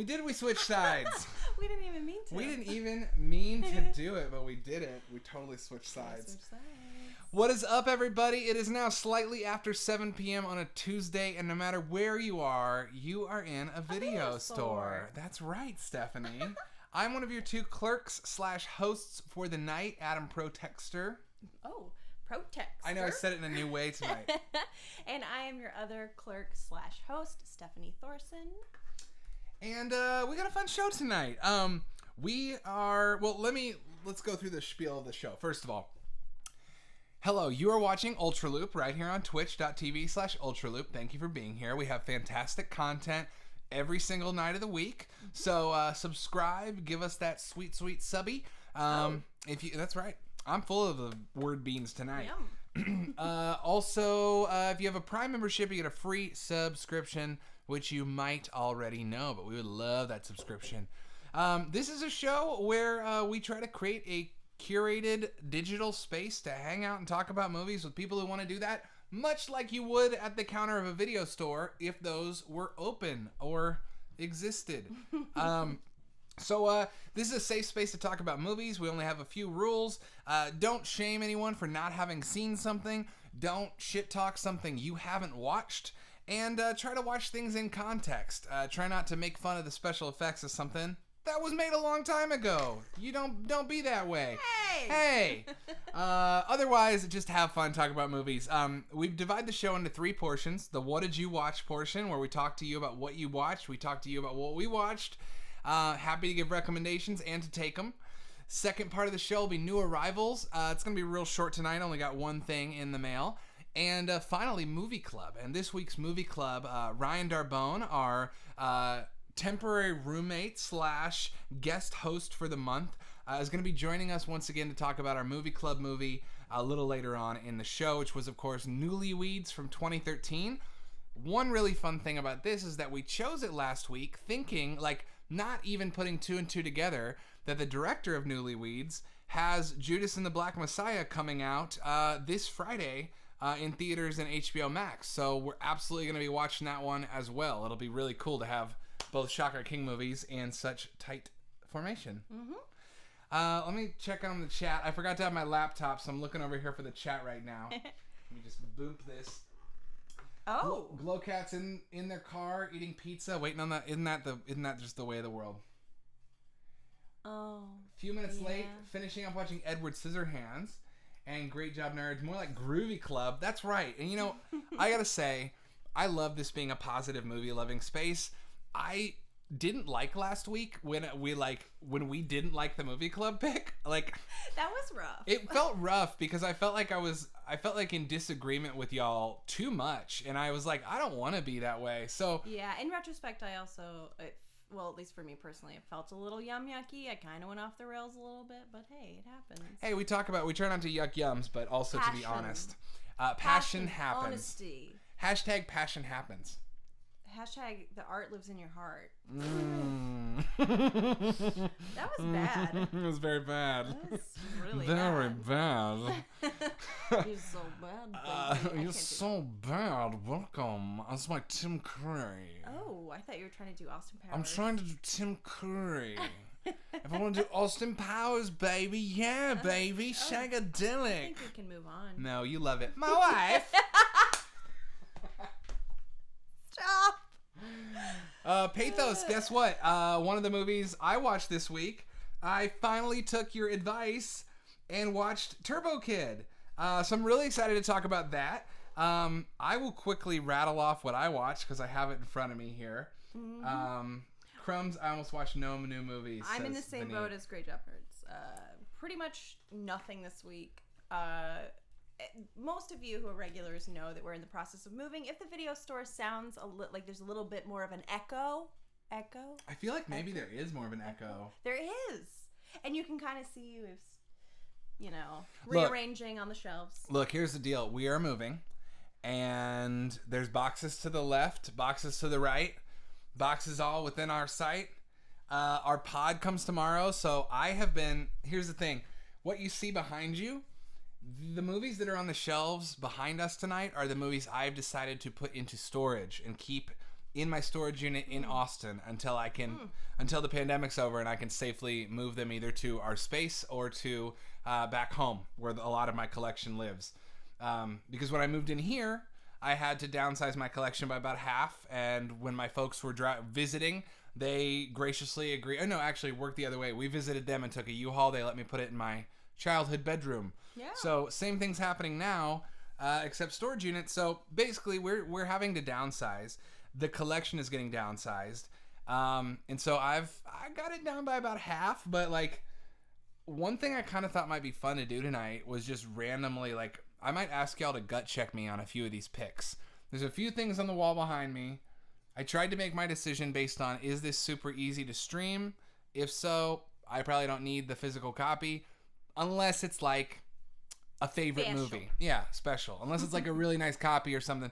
did we switch sides? We didn't even mean to. We didn't even mean to do it, but we did it. We totally switched sides. What is up, everybody? It is now slightly after 7 p.m. on a Tuesday, and no matter where you are in a video store. That's right, Stephanie. I'm one of your two clerks/hosts for the night, Adam Protextor. Oh, Protextor. I know, I said it in a new way tonight. And I am your other clerk/host, Stephanie Thoreson. And we got a fun show tonight. Let's go through the spiel of the show. First of all, hello, you are watching UltraLoop right here on twitch.tv/UltraLoop. Thank you for being here. We have fantastic content every single night of the week. So subscribe, give us that sweet, sweet subby. That's right. I'm full of the word beans tonight. Also, if you have a Prime membership, you get a free subscription, which you might already know, but we would love that subscription. This is a show where we try to create a curated digital space to hang out and talk about movies with people who want to do that, much like you would at the counter of a video store if those were open or existed. So this is a safe space to talk about movies. We only have a few rules. Don't shame anyone for not having seen something. Don't shit talk something you haven't watched. And try to watch things in context. Try not to make fun of the special effects of something that was made a long time ago. You don't be that way. Hey! Otherwise, just have fun, talk about movies. We've divided the show into 3 portions. The What Did You Watch portion, where we talk to you about what you watched. We talk to you about what we watched. Happy to give recommendations and to take them. Second part of the show will be new arrivals. It's going to be real short tonight. Only got one thing in the mail. And finally, Movie Club. And this week's Movie Club, Ryan Darbonne, our temporary roommate / guest host for the month, is going to be joining us once again to talk about our Movie Club movie a little later on in the show, which was, of course, Newlyweeds from 2013. One really fun thing about this is that we chose it last week thinking, not even putting 2 and 2 together, that the director of Newlyweeds has Judas and the Black Messiah coming out this Friday in theaters and HBO Max. So we're absolutely going to be watching that one as well. It'll be really cool to have both Shocker King movies in such tight formation. Let me check on the chat. I forgot to have my laptop, so I'm looking over here for the chat right now. Let me just boop this. Oh, Glowcat's in their car eating pizza, waiting on that. Isn't that just the way of the world? Oh. A few minutes late, finishing up watching Edward Scissorhands, and great job, nerds. More like Groovy Club. That's right. And I gotta say, I love this being a positive movie-loving space. I didn't like last week when we didn't like the Movie Club pick. That was rough. It felt rough because I felt like in disagreement with y'all too much, and I was like, I don't want to be that way. So yeah, in retrospect, I also, well, at least for me personally, it felt a little yucky. I kind of went off the rails a little bit, but hey, it happens. Hey, we try not to yuck yums, but also passion. To be honest, passion happens. Honesty. Hashtag passion happens. Hashtag the art lives in your heart. That was bad. It was very bad. That was really very bad. You're so bad, baby. You're so bad. Welcome. That's my Tim Curry. Oh, I thought you were trying to do Austin Powers. I'm trying to do Tim Curry. If I want to do Austin Powers, baby, baby, shagadelic. I think we can move on. No, you love it. My wife. Stop. Pathos, guess what? One of the movies I watched this week, I finally took your advice and watched Turbo Kid. So I'm really excited to talk about that. I will quickly rattle off what I watched because I have it in front of me here. Crumbs, I almost watched no new movies. I'm in the same boat as Great Job Nerds. Pretty much nothing this week. Most of you who are regulars know that we're in the process of moving. If the video store sounds like there's a little bit more of an echo. I feel like maybe there is more of an echo. There is. And you can kind of see who's, rearranging on the shelves. Look, here's the deal. We are moving, and there's boxes to the left, boxes to the right, boxes all within our sight. Our pod comes tomorrow, so here's the thing. What you see behind you, the movies that are on the shelves behind us tonight are the movies I've decided to put into storage and keep in my storage unit in Austin until the pandemic's over and I can safely move them either to our space or to back home where a lot of my collection lives. Because when I moved in here, I had to downsize my collection by about half, and when my folks were visiting, they graciously agreed. Oh no, actually it worked the other way. We visited them and took a U-Haul. They let me put it in my childhood bedroom. Yeah. So same thing's happening now, except storage units. So basically, we're having to downsize. The collection is getting downsized, and so I got it down by about half. But like, one thing I kind of thought might be fun to do tonight was just randomly, like, I might ask y'all to gut check me on a few of these picks. There's a few things on the wall behind me. I tried to make my decision based on, is this super easy to stream? If so, I probably don't need the physical copy, unless it's like a favorite movie. Yeah, special. Unless it's like a really nice copy or something.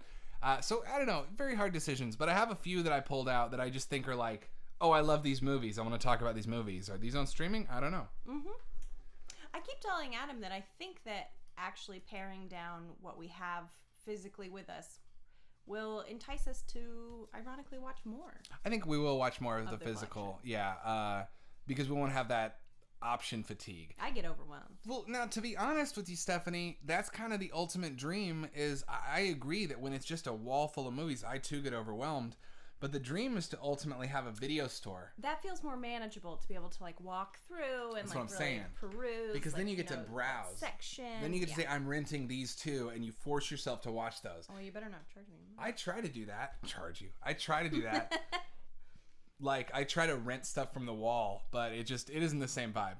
So, I don't know. Very hard decisions. But I have a few that I pulled out that I just think are like, oh, I love these movies. I want to talk about these movies. Are these on streaming? I don't know. I keep telling Adam that I think that actually paring down what we have physically with us will entice us to ironically watch more. I think we will watch more of the physical. Collection. Yeah. Because we won't have that option fatigue. I get overwhelmed. Well, now, to be honest with you, Stephanie, that's kind of the ultimate dream. Is I agree that when it's just a wall full of movies, I too get overwhelmed. But the dream is to ultimately have a video store. That feels more manageable to be able to like walk through and that's like what I'm really saying. Peruse. Because like, then you get to browse. Section. Then you get to say, I'm renting these too, and you force yourself to watch those. Oh, you better not charge me. I try to do that. Charge you. I try to do that. Like, I try to rent stuff from the wall, but it isn't the same vibe.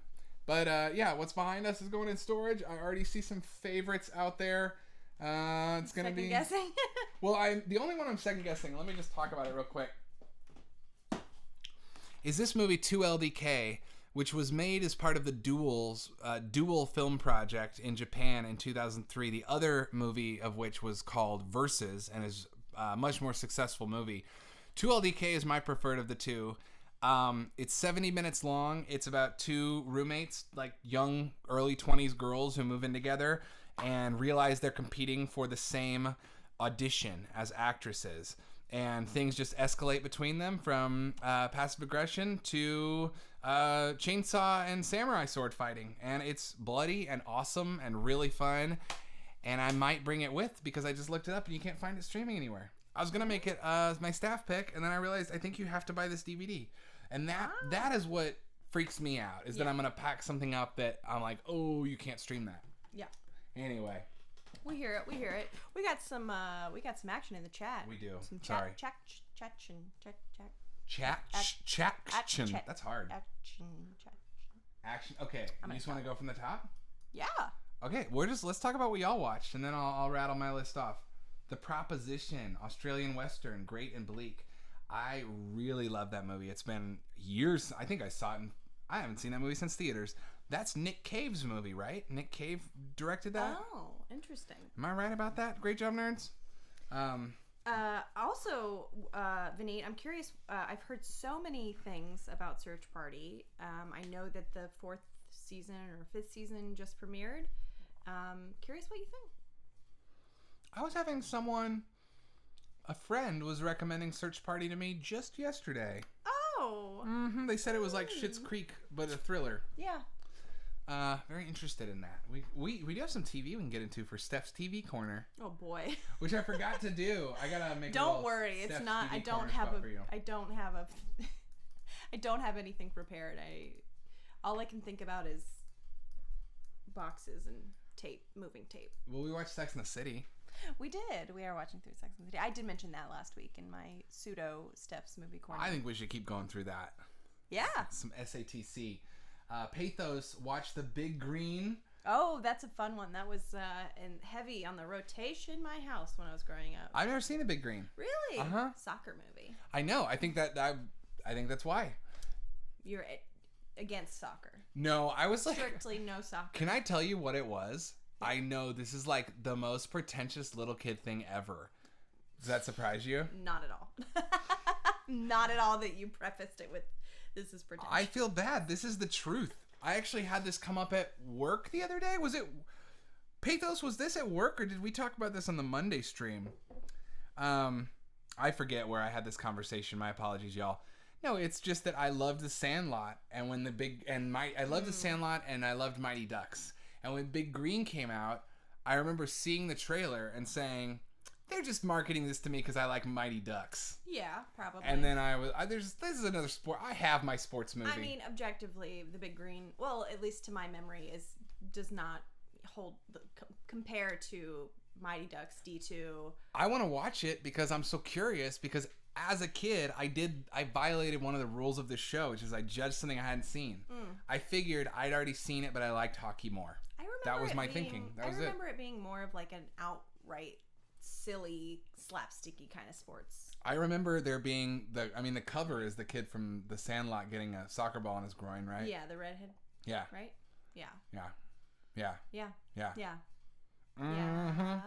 But yeah, what's behind us is going in storage. I already see some favorites out there. It's gonna be second guessing. Well, the only one I'm second guessing. Let me just talk about it real quick. Is this movie 2LDK, which was made as part of the Dual film project in Japan in 2003. The other movie of which was called Versus and is a much more successful movie. 2LDK is my preferred of the two. It's 70 minutes long. It's about two roommates, like young, early 20s girls who move in together and realize they're competing for the same audition as actresses. And things just escalate between them from passive aggression to chainsaw and samurai sword fighting. And it's bloody and awesome and really fun. And I might bring it with because I just looked it up and you can't find it streaming anywhere. I was going to make it my staff pick, and then I realized I think you have to buy this DVD. And that is what freaks me out, is that I'm going to pack something up that I'm like, oh, you can't stream that. Yeah. Anyway. We hear it. We got some action in the chat. We do. Some Sorry. Chat. That's hard. Action. Okay. You just want to go from the top? Yeah. Okay. Let's talk about what y'all watched, and then I'll rattle my list off. The Proposition, Australian Western, Great and Bleak. I really love that movie. It's been years. I think I saw it. I haven't seen that movie since theaters. That's Nick Cave's movie, right? Nick Cave directed that? Oh, interesting. Am I right about that? Great job, nerds. Also, Vineet, I'm curious. I've heard so many things about Search Party. I know that the 4th season or 5th season just premiered. Curious what you think. I was having a friend was recommending Search Party to me just yesterday. Oh. Mm-hmm. They said it was like Schitt's Creek, but a thriller. Yeah. Very interested in that. We do have some TV we can get into for Steph's TV corner. Oh boy. Which I forgot to do. I gotta make. Don't worry, it's Steph's not. TV I don't have anything prepared. All I can think about is boxes and moving tape. Well, we watched Sex and the City. We did. We are watching through Sex and the City. I did mention that last week in my pseudo Steph's movie corner. I think we should keep going through that. Yeah. Some SATC. Pathos, watch The Big Green. Oh, that's a fun one. That was heavy on the rotation in my house when I was growing up. I've never seen The Big Green. Really? Uh-huh. Soccer movie. I know. I think that's why. You're against soccer. No, I was like... Strictly no soccer. Can I tell you what it was? I know this is like the most pretentious little kid thing ever. Does that surprise you? Not at all. Not at all that you prefaced it with, this is pretentious. I feel bad. This is the truth. I actually had this come up at work the other day. Was it... Pathos, was this at work or did we talk about this on the Monday stream? I forget where I had this conversation. My apologies, y'all. No, it's just that I loved The Sandlot, and when I loved The Sandlot, and I loved Mighty Ducks. And when Big Green came out, I remember seeing the trailer and saying, they're just marketing this to me because I like Mighty Ducks. Yeah, probably. And then this is another sport. I have my sports movie. I mean, objectively, the Big Green, well, at least to my memory, does not compare to Mighty Ducks D2. I want to watch it because I'm so curious, because as a kid, I violated one of the rules of this show, which is I judged something I hadn't seen. I figured I'd already seen it, but I liked hockey more. That was my thinking. That was it. I remember it being more of like an outright silly, slapsticky kind of sports. I remember there being the cover is the kid from The Sandlot getting a soccer ball in his groin, right? Yeah, the redhead. Yeah. Right? Yeah. Yeah. Yeah. Yeah. Yeah. Yeah. Mm-hmm. Yeah.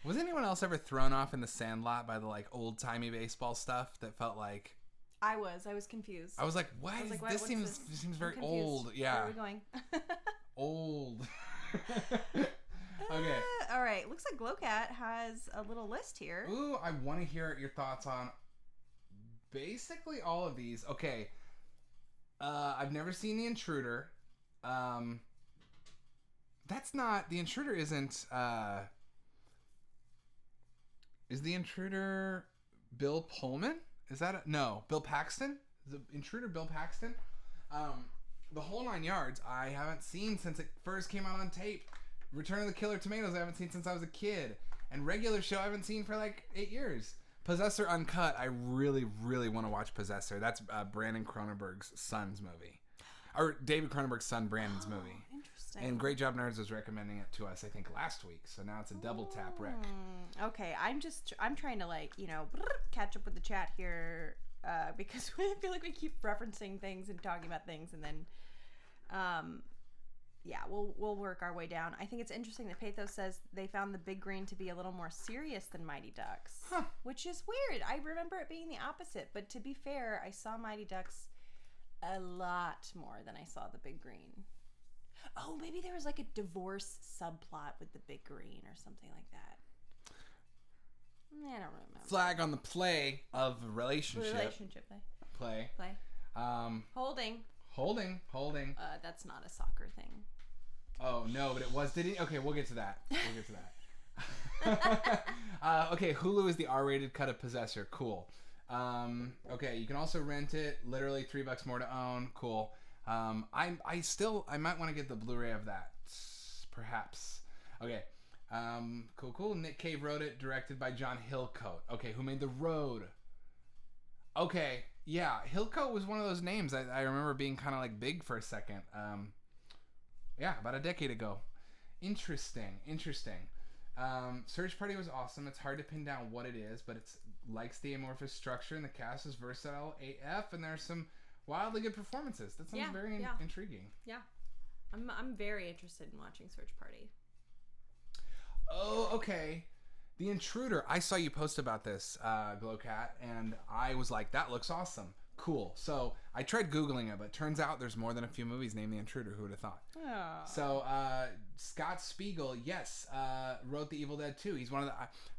Was anyone else ever thrown off in The Sandlot by the like old-timey baseball stuff that felt like... I was confused. I was like, what? This seems very old. Yeah. Where are we going? Old. Okay. All right. Looks like Glowcat has a little list here. Ooh, I want to hear your thoughts on basically all of these. Okay. I've never seen The Intruder. That's not... The Intruder isn't... Is The Intruder Bill Pullman? Is that... No. Bill Paxton? Is The Intruder Bill Paxton? The whole 9 yards I haven't seen since it first came out on tape. Return of the Killer Tomatoes I haven't seen since I was a kid. And Regular Show I haven't seen for like 8 years. Possessor Uncut, I really, really want to watch Possessor. That's Brandon Cronenberg's son's movie. Or David Cronenberg's son Brandon's movie. Interesting. And Great Job Nerds was recommending it to us, I think, last week. So now it's a double tap rec. Okay, I'm trying to catch up with the chat here because I feel like we keep referencing things and talking about things, and then we'll work our way down. I think it's interesting that Pathos says they found the Big Green to be a little more serious than Mighty Ducks, which is weird. I remember it being the opposite, but to be fair, I saw Mighty Ducks a lot more than I saw the Big Green. Oh, maybe there was like a divorce subplot with the Big Green or something like that. I don't remember. Flag on the play of relationship. Play. Holding. That's not a soccer thing. Oh, no, but it was. Did he? Okay, we'll get to that. Okay, Hulu is the R-rated cut of Possessor. Cool. Okay, you can also rent it. Literally $3 more to own. Cool. I might want to get the Blu-ray of that. Perhaps. Okay. Cool. Nick Cave wrote it, directed by John Hillcoat. Okay, who made The Road? Okay, yeah, Hillcoat was one of those names I remember being kind of like big for a second. Yeah, about a decade ago. Interesting. Search Party was awesome. It's hard to pin down what it is, but it's likes the amorphous structure, and the cast is versatile AF, and there's some wildly good performances. That sounds very intriguing. Yeah, I'm very interested in watching Search Party. Oh, okay. The Intruder. I saw you post about this, Glowcat, and I was like, that looks awesome. Cool. So I tried Googling it, but it turns out there's more than a few movies named The Intruder. Who would have thought? Oh. So Scott Spiegel, yes, wrote The Evil Dead 2. He's one of the...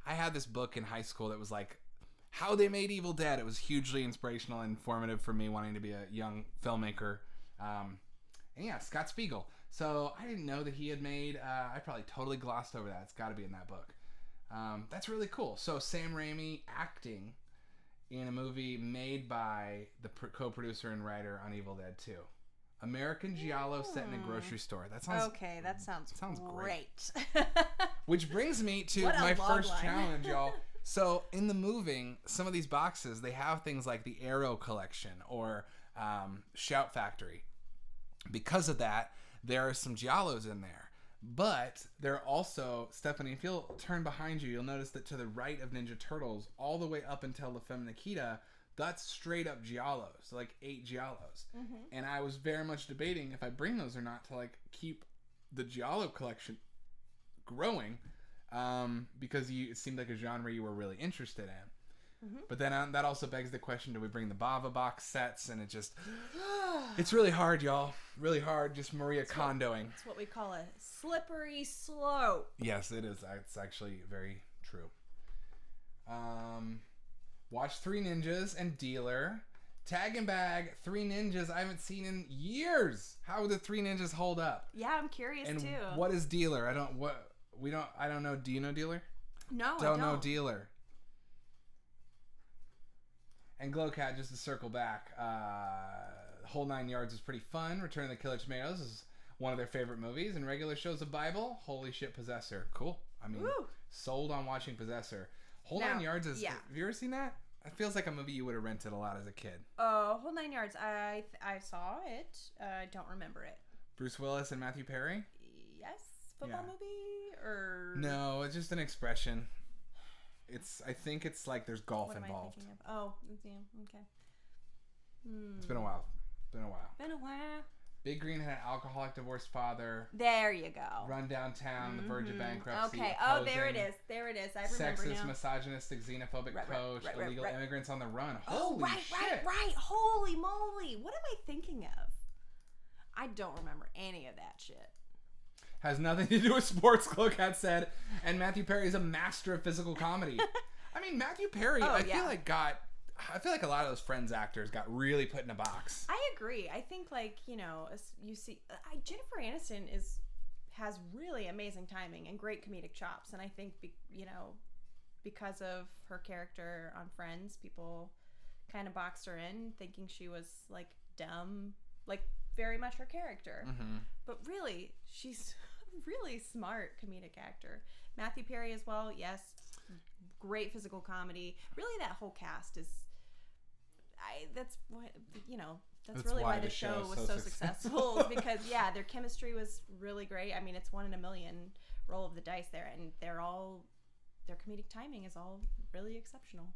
I had this book in high school that was like, how they made Evil Dead. It was hugely inspirational and informative for me wanting to be a young filmmaker. And yeah, Scott Spiegel. So I didn't know that he had made... I probably totally glossed over that. It's got to be in that book. That's really cool. So Sam Raimi acting in a movie made by the co-producer and writer on Evil Dead 2. American Giallo set in a grocery store. That sounds great. Which brings me to my first challenge, y'all. So in the moving, some of these boxes, they have things like the Arrow Collection or Shout Factory. Because of that, there are some Giallos in there. But there are also, Stephanie, if you'll turn behind you, you'll notice that to the right of Ninja Turtles, all the way up until La Femme Nikita, that's straight up Giallos. So like 8 Giallos. Mm-hmm. And I was very much debating if I bring those or not to like keep the Giallo collection growing. Because it seemed like a genre you were really interested in. Mm-hmm. But then that also begs the question, do we bring the Bava box sets? And it's really hard, y'all. Really hard, just Maria Kondoing. It's what we call a slippery slope. Yes, it is. It's actually very true. Watch Three Ninjas and Dealer. Tag and Bag, Three Ninjas I haven't seen in years. How would the Three Ninjas hold up? Yeah, I'm curious and too. What is Dealer? I don't know. Do you know Dealer? No, Don't know Dealer. And Glowcat, just to circle back, Whole 9 Yards is pretty fun. Return of the Killer Tomatoes is one of their favorite movies. And regular shows of Bible, holy shit, Possessor. Cool. I mean, sold on watching Possessor. Whole 9 Yards is... Yeah. Have you ever seen that? It feels like a movie you would have rented a lot as a kid. Whole 9 Yards. I saw it. I don't remember it. Bruce Willis and Matthew Perry? Yes. Football movie? Or... No, it's just an expression. I think it's like there's golf what involved. Am I thinking of? Oh, okay. It's been a while. Been a while. Big Green had an alcoholic divorced father. There you go. Run downtown, the verge of bankruptcy. Okay. Oh, there it is. I remember sexist, now. misogynistic, xenophobic coach, illegal immigrants on the run. Holy shit. Right. Holy moly. What am I thinking of? I don't remember any of that shit. Has nothing to do with sports, Glowcat said. And Matthew Perry is a master of physical comedy. I mean, Matthew Perry, I feel like a lot of those Friends actors got really put in a box. I agree. I think, like, you see, Jennifer Aniston has really amazing timing and great comedic chops. And I think, because of her character on Friends, people kind of boxed her in thinking she was, like, dumb, like, very much her character. Mm-hmm. But really, she's a really smart comedic actor. Matthew Perry as well, yes. Great physical comedy. Really, that whole cast is... that's really why the show was so successful. Because, their chemistry was really great. I mean, it's 1 in a million roll of the dice there. And their comedic timing is all really exceptional.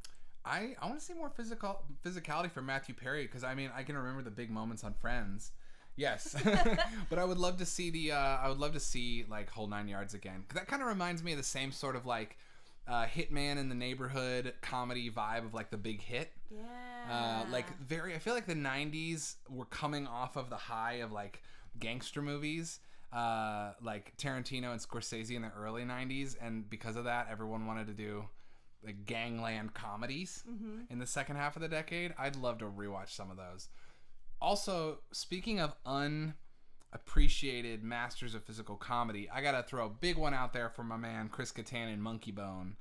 I want to see more physicality from Matthew Perry, because, I mean, I can remember the big moments on Friends. Yes. But I would love to see like Whole 9 Yards again. Because that kind of reminds me of the same sort of, like, Hitman in the Neighborhood comedy vibe of, like, The Big Hit. Yeah. I feel like the 90s were coming off of the high of, like, gangster movies, like Tarantino and Scorsese in the early 90s, and because of that, everyone wanted to do, like, gangland comedies in the second half of the decade. I'd love to rewatch some of those. Also, speaking of unappreciated masters of physical comedy, I gotta throw a big one out there for my man Chris Kattan in Monkey Bone,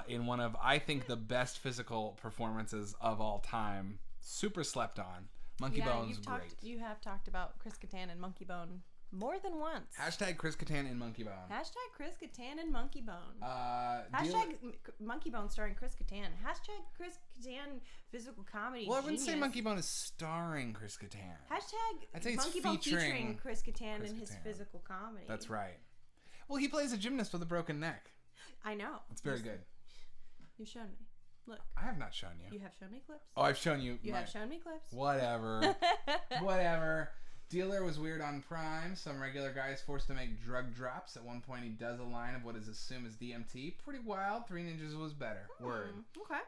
in one of, I think, the best physical performances of all time. Super slept on. Monkey Bone's great. You have talked about Chris Kattan and Monkey Bone more than once. Hashtag Chris Kattan in Monkey Bone. Hashtag Chris Kattan and Monkey Bone. Hashtag Monkey Bone starring Chris Kattan. Hashtag Chris Kattan physical comedy. Well, I wouldn't say Monkey Bone is starring Chris Kattan. Hashtag I'd say Monkey Bone featuring Chris Kattan in his physical comedy. That's right. Well, he plays a gymnast with a broken neck. I know. It's very good. You've shown me. Look. I have not shown you. You have shown me clips. Oh, I've shown you. You have shown me clips. Whatever. Whatever. Dealer was weird on Prime. Some regular guy is forced to make drug drops. At one point, he does a line of what is assumed as DMT. Pretty wild. Three Ninjas was better. Word. Okay.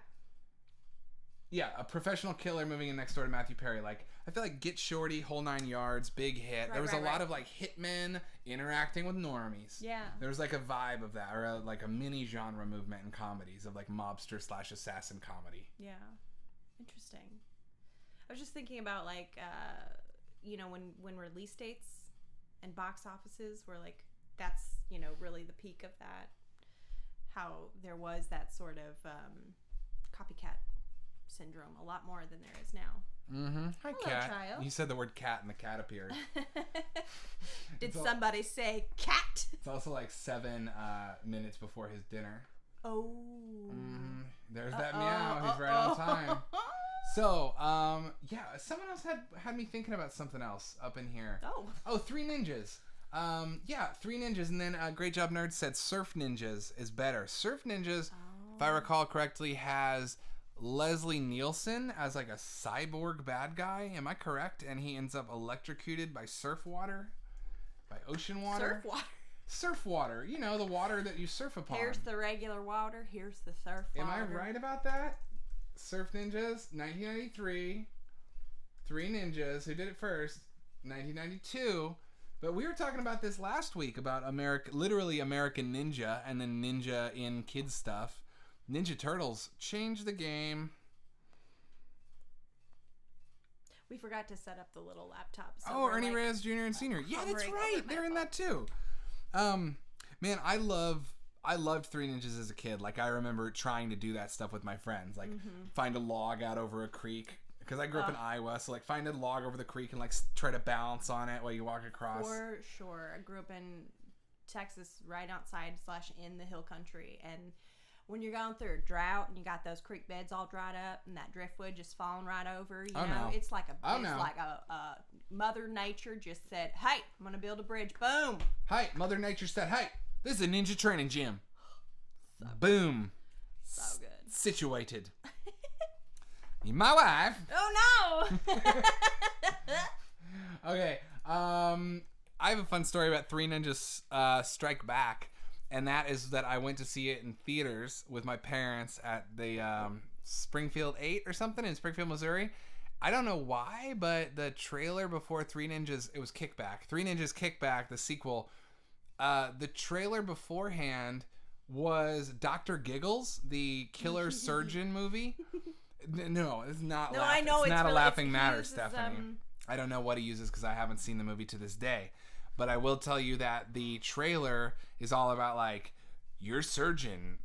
Yeah, a professional killer moving in next door to Matthew Perry. Like, I feel like Get Shorty, Whole 9 Yards, big hit. There was a lot of, like, hitmen interacting with normies. Yeah. There was, like, a vibe of that, or like a mini genre movement in comedies of, like, mobster/assassin comedy. Yeah. Interesting. I was just thinking about, like, when release dates and box offices were, like, that's, really the peak of that. How there was that sort of copycat syndrome a lot more than there is now. Mm-hmm. Hi, Hello, cat. child. You said the word cat and the cat appeared. Did somebody say cat? It's also like 7 minutes before his dinner. Oh. Mm-hmm. There's that meow. He's right on time. So, someone else had me thinking about something else up in here. Oh, Three Ninjas. Three Ninjas. And then Great Job Nerd said Surf Ninjas is better. Surf Ninjas, if I recall correctly, has Leslie Nielsen as like a cyborg bad guy. Am I correct? And he ends up electrocuted by surf water? By ocean water? Surf water. Surf water. You know, the water that you surf upon. Here's the regular water. Here's the surf water. Am I right about that? Surf Ninjas, 1993. Three Ninjas, who did it first, 1992. But we were talking about this last week, about literally American Ninja, and then Ninja in kids stuff. Ninja Turtles changed the game. We forgot to set up the little laptop. So Ernie Reyes Jr. and Sr. Yeah, that's right. They're in that too. Man, I loved Three Ninjas as a kid. Like, I remember trying to do that stuff with my friends. Like, find a log out over a creek. Because I grew up in Iowa, so, like, find a log over the creek and, like, try to balance on it while you walk across. For sure. I grew up in Texas, right outside / in the hill country. And when you're going through a drought and you got those creek beds all dried up and that driftwood just falling right over, you know, it's like a Mother Nature just said, hey, I'm going to build a bridge. Boom. Hey, Mother Nature said, hey, this is a ninja training gym. So boom. So good. Situated. You my wife. Oh, no. Okay. I have a fun story about Three Ninjas Strike Back. And that is that I went to see it in theaters with my parents at the Springfield 8 or something in Springfield, Missouri. I don't know why, but the trailer before Three Ninjas, it was Kickback. Three Ninjas Kickback, the sequel. The trailer beforehand was Dr. Giggles, the killer surgeon movie. No, it's not. No, I know it's not really, a laughing matter, Stephanie. I don't know what he uses because I haven't seen the movie to this day. But I will tell you that the trailer is all about, like, your surgeon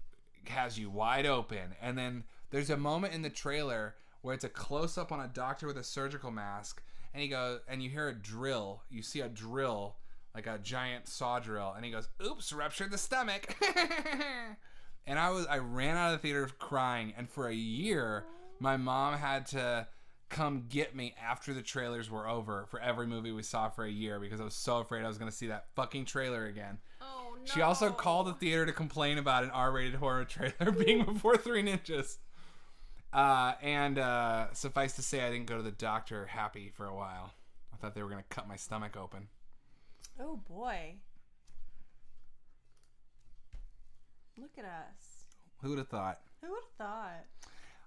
has you wide open. And then there's a moment in the trailer where it's a close-up on a doctor with a surgical mask. And he goes, and you hear a drill. You see a drill, like a giant saw drill. And he goes, oops, ruptured the stomach. And I ran out of the theater crying. And for a year, my mom had to come get me after the trailers were over for every movie we saw for a year because I was so afraid I was going to see that fucking trailer again. Oh, no. She also called the theater to complain about an R-rated horror trailer being before Three Ninjas. And suffice to say, I didn't go to the doctor happy for a while. I thought they were going to cut my stomach open. Oh, boy. Look at us. Who would have thought? Who would have thought?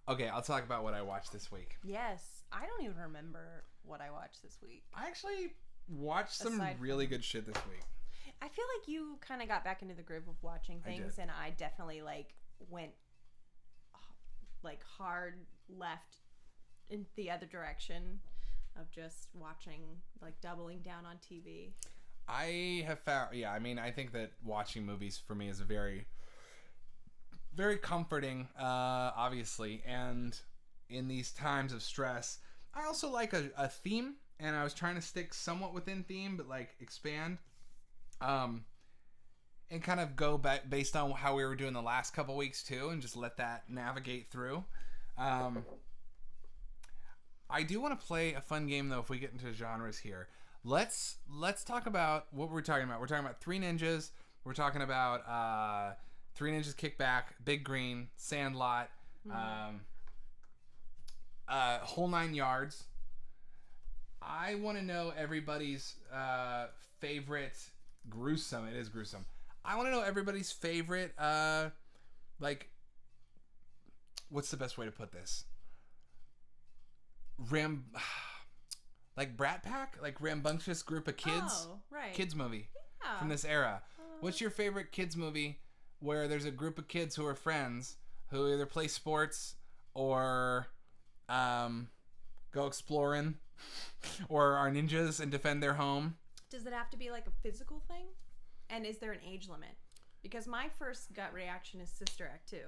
Okay, I'll talk about what I watched this week. Yes. I don't even remember what I watched this week. I actually watched some really good shit this week. I feel like you kind of got back into the groove of watching things, and I definitely, like, went, like, hard left in the other direction of just watching, like, doubling down on TV. I have found, I think that watching movies for me is a very, very comforting, obviously, and in these times of stress, I also like a theme, and I was trying to stick somewhat within theme, but, like, expand, and kind of go back based on how we were doing the last couple weeks too, and just let that navigate through. I do want to play a fun game though if we get into genres here. Let's talk about what we're talking about. We're talking about Three Ninjas. We're talking about Three Ninjas Kickback, Big Green, Sandlot, Whole Nine Yards. I want to know everybody's favorite gruesome. It is gruesome. I want to know everybody's favorite, like, what's the best way to put this? Like Brat Pack? Like rambunctious group of kids? Oh, right. Kids movie Yeah. from this era. What's your favorite kids movie where there's a group of kids who are friends who either play sports or go exploring or are ninjas and defend their home? Does it have to be like a physical thing? And is there an age limit? Because my first gut reaction is Sister Act 2.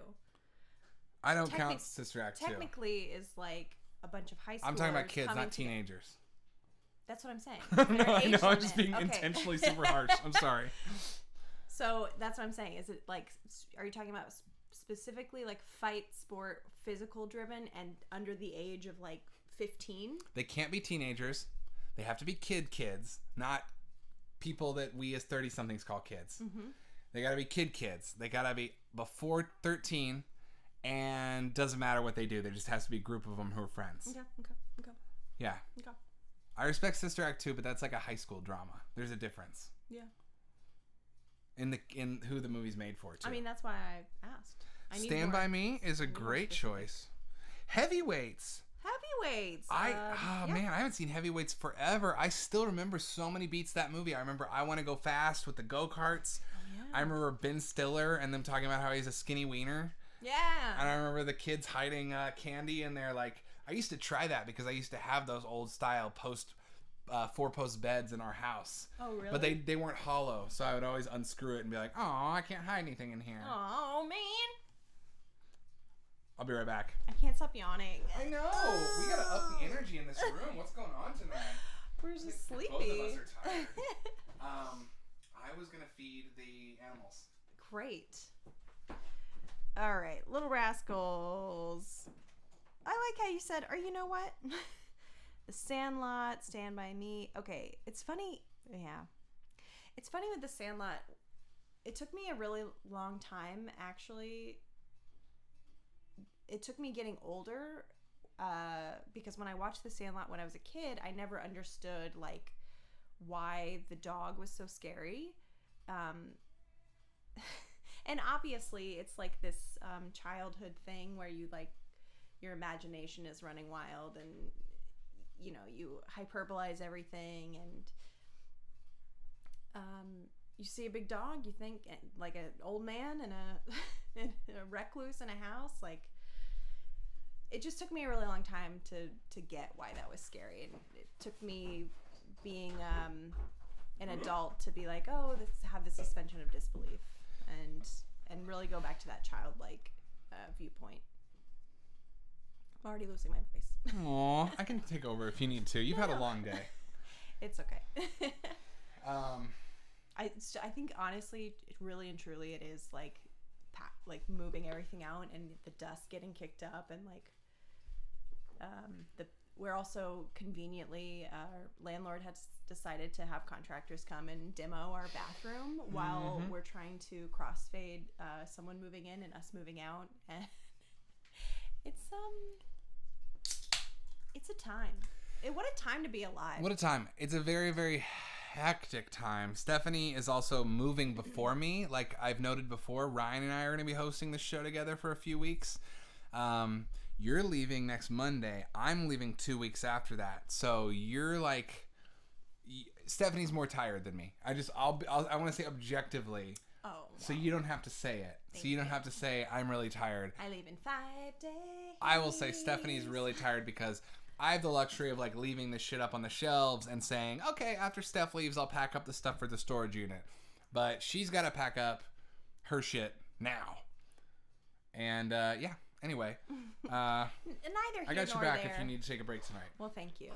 I don't count Sister Act 2. Technically is like a bunch of high schoolers. I'm talking about kids, not together. Teenagers. That's what I'm saying. No, I know. I'm limit. just being Okay. intentionally super harsh. I'm sorry. So that's what I'm saying. Is it like, are you talking about specifically like fight, sport, physical driven and under the age of like 15? They can't be teenagers. They have to be kids, not people that we as 30-somethings call kids. Mm-hmm. They got to be kids. They got to be before 13, and doesn't matter what they do. There just has to be a group of them who are friends. Okay. Yeah. Okay. I respect Sister Act 2, but that's like a high school drama. There's a difference. Yeah. In who the movie's made for, too. I mean, that's why I asked. Stand By Me is a great choice. Heavyweights. Man, I haven't seen Heavyweights forever. I still remember so many beats that movie. I remember I Want to Go Fast with the go-karts. Oh, yeah. I remember Ben Stiller and them talking about how he's a skinny wiener. Yeah. And I remember the kids hiding candy in there. Like, I used to try that because I used to have those old style four-post beds in our house. Oh, really? But they weren't hollow, so I would always unscrew it and be like, oh, I can't hide anything in here. Oh, man. I'll be right back. I can't stop yawning. I know. We gotta up the energy in this room. What's going on tonight? We're just sleepy. Both of us are tired. I was gonna feed the animals. Great. All right, Little Rascals. I like how you said, or you know what? The Sandlot, Stand By Me. Okay, it's funny. Yeah. It's funny with The Sandlot. It took me a really long time, actually. It took me getting older because when I watched The Sandlot when I was a kid, I never understood, like, why the dog was so scary. And obviously, it's like this childhood thing where you, like, your imagination is running wild and, you know, you hyperbolize everything and you see a big dog, you think, like, an old man and a recluse in a house. Like, it just took me a really long time to get why that was scary. And it took me being an adult to be like, oh, have the suspension of disbelief and really go back to that childlike viewpoint. I'm already losing my voice. Aw, I can take over if you need to. You've had a long day. It's okay. I think honestly, really and truly, it is like moving everything out and the dust getting kicked up and like we're also conveniently our landlord has decided to have contractors come and demo our bathroom while we're trying to crossfade someone moving in and us moving out, and it's a time. What a time to be alive. What a time. It's a very, very hectic time. Stephanie is also moving before me. Like I've noted before, Ryan and I are going to be hosting this show together for a few weeks. You're leaving next Monday. I'm leaving 2 weeks after that. So you're like, Stephanie's more tired than me. I want to say objectively. Oh. Wow. So you don't have to say it. So you don't have to say I'm really tired. I leave in 5 days. I will say Stephanie's really tired because I have the luxury of like leaving this shit up on the shelves and saying, okay, after Steph leaves, I'll pack up the stuff for the storage unit. But she's got to pack up her shit now. And yeah. Anyway, neither here I got your nor back there. if you need to take a break tonight. Well, thank you.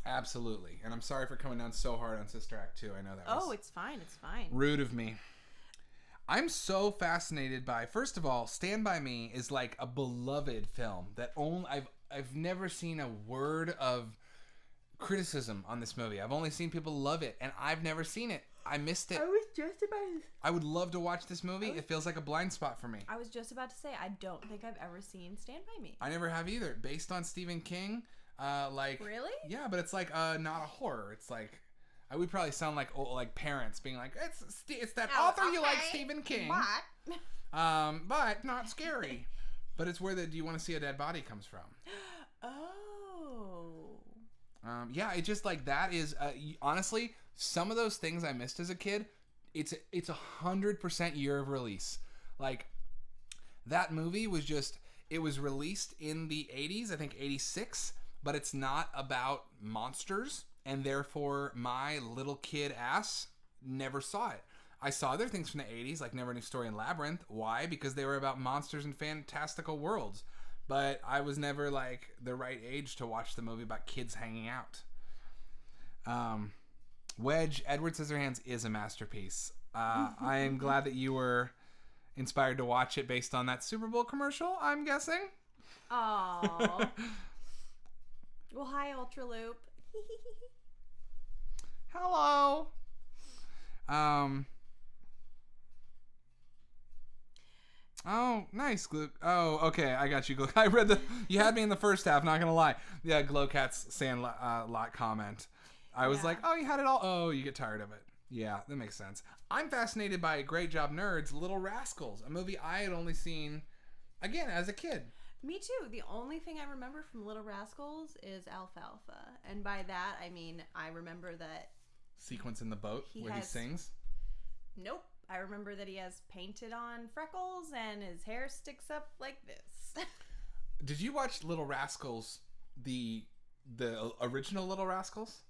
Absolutely. And I'm sorry for coming down so hard on Sister Act 2. I know that was it's fine. It's fine. rude of me. I'm so fascinated by, first of all, Stand By Me is like a beloved film that I've never seen a word of criticism on this movie. I've only seen people love it, and I've never seen it. I missed it. I was just about to... I would love to watch this movie. It feels like a blind spot for me. I was just about to say, I don't think I've ever seen Stand By Me. I never have either. Based on Stephen King, like... Really? Yeah, but it's like not a horror. It's like... I would probably sound like parents being like, it's that author you like, Stephen King. What? But not scary. But it's where the Do You Want to See a Dead Body comes from. Oh. Yeah, it just like that is honestly some of those things I missed as a kid. It's 100% year of release. Like that movie was just it was released in the 80s, I think 86, but it's not about monsters, and therefore my little kid ass never saw it. I saw other things from the 80s, like Never Ending Story and Labyrinth. Why? Because they were about monsters and fantastical worlds. But I was never, like, the right age to watch the movie about kids hanging out. Wedge, Edward Scissorhands is a masterpiece. I am glad that you were inspired to watch it based on that Super Bowl commercial, I'm guessing. Aww. Well, hi, UltraLoop. Hello. Oh, nice, Glue. Oh, okay, I got you, Glow. I read you had me in the first half, not gonna lie. Yeah, Glowcat's Sandlot comment. I was like, oh, you had it all. Oh, you get tired of it. Yeah, that makes sense. I'm fascinated by Great Job Nerds, Little Rascals, a movie I had only seen, again, as a kid. Me too. The only thing I remember from Little Rascals is Alfalfa. And by that, I mean, I remember that... Sequence in the boat where he sings? Nope. I remember that he has painted on freckles and his hair sticks up like this. Did you watch Little Rascals, the original Little Rascals?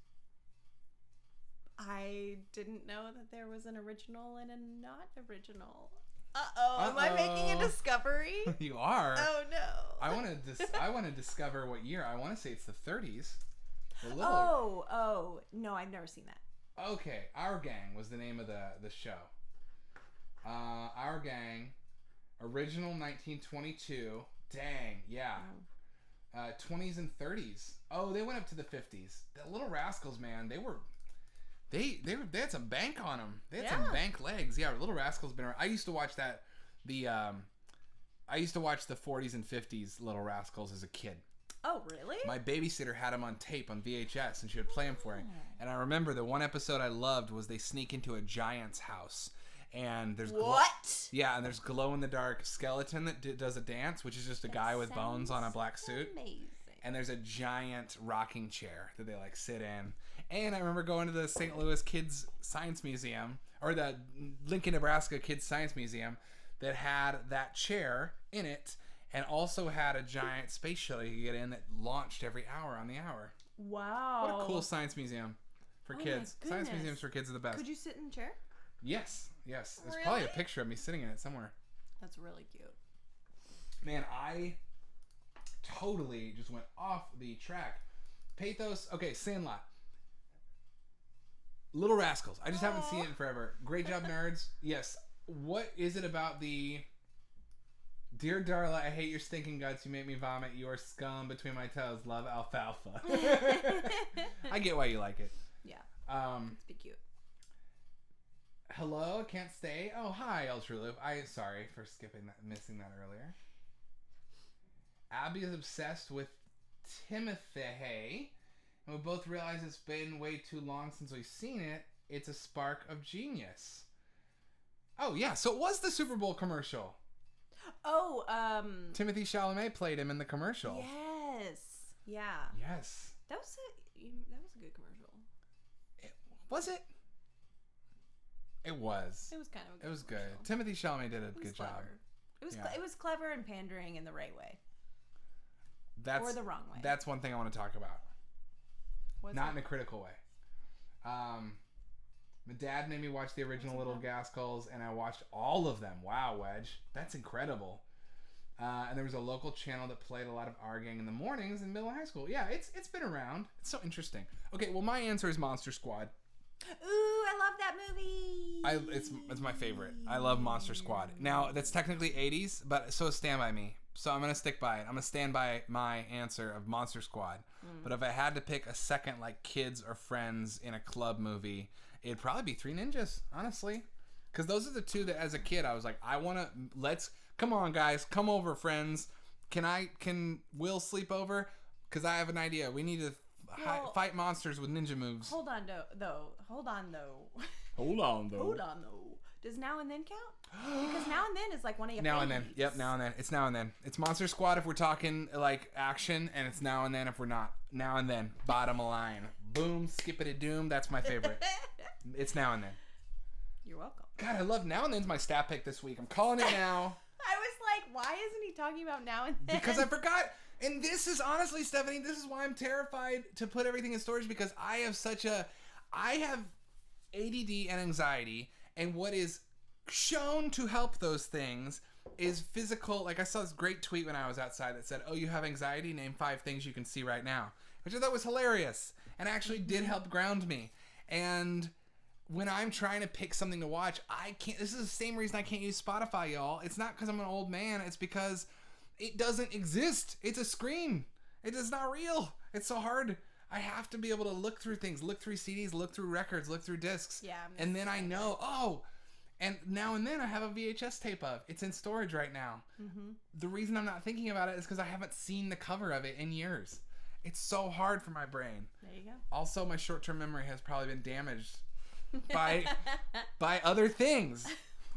I didn't know that there was an original and a not original. Am I making a discovery? You are. Oh no. I want to discover what year. I want to say it's the 30s. Oh, no, I've never seen that. Okay, Our Gang was the name of the show. Our Gang, original 1922. Dang, yeah. 20s and 30s. Oh, they went up to the 50s. The Little Rascals, man, they had some bank on them. They had some bank legs. Yeah, Little Rascals been around. I used to watch I used to watch the 40s and 50s Little Rascals as a kid. Oh, really? My babysitter had them on tape on VHS, and she would play them for me. And I remember the one episode I loved was they sneak into a giant's house. And there's and there's glow-in-the-dark skeleton that does a dance, which is just a guy with bones on a black suit. Amazing. And there's a giant rocking chair that they like sit in. And I remember going to the St. Louis Kids Science Museum, or the Lincoln, Nebraska Kids Science Museum, that had that chair in it, and also had a giant space shuttle you could get in that launched every hour on the hour. Wow. What a cool science museum for kids. Science museums for kids are the best. Could you sit in a chair? Yes. There's Really? probably a picture of me sitting in it somewhere. That's really cute. Man, I totally just went off the track. Pathos. Okay, Sandlot. Little Rascals. I just haven't seen it in forever. Great job, nerds. Yes. What is it about the... Dear Darla, I hate your stinking guts. You make me vomit. Your scum between my toes. Love alfalfa. I get why you like it. Yeah. It's be cute. Hello, can't stay. Oh, hi, UltraLoop. Sorry for missing that earlier. Abby is obsessed with Timothy, and we both realize it's been way too long since we've seen it. It's a spark of genius. Oh yeah, so it was the Super Bowl commercial. Oh, Timothy Chalamet played him in the commercial. Yes. Yeah. Yes. That was a good commercial. Was it? It was. It was kind of a good It was commercial. good. Timothy Chalamet did a good clever. job. It was clever and pandering in the right way. Or the wrong way. That's one thing I want to talk about. Not in a critical way. My dad made me watch the original Little Rascals, and I watched all of them. Wow, Wedge. That's incredible. And there was a local channel that played a lot of Our Gang in the mornings in middle and high school. Yeah, it's been around. It's so interesting. Okay, well, my answer is Monster Squad. Ooh, I love that movie. It's my favorite. I love Monster Squad. Now, that's technically 80s, but so stand by me. So I'm going to stick by it. I'm going to stand by my answer of Monster Squad. But if I had to pick a second, like, kids or friends in a club movie, it'd probably be Three Ninjas, honestly. Because those are the two that, as a kid, I was like, come on, guys, come over, friends. Can Will sleep over? Because I have an idea. We need to fight monsters with ninja moves. Hold on, though. Hold on, though. Does Now and Then count? Because Now and Then is like one of your Now and favorites. Then. Yep, Now and Then. It's Now and Then. It's Monster Squad if we're talking like action, and it's Now and Then if we're not. Now and Then. Bottom line. Boom, skippity doom. That's my favorite. It's Now and Then. You're welcome. God, I love Now and Then's my stat pick this week. I'm calling it now. I was like, why isn't he talking about Now and Then? Because I forgot. And this is honestly, Stephanie, this is why I'm terrified to put everything in storage, because I have ADD and anxiety, and what is shown to help those things is physical. Like, I saw this great tweet when I was outside that said, oh, you have anxiety? Name 5 things you can see right now. Which I thought was hilarious and actually did help ground me. And when I'm trying to pick something to watch, I can't. This is the same reason I can't use Spotify, y'all. It's not because I'm an old man. It's because it doesn't exist. It's a screen. It is not real. It's so hard. I have to be able to look through things, look through CDs, look through records, look through discs. Yeah. And then I know, and Now and Then I have a VHS tape of. It's in storage right now. Mm-hmm. The reason I'm not thinking about it is because I haven't seen the cover of it in years. It's so hard for my brain. There you go. Also, my short-term memory has probably been damaged by other things.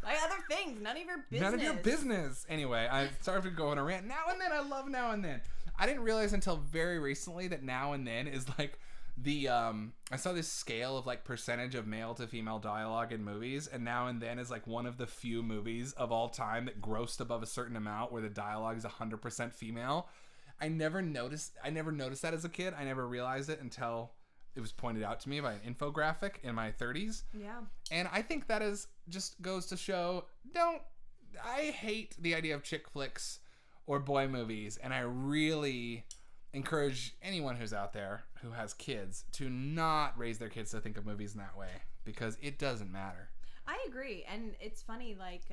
By other things. None of your business. None of your business. Anyway, I started to go on a rant. Now and Then. I love Now and Then. I didn't realize until very recently that Now and Then is like I saw this scale of like percentage of male to female dialogue in movies, and Now and Then is like one of the few movies of all time that grossed above a certain amount where the dialogue is 100% female. I never noticed that as a kid. I never realized it until it was pointed out to me by an infographic in my 30s. Yeah. And I think that is just goes to show, I hate the idea of chick flicks or boy movies, and I really encourage anyone who's out there who has kids to not raise their kids to think of movies in that way, because it doesn't matter. I agree. And it's funny, like,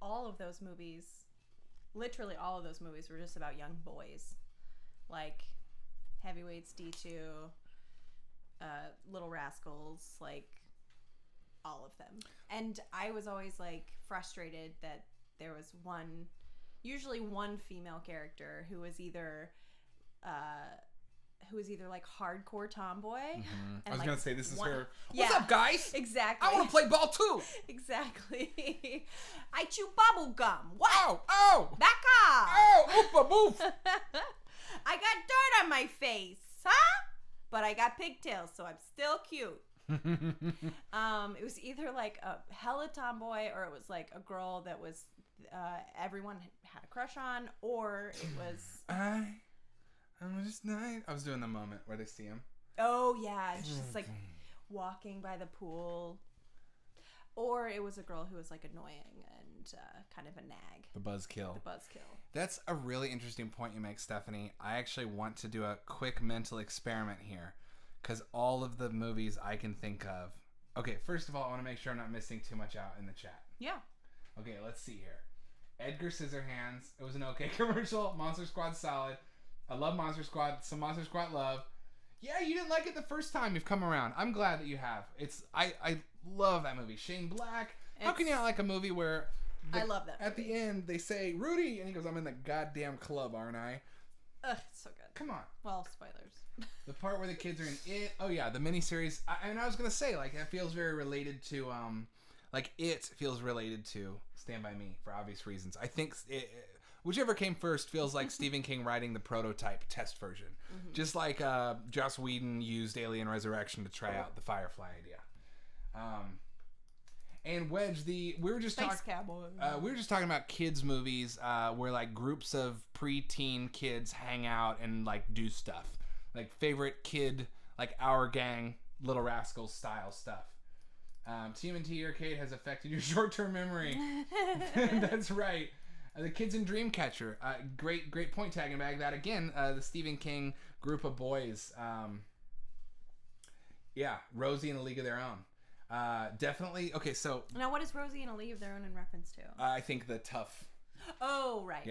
all of those movies, literally all of those movies were just about young boys. Like Heavyweights, D2, Little Rascals, like all of them. And I was always like frustrated that there was usually one female character who was either like hardcore tomboy. Mm-hmm. And I was like gonna say, this is her. Yeah, What's up, guys? Exactly. I want to play ball too. Exactly. I chew bubble gum. What? Oh! Back off. Oh! Oofa boof! I got dirt on my face, huh? But I got pigtails, so I'm still cute. It was either like a hella tomboy, or it was like a girl that was everyone had a crush on, or it was I'm just nice. I was doing the moment where they see him. Oh yeah, it's just like walking by the pool, or it was a girl who was like annoying and kind of a nag. The buzzkill. That's a really interesting point you make, Stephanie. I actually want to do a quick mental experiment here, because all of the movies I can think of. Okay, first of all, I want to make sure I'm not missing too much out in the chat. Yeah. Okay, let's see here. Edgar Scissorhands. It was an okay commercial. Monster Squad solid. I love Monster Squad. Some Monster Squad love. Yeah, you didn't like it the first time you've come around. I'm glad that you have. I love that movie. Shane Black. How can you not like a movie where I love that movie. At the end they say Rudy, and he goes, "I'm in the goddamn club, aren't I?" Ugh, it's so good. Come on. Well, spoilers. The part where the kids are in it. Oh yeah, the miniseries. I was gonna say, like, that feels very related to like It feels related to Stand By Me for obvious reasons. I think whichever came first feels like Stephen King writing the prototype test version. Mm-hmm. Just like Joss Whedon used Alien Resurrection to try out the Firefly idea. And Wedge, we were just talking about kids movies where like groups of preteen kids hang out and like do stuff. Like favorite kid, like Our Gang, Little Rascals style stuff. TMNT Arcade has affected your short-term memory. That's right. The Kids in Dreamcatcher. Great point, tagging bag. That again, the Stephen King group of boys. Yeah, Rosie and A League of Their Own. Definitely. Okay, so now what is Rosie and A League of Their Own in reference to? I think the tough. Oh, right.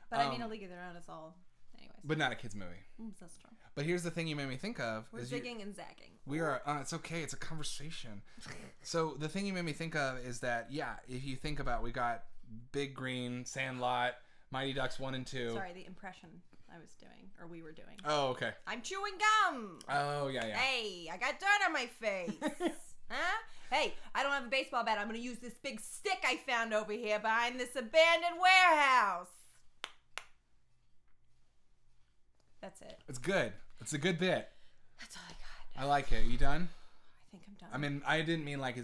But I mean, A League of Their Own is all, anyways. But not a kids movie. That's true. But here's the thing you made me think of. We're zigging and zagging. We are. It's okay. It's a conversation. So the thing you made me think of is that, yeah, if you think about, we got Big Green, Sandlot, Mighty Ducks 1 and 2. Sorry, the impression I was doing, or we were doing. Oh, okay. I'm chewing gum. Oh, yeah. Hey, I got dirt on my face. Huh? Hey, I don't have a baseball bat. I'm going to use this big stick I found over here behind this abandoned warehouse. That's it. It's good. It's a good bit. That's all I got. I like it. Are you done? I think I'm done. I mean, I didn't mean like,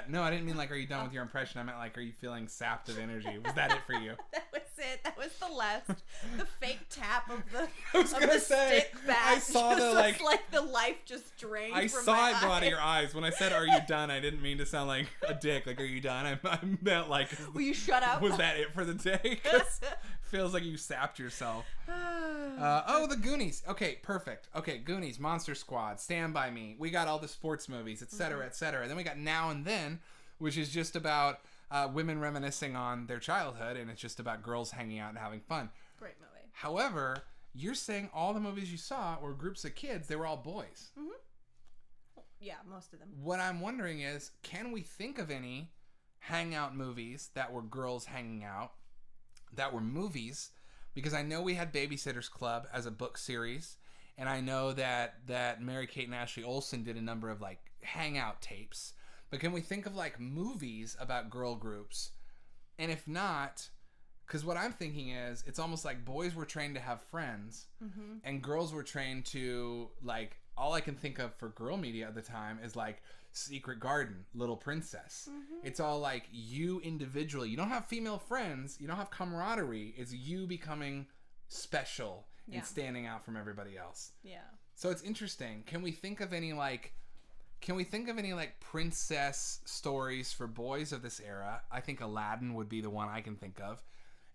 no, I didn't mean like, are you done with your impression? I meant like, are you feeling sapped of energy? Was that it for you? That was it. That was the last, the fake tap of the, I was gonna say, stick back. I saw the like the life just drained I from saw my it go out of eyes. your eyes. When I said, are you done? I didn't mean to sound like a dick. Like, are you done? I meant like, will you shut up? Was that it for the day? 'Cause feels like you sapped yourself. The Goonies. Okay, perfect. Okay, Goonies, Monster Squad, Stand By Me. We got all the sports movies, etc., etc. Then we got Now and Then, which is just about women reminiscing on their childhood, and it's just about girls hanging out and having fun. Great movie. However, you're saying all the movies you saw were groups of kids. They were all boys. Mm-hmm. Yeah, most of them. What I'm wondering is, can we think of any hangout movies that were girls hanging out, that were movies? Because I know we had Babysitter's Club as a book series, and I know that Mary-Kate and Ashley Olsen did a number of like hangout tapes. But can we think of like movies about girl groups? And if not, Because what I'm thinking is, it's almost like boys were trained to have friends, and girls were trained to, like, all I can think of for girl media at the time is, like, Secret Garden, Little Princess. It's all, like, you individually. You don't have female friends. You don't have camaraderie. It's you becoming special and standing out from everybody else. Yeah. So it's interesting. Can we think of any, like, princess stories for boys of this era? I think Aladdin would be the one I can think of.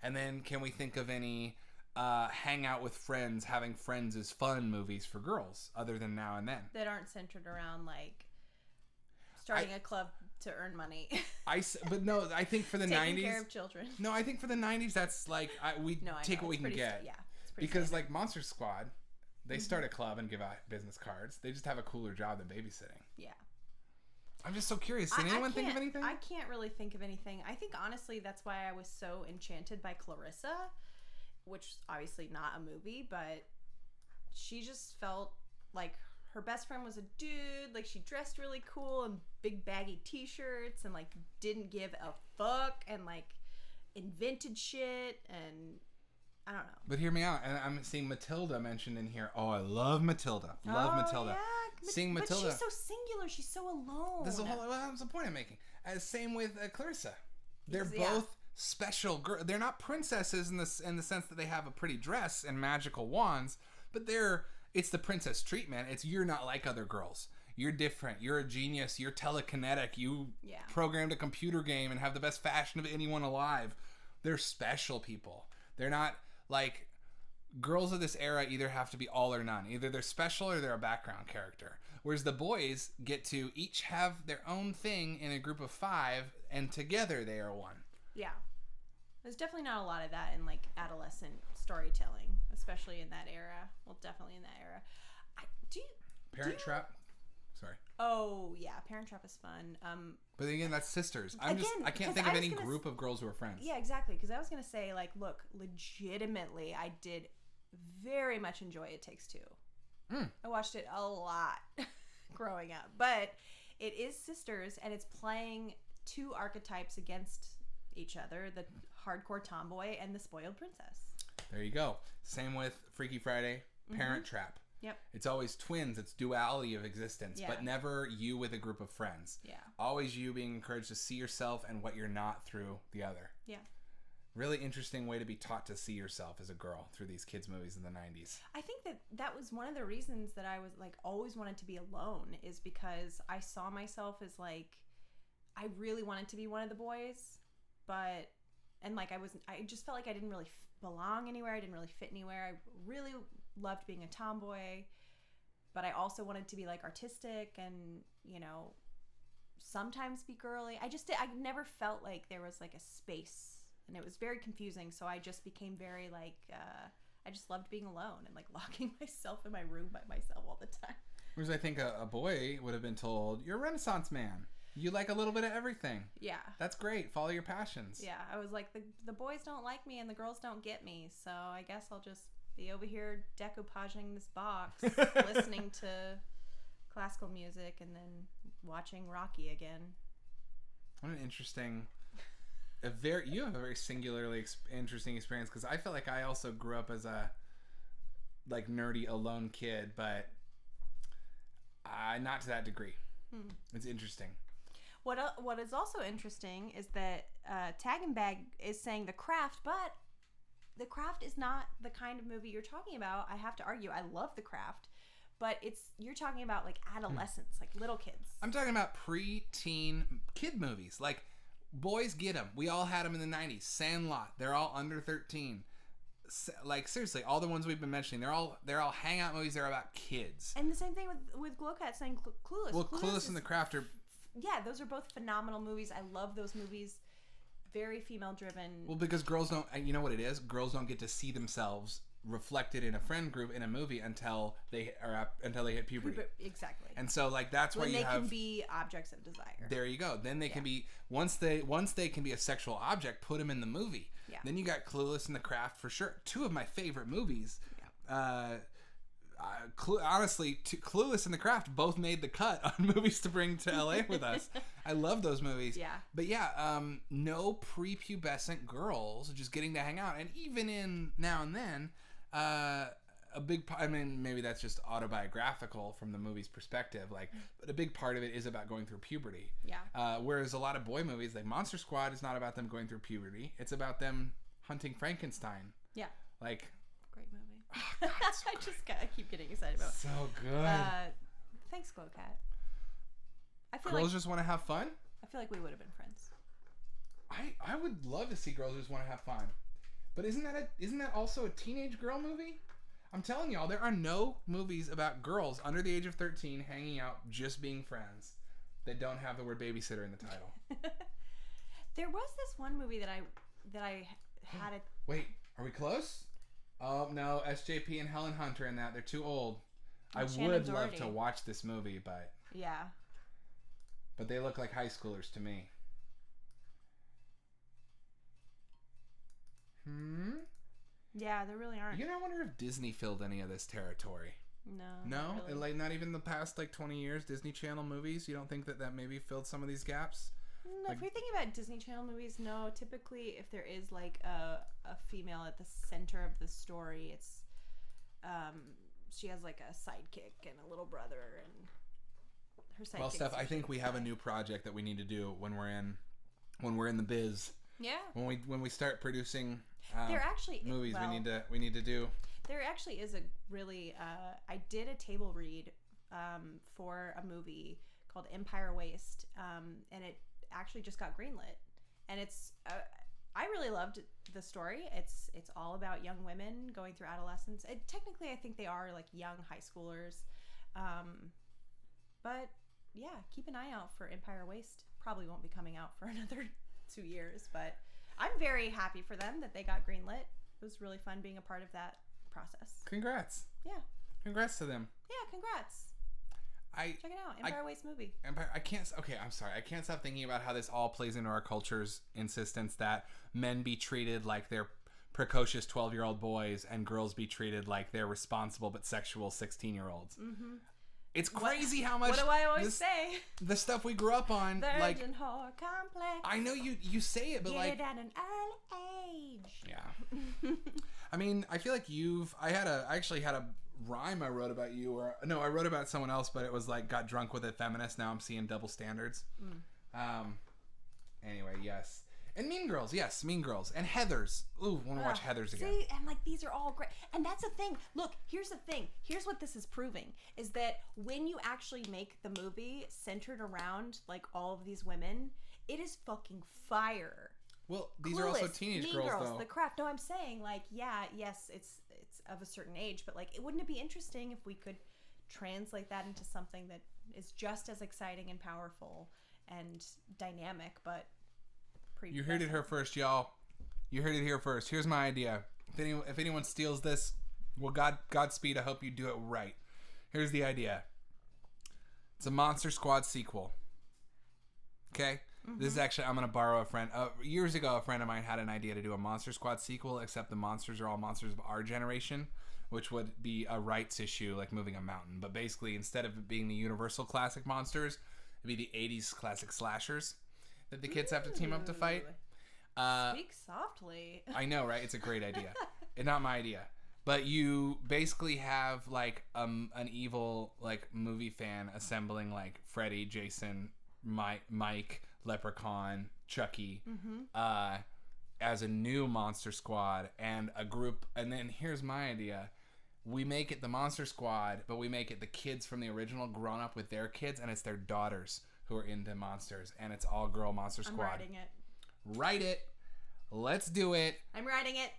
And then can we think of any hang out with friends, having friends is fun movies for girls other than Now and Then? That aren't centered around, like, starting a club to earn money. But no, I think for the 90s... Taking care of children. No, I think for the 90s, that's like, we take what we can get. It's pretty because, standard. like, Monster Squad, they start a club and give out business cards. They just have a cooler job than babysitting. Yeah. I'm just so curious. Did anyone think of anything? I can't really think of anything. I think, honestly, that's why I was so enchanted by Clarissa, which is obviously not a movie, but she just felt like her best friend was a dude. Like, she dressed really cool in big baggy t-shirts and, like, didn't give a fuck and, like, invented shit, and I don't know. But hear me out. And I'm seeing Matilda mentioned in here. Oh, I love Matilda. Love Matilda. Yeah. Seeing Matilda. But she's so singular. She's so alone. That's the point I'm making. Same with Clarissa. They're both special girls. They're not princesses in the sense that they have a pretty dress and magical wands, but it's the princess treatment. It's, you're not like other girls. You're different. You're a genius. You're telekinetic. You programmed a computer game and have the best fashion of anyone alive. They're special people. They're not like... Girls of this era either have to be all or none. Either they're special or they're a background character. Whereas the boys get to each have their own thing in a group of 5, and together they are one. Yeah. There's definitely not a lot of that in, like, adolescent storytelling, especially in that era. Well, definitely in that era. Parent Trap? Sorry. Oh, yeah. Parent Trap is fun. But again, that's sisters. I can't think of any group of girls who are friends. Yeah, exactly. Because I was going to say, like, look, legitimately, I did very much enjoy It Takes Two. I watched it a lot growing up. But it is sisters, and it's playing 2 archetypes against each other, the hardcore tomboy and the spoiled princess. There you go. Same with Freaky Friday, Parent Trap. Yep. It's always twins. It's duality of existence, but never you with a group of friends. Yeah. Always you being encouraged to see yourself and what you're not through the other. Yeah. Really interesting way to be taught to see yourself as a girl through these kids' movies in the 90s. I think that was one of the reasons that I was, like, always wanted to be alone, is because I saw myself as, like, I really wanted to be one of the boys, and, like, I just felt like I didn't really belong anywhere. I didn't really fit anywhere. I really loved being a tomboy, but I also wanted to be, like, artistic and, you know, sometimes be girly. I never felt like there was, like, a space, and it was very confusing. So I just became very, like, I just loved being alone and, like, locking myself in my room by myself all the time. Whereas I think a boy would have been told, you're a Renaissance man. You like a little bit of everything. Yeah. That's great. Follow your passions. Yeah. I was like, the boys don't like me and the girls don't get me. So I guess I'll just be over here decoupaging this box, listening to classical music, and then watching Rocky again. What an interesting... you have a very singularly interesting experience, because I feel like I also grew up as a, like, nerdy alone kid, but not to that degree. It's interesting. What is also interesting is that Tag and Bag is saying The Craft, but The Craft is not the kind of movie you're talking about. I have to argue. I love The Craft, but you're talking about, like, adolescents, like little kids. I'm talking about pre-teen kid movies. Like, boys get them. We all had them in the 90s. Sandlot. They're all under 13. Like, seriously, all the ones we've been mentioning, they're all hangout movies. They're about kids. And the same thing with Glowcat saying Clueless. Well, Clueless and The Craft are... Yeah, those are both phenomenal movies. I love those movies. Very female-driven. Well, because girls don't... You know what it is? Girls don't get to see themselves reflected in a friend group in a movie until they hit puberty. Exactly. And so, like, that's why you have... When they can be objects of desire. There you go. Then they can be... Once they can be a sexual object, put them in the movie. Yeah. Then you got Clueless and The Craft for sure. 2 of my favorite movies. Yeah. honestly, Clueless and The Craft both made the cut on movies to bring to LA with us. I love those movies. Yeah. But yeah, no prepubescent girls just getting to hang out. And even in Now and Then, I mean, maybe that's just autobiographical from the movie's perspective, like, but a big part of it is about going through puberty. Yeah. Whereas a lot of boy movies, like Monster Squad, is not about them going through puberty. It's about them hunting Frankenstein. Yeah. Like, great movie. Oh, God, so I keep getting excited about it. So good. Thanks, Glow Cat. I feel Girls like just want to have fun? I feel like we would have been friends. I would love to see girls just want to have fun. But isn't that also a teenage girl movie? I'm telling y'all, there are no movies about girls under the age of 13 hanging out just being friends that don't have the word babysitter in the title. There was this one movie that I had a... Wait, are we close? Oh, no, SJP and Helen Hunt are in that. They're too old. I would love to watch this movie, but... Yeah. But they look like high schoolers to me. Yeah, there really aren't. You know, I wonder if Disney filled any of this territory. No. No? Not really. Like, not even the past, 20 years, Disney Channel movies? You don't think that maybe filled some of these gaps? No, Like, if we think about Disney Channel movies, no. Typically, if there is, a female at the center of the story, it's... she has, a sidekick and a little brother, and her sidekick... Well, Steph, I think we have a new project that we need to do when we're in the biz. Yeah. When we start producing there actually movies, we need to do. There actually is a really I did a table read for a movie called Empire Waste, and it actually just got greenlit, and it's I really loved the story. It's all about young women going through adolescence. Technically, I think they are young high schoolers, but yeah, keep an eye out for Empire Waste. Probably won't be coming out for another 2 years, but I'm very happy for them that they got greenlit. It was really fun being a part of that process. Congrats. Yeah. Congrats to them. Yeah, congrats. Check it out. Empire Waste movie. I'm sorry. I can't stop thinking about how this all plays into our culture's insistence that men be treated like they're precocious 12-year-old boys and girls be treated like they're responsible but sexual 16-year-olds. Mm-hmm. It's crazy how much... What do I always say? The stuff we grew up on. Virgin whore complex. I know you say it, but Get it at an early age. Yeah. I mean, I feel like I actually had a rhyme I wrote about you, or no, I wrote about someone else, but it was got drunk with a feminist. Now I'm seeing double standards. Anyway, yes. And Mean Girls, yes, Mean Girls. And Heathers. Ooh, want to watch Heathers again. See, and these are all great. And that's the thing. Look, here's the thing. Here's what this is proving, is that when you actually make the movie centered around all of these women, it is fucking fire. Well, these Clueless, are also teenage Mean girls, Girls, though. The Craft. No, I'm saying, yes, it's of a certain age, but wouldn't it be interesting if we could translate that into something that is just as exciting and powerful and dynamic, but you heard it here first, y'all. You heard it here first. Here's my idea. If anyone steals this, well, Godspeed. I hope you do it right. Here's the idea. It's a Monster Squad sequel. Okay? Mm-hmm. This is actually, I'm going to borrow a friend. Years ago, a friend of mine had an idea to do a Monster Squad sequel, except the monsters are all monsters of our generation, which would be a rights issue, like moving a mountain. But basically, instead of it being the Universal classic monsters, it'd be the 80s classic slashers that the kids have to team up to fight. Speak softly. I know, right? It's a great idea. It's not my idea. But you basically have an evil movie fan assembling Freddy, Jason, Mike, Leprechaun, Chucky, as a new Monster Squad and a group. And then here's my idea. We make it the Monster Squad, but we make it the kids from the original grown up with their kids, and it's their daughters who are into monsters, and it's all girl Monster Squad. I'm writing it. Write it. Let's do it. I'm writing it.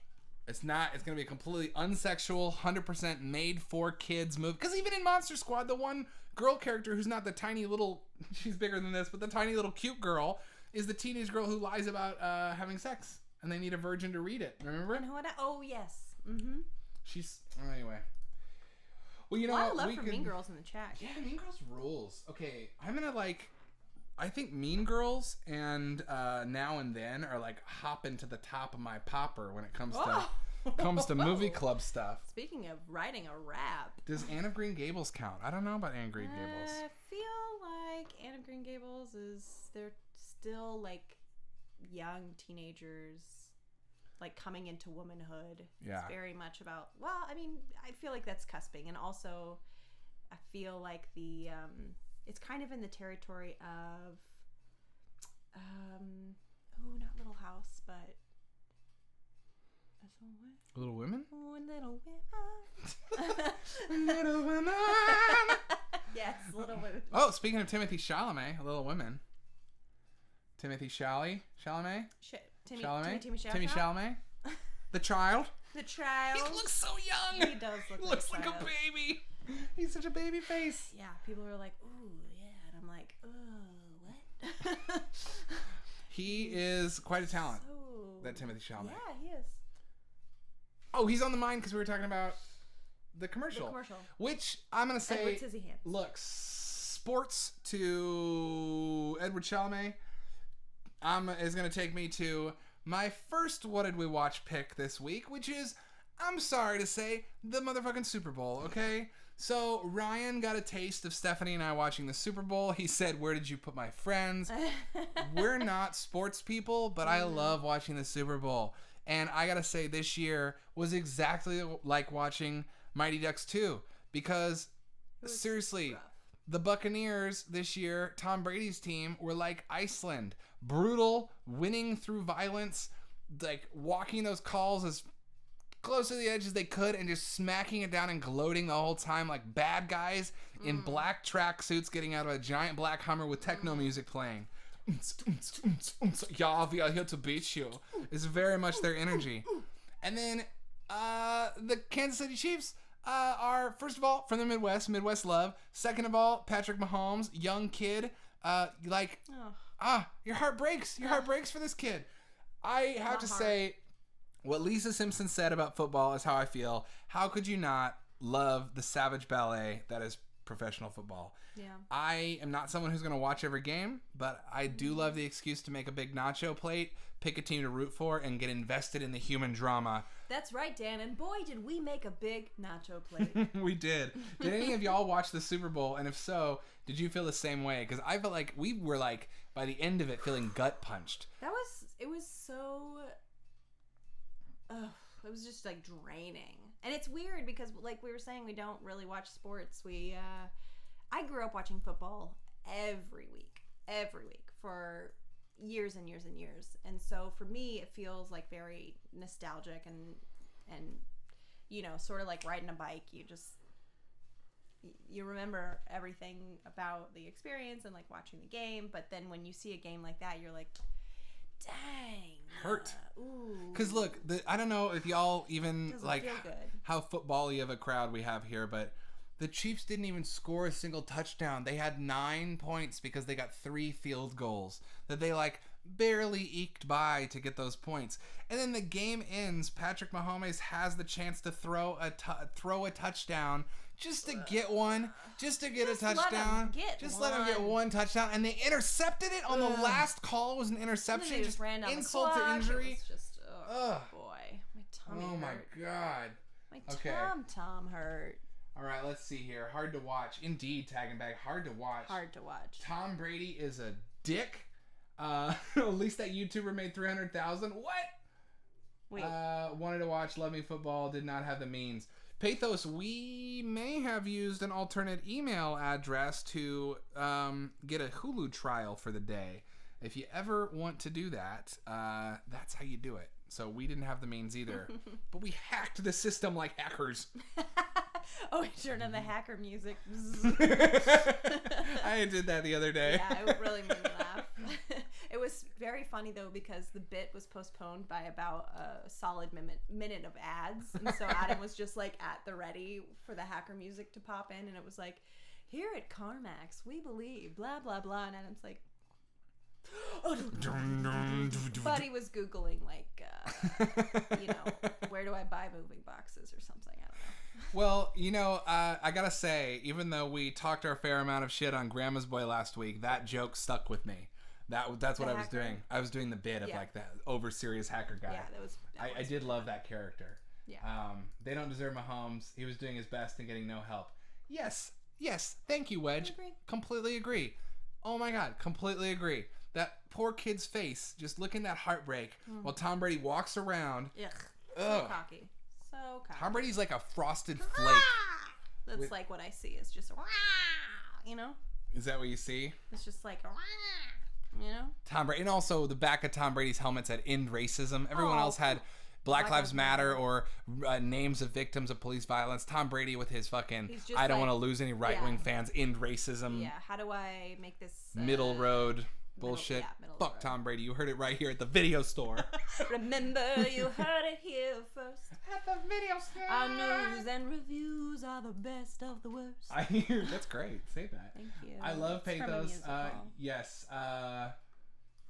It's going to be a completely unsexual, 100% made for kids movie. Because even in Monster Squad, the one girl character who's not the tiny little, she's bigger than this, but the tiny little cute girl is the teenage girl who lies about having sex. And they need a virgin to read it. Remember? Oh, yes. Mm-hmm. Anyway. Well, you know, a lot of love for Mean Girls in the chat. Yeah, Mean Girls rules. Okay, I'm going to I think Mean Girls and Now and Then are hopping to the top of my popper when it comes to comes to movie club stuff. Speaking of writing a rap. Does Anne of Green Gables count? I don't know about Anne of Green Gables. I feel like Anne of Green Gables they're still like young teenagers, like coming into womanhood. Yeah. It's very much about, well, I mean, I feel like that's cusping. And also I feel like it's kind of in the territory of, not Little House, but Little Women? Oh, Little Women. Little Women. Yes, Little Women. Oh, speaking of Timothy Chalamet, Little Women. Timothy Chalamet? Timmy Chalamet? The child? The child. He looks so young. He does look He like looks a like child. a baby. He's such a baby face. Yeah, people are like, ooh, yeah. And I'm like, ooh, what? He is quite a talent, So... that Timothy Chalamet. Yeah, he is. Oh, he's on the mind because we were talking about the commercial. The commercial. Which I'm going to say, Edward Scissorhands. look, sports to Edward Chalamet is going to take me to my first What Did We Watch pick this week, which is, I'm sorry to say, the motherfucking Super Bowl, okay? So Ryan got a taste of Stephanie and I watching the Super Bowl. He said, "Where did you put my friends?" We're not sports people, but I love watching the Super Bowl. And I gotta say, this year was exactly like watching Mighty Ducks 2. Because, seriously, rough. the Buccaneers this year, Tom Brady's team, were like Iceland. Brutal, winning through violence, like walking those calls as close to the edge as they could and just smacking it down and gloating the whole time like bad guys in black tracksuits getting out of a giant black Hummer with techno music playing. Yeah, we are here to beat you. It's very much their energy. And then the Kansas City Chiefs are, first of all, from the Midwest love. Second of all, Patrick Mahomes, young kid. Your heart breaks. Your heart breaks for this kid. I have to say, what Lisa Simpson said about football is how I feel. How could you not love the savage ballet that is professional football? Yeah. I am not someone who's going to watch every game, but I do love the excuse to make a big nacho plate, pick a team to root for, and get invested in the human drama. That's right, Dan. And boy, did we make a big nacho plate. We did. Did any of y'all watch the Super Bowl? And if so, did you feel the same way? Because I felt like we were like, by the end of it, feeling gut punched. It was so... it was just like draining. And it's weird because like we were saying, we don't really watch sports. I grew up watching football every week for years and years and years. And so for me, it feels like very nostalgic and you know, sort of like riding a bike. You remember everything about the experience and like watching the game. But then when you see a game like that, you're like, dang. Hurt. Ooh. Because look, I don't know if y'all even Doesn't like feel good. how football-y of a crowd we have here, but the Chiefs didn't even score a single touchdown. They had 9 points because they got 3 field goals that they like barely eked by to get those points. And then the game ends. Patrick Mahomes has the chance to throw a touchdown just to get one, just to get a touchdown. Let him get one touchdown, and they intercepted it on the last call. It was an interception. They just ran down insult the clock. to injury. It was just, boy, my tummy hurt. Oh my god. My tom hurt. All right, let's see here. Hard to watch. Indeed, tagging back. Hard to watch. Tom Brady is a dick. At least that YouTuber made $300,000. What? Wait. Wanted to watch Love Me Football. Did not have the means. Pathos, we may have used an alternate email address to get a Hulu trial for the day. If you ever want to do that, that's how you do it. So we didn't have the means either. But we hacked the system like hackers. Oh, we turned on the hacker music. I did that the other day. Yeah, it really made me laugh. It was very funny, though, because the bit was postponed by about a solid minute of ads. And so Adam was just, like, at the ready for the hacker music to pop in. And it was like, here at CarMax, we believe, blah, blah, blah. And Adam's like... But he was Googling, like, where do I buy moving boxes or something? I don't know. Well, I gotta say, even though we talked our fair amount of shit on Grandma's Boy last week, that joke stuck with me. That's what I was doing. I was doing the bit of like that over serious hacker guy. Yeah, that was I did love that character. Yeah. They don't deserve Mahomes. He was doing his best and getting no help. Yes. Thank you, Wedge. I agree. Completely agree. Oh my God, completely agree. That poor kid's face, just looking at heartbreak while Tom Brady walks around. Ugh. So Ugh. cocky. So cocky. Tom Brady's like a frosted flake. That's like what I see is just, you know? Is that what you see? It's just like, you know? Tom Brady, and also the back of Tom Brady's helmet said "End Racism." Everyone else had Black Lives Matter or names of victims of police violence. Tom Brady with his fucking "I don't want to lose any right-wing fans." End racism. Yeah. How do I make this middle road bullshit? middle Fuck road. Tom Brady. You heard it right here at the video store. Remember, you heard it here first. At the video store. Our news and reviews are the best of the worst. I hear that's great. Say that. Thank you. I love It's from a pathos. musical. Yes.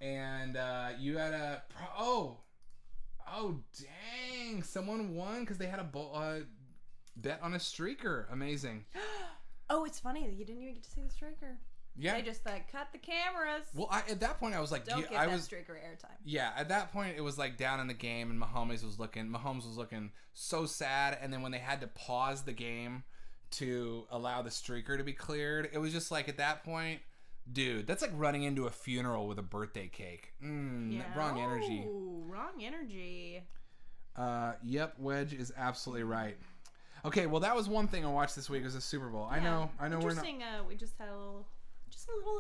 And you had a oh dang! Someone won because they had a bet on a streaker. Amazing. Oh, it's funny that you didn't even get to see the striker. Yeah. They just like cut the cameras. Well, at that point I was like, Don't give that striker airtime. Yeah, at that point it was like down in the game, and Mahomes was looking so sad. And then when they had to pause the game to allow the streaker to be cleared, it was just like at that point, dude, that's like running into a funeral with a birthday cake. Wrong energy. Ooh, wrong energy. Yep, Wedge is absolutely right. Okay, well that was one thing I watched this week was the Super Bowl. Yeah. I know we're not. Interesting. We just had a little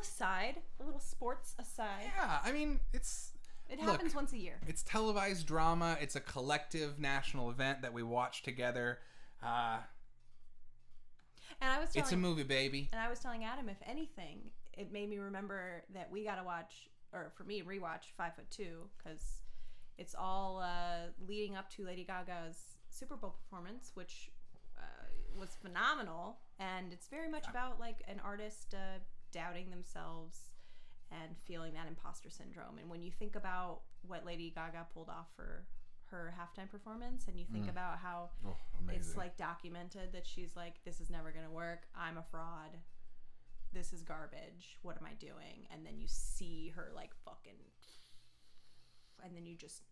aside, a little sports aside. Yeah, I mean It happens once a year. It's televised drama. It's a collective national event that we watch together. And it's a movie, baby. And I was telling Adam, if anything, it made me remember that we got to watch, or for me, rewatch 5'2", because it's all leading up to Lady Gaga's Super Bowl performance, which was phenomenal. And it's very much about like an artist doubting themselves and feeling that imposter syndrome. And when you think about what Lady Gaga pulled off for her halftime performance, and you think about how it's like documented that she's like, this is never gonna work, I'm a fraud, this is garbage, what am I doing? And then you see her like fucking, and then you just,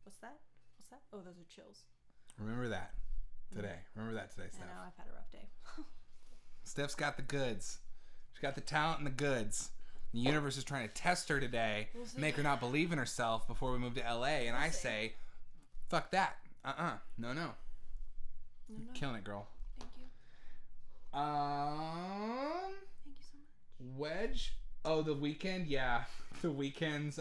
what's that? Oh, those are chills. Remember that today. Steph. I know, I've had a rough day. Steph's got the goods. She's got the talent and the goods. The universe is trying to test her today, make her not believe in herself before we move to LA. And I say, fuck that. No. You're killing it, girl. Thank you. Thank you so much. Wedge. Oh, The Weeknd. Yeah, The Weeknd's.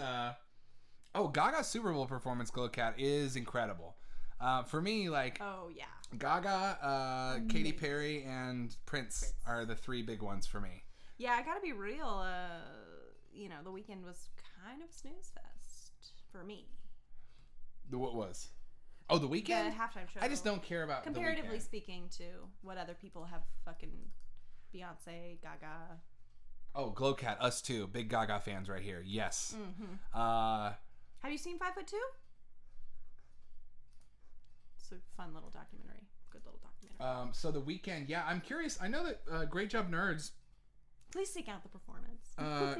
Gaga's Super Bowl performance, Glow Cat, is incredible. For me, like. Oh yeah. Gaga, Katy Perry, and Prince are the three big ones for me. Yeah, I gotta be real. The Weeknd was kind of a snooze fest for me. What was? Oh, The Weeknd? The halftime show. I just don't care about comparatively The Weeknd. speaking to what other people have fucking Beyonce, Gaga. Oh, Glowcat, us too. Big Gaga fans right here. Yes. Mm-hmm. Have you seen 5'2"? It's a fun little documentary. Good little documentary. So The Weeknd, yeah, I'm curious. I know that Great Job Nerds. Please seek out the performance.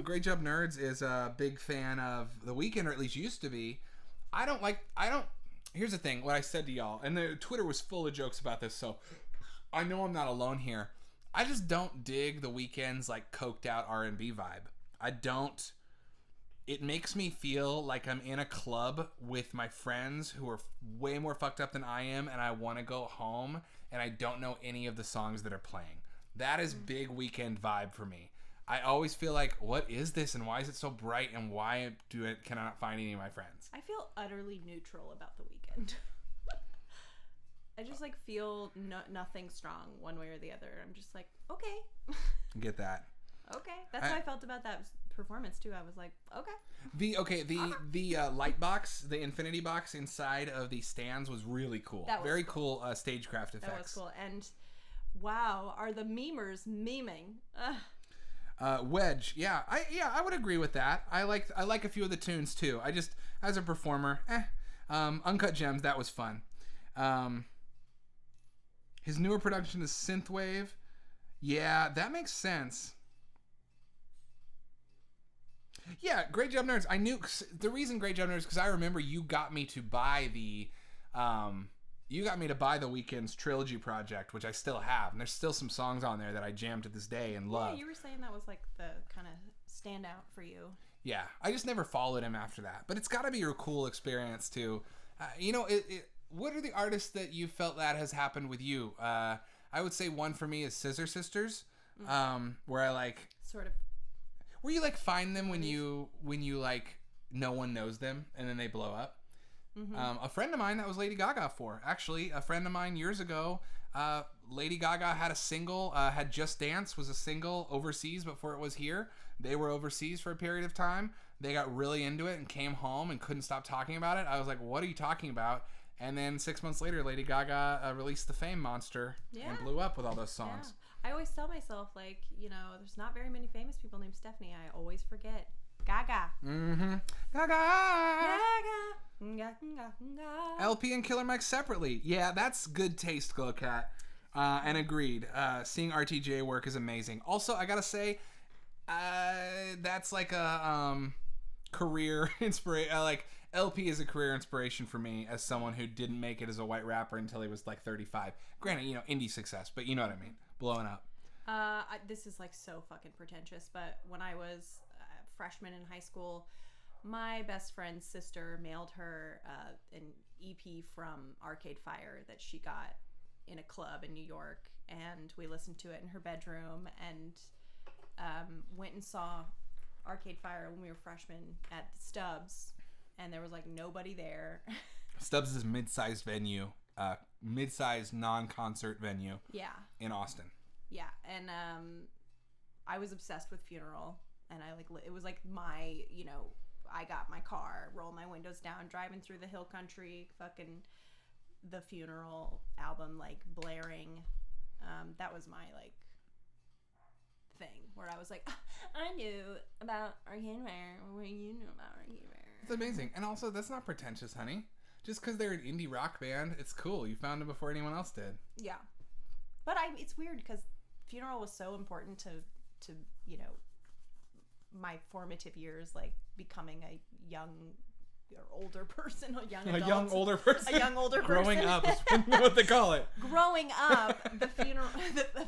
Great Job Nerds is a big fan of The Weeknd, or at least used to be. Here's the thing, what I said to y'all, and the Twitter was full of jokes about this, so I know I'm not alone here. I just don't dig The Weeknd's like coked out R&B vibe. I don't. It makes me feel like I'm in a club with my friends who are way more fucked up than I am, and I want to go home, and I don't know any of the songs that are playing. That is big Weeknd vibe for me. I always feel like, what is this, and why is it so bright, and why can I not find any of my friends? I feel utterly neutral about The Weeknd. I just like feel nothing strong one way or the other. I'm just like, okay. Get that. Okay. That's how I felt about that performance too. I was like, okay. The light box, the infinity box inside of the stands was really cool. That was very cool stagecraft effects. That was cool. And wow, are the memers memeing? Wedge, yeah, I would agree with that. I like a few of the tunes too. I just, as a performer, Uncut Gems, that was fun. His newer production is synthwave. Yeah, that makes sense. Yeah, Great Job Nerds. I knew the reason Great Job Nerds because I remember you got me to buy the you got me to buy The Weeknd's Trilogy Project, which I still have, and there's still some songs on there that I jam to this day and love. Yeah, you were saying that was like the kind of standout for you. Yeah, I just never followed him after that, but it's got to be a cool experience too. What are the artists that you felt that has happened with you? I would say one for me is Scissor Sisters, where I like sort of. Where you like find them when you like no one knows them and then they blow up. Mm-hmm. A friend of mine that was Lady Gaga for. Actually, a friend of mine years ago, Lady Gaga had a single, had Just Dance was a single overseas before it was here. They were overseas for a period of time. They got really into it and came home and couldn't stop talking about it. I was like, what are you talking about? And then 6 months later, Lady Gaga released the Fame Monster and blew up with all those songs. Yeah. I always tell myself, like, there's not very many famous people named Stephanie. I always forget. Gaga. Mm-hmm. Gaga. LP and Killer Mike separately. Yeah, that's good taste, Glowcat. And agreed. Seeing RTJ work is amazing. Also, I gotta say, that's like a career inspiration. Like, LP is a career inspiration for me as someone who didn't make it as a white rapper until he was like 35. Granted, indie success, but you know what I mean. Blowing up. This is like so fucking pretentious, but when I was a freshman in high school, my best friend's sister mailed her an EP from Arcade Fire that she got in a club in New York, and we listened to it in her bedroom and went and saw Arcade Fire when we were freshmen at Stubbs, and there was like nobody there. Stubbs is a mid-sized venue, mid-sized non-concert venue. Yeah. In Austin. Yeah, and I was obsessed with Funeral, and it was like my, I got my car, roll my windows down, driving through the hill country, fucking the Funeral album like blaring. That was my like thing where I was like, I knew about Arcade Fire, where you knew about Arcade Fire. It's amazing, and also that's not pretentious, honey. Just because they're an indie rock band, it's cool. You found them before anyone else did. Yeah, but it's weird because Funeral was so important to my formative years, like becoming a young or older person, a young older person. Growing up is what they call it. Growing up, the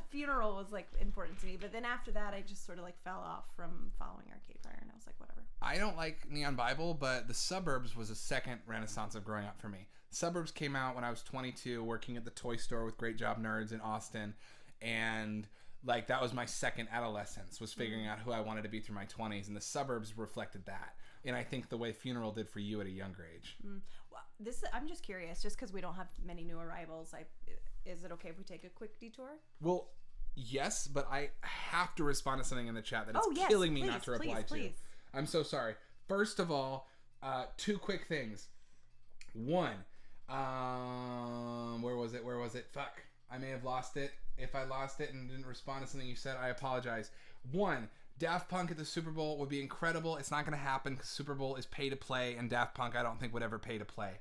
funeral was like important to me, but then after that, I just sort of like fell off from following Arcade Fire, and I was like, whatever. I don't like Neon Bible, but The Suburbs was a second renaissance of growing up for me. Suburbs came out when I was 22, working at the toy store with Great Job Nerds in Austin, and like that was my second adolescence, was figuring out who I wanted to be through my 20s, and The Suburbs reflected that. And I think the way Funeral did for you at a younger age. Well, I'm just curious, just because we don't have many new arrivals, is it okay if we take a quick detour? Well, yes, but I have to respond to something in the chat that is killing me not to reply to. I'm so sorry. First of all, two quick things. One, where was it? Fuck. I may have lost it. If I lost it and didn't respond to something you said, I apologize. One, Daft Punk at the Super Bowl would be incredible. It's not going to happen because Super Bowl is pay to play, and Daft Punk I don't think would ever pay to play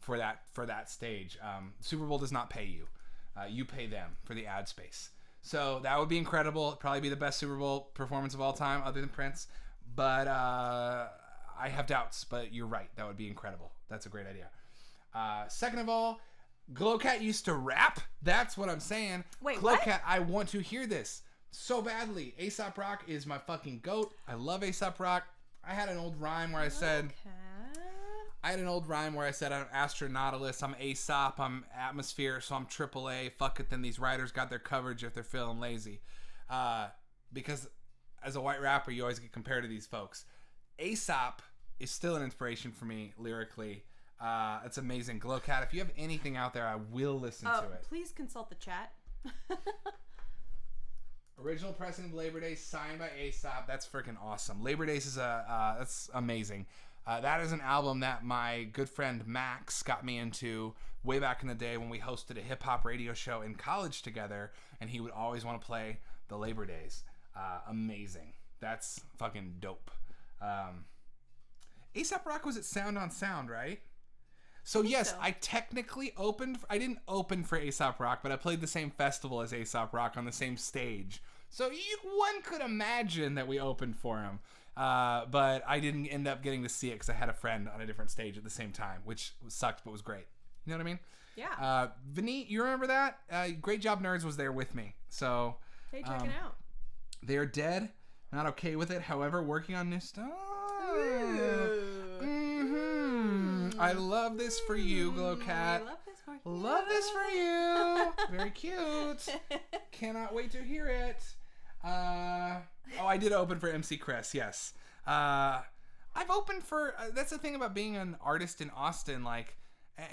for that stage. Super Bowl does not pay you. You pay them for the ad space. So that would be incredible. It'd probably be the best Super Bowl performance of all time other than Prince. But I have doubts, but you're right. That would be incredible. That's a great idea. Second of all, Glowcat used to rap. That's what I'm saying. Wait, Glowcat, what? I want to hear this so badly. A$AP Rock is my fucking goat. I love A$AP Rock. I had an old rhyme where I said... I'm Astronautilus, I'm A$AP, I'm Atmosphere, so I'm AAA. Fuck it, then these writers got their coverage if they're feeling lazy. Because as a white rapper, you always get compared to these folks. A$AP is still an inspiration for me lyrically. It's amazing. Glowcat, if you have anything out there, I will listen to it. Please consult the chat. Original pressing of Labor Day, signed by A$AP. That's freaking awesome. Labor Days is that's amazing. That is an album that my good friend Max got me into way back in the day when we hosted a hip-hop radio show in college together, and he would always want to play the Labor Days. Amazing. That's fucking dope. A$AP Rock was at Sound on Sound, right? So yes, I technically opened... I didn't open for A$AP Rock, but I played the same festival as A$AP Rock on the same stage. So one could imagine that we opened for him. But I didn't end up getting to see it because I had a friend on a different stage at the same time, which sucked but was great. You know what I mean? Yeah. Vineet, you remember that? Great Job Nerds was there with me. So Hey, check it out. They're dead. Not okay with it. However, working on new stuff. I love this for you, Glowcat. I love this for you. Love this for you. Very cute. Cannot wait to hear it. I did open for MC Chris. Yes. I've opened for. That's the thing about being an artist in Austin. Like,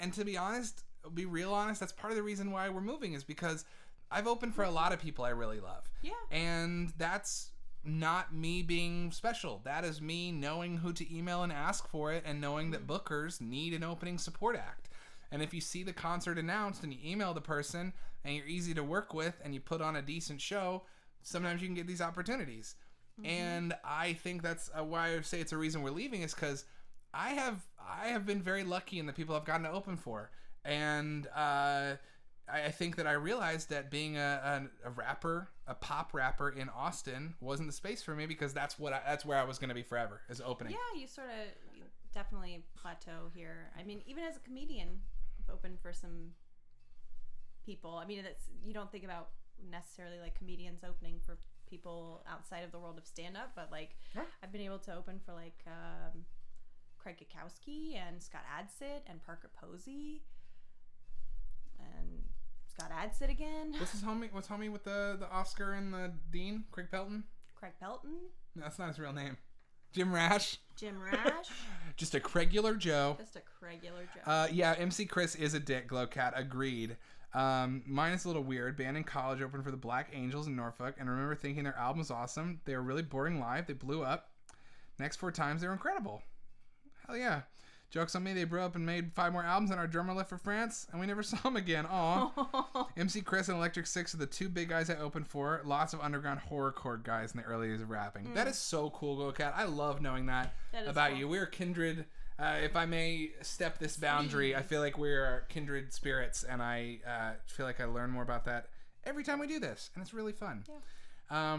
and to be honest, be real honest, that's part of the reason why we're moving is because I've opened for a lot of people I really love. Yeah. And that's not me being special. That is me knowing who to email and ask for it and knowing that bookers need an opening support act. And if you see the concert announced and you email the person and you're easy to work with and you put on a decent show, sometimes you can get these opportunities. And I think that's why I say it's a reason we're leaving is because I have been very lucky in the people I've gotten to open for. And I think that I realized that being a rapper, a pop rapper in Austin wasn't the space for me because that's where I was going to be forever, is opening. Yeah, you sort of definitely plateau here. I mean, even as a comedian, I've opened for some people. I mean, you don't think about necessarily like comedians opening for people outside of the world of stand-up, but like I've been able to open for like Craig Gakowski and Scott Adsit and Parker Posey and Scott Adsit again. What's homie with the Oscar and the Dean? Craig Pelton? Craig Pelton? No, that's not his real name. Jim Rash? Jim Rash? Just a Craigular Joe. Just a Craigular Joe. Yeah, MC Chris is a dick, Glowcat. Agreed. Mine is a little weird. Band in college opened for the Black Angels in Norfolk, and I remember thinking their album was awesome. They were really boring live. They blew up. Next 4 times, they were incredible. Hell yeah. Joke's on me, they blew up and made 5 more albums, and our drummer left for France, and we never saw him again. Aw. MC Chris and Electric Six are the 2 big guys I opened for. Lots of underground horrorcore guys in the early days of rapping. That is so cool, Glowcat. I love knowing that about cool. You. We're kindred. If I may step this boundary, I feel like we're kindred spirits, and I feel like I learn more about that every time we do this, and it's really fun. Yeah.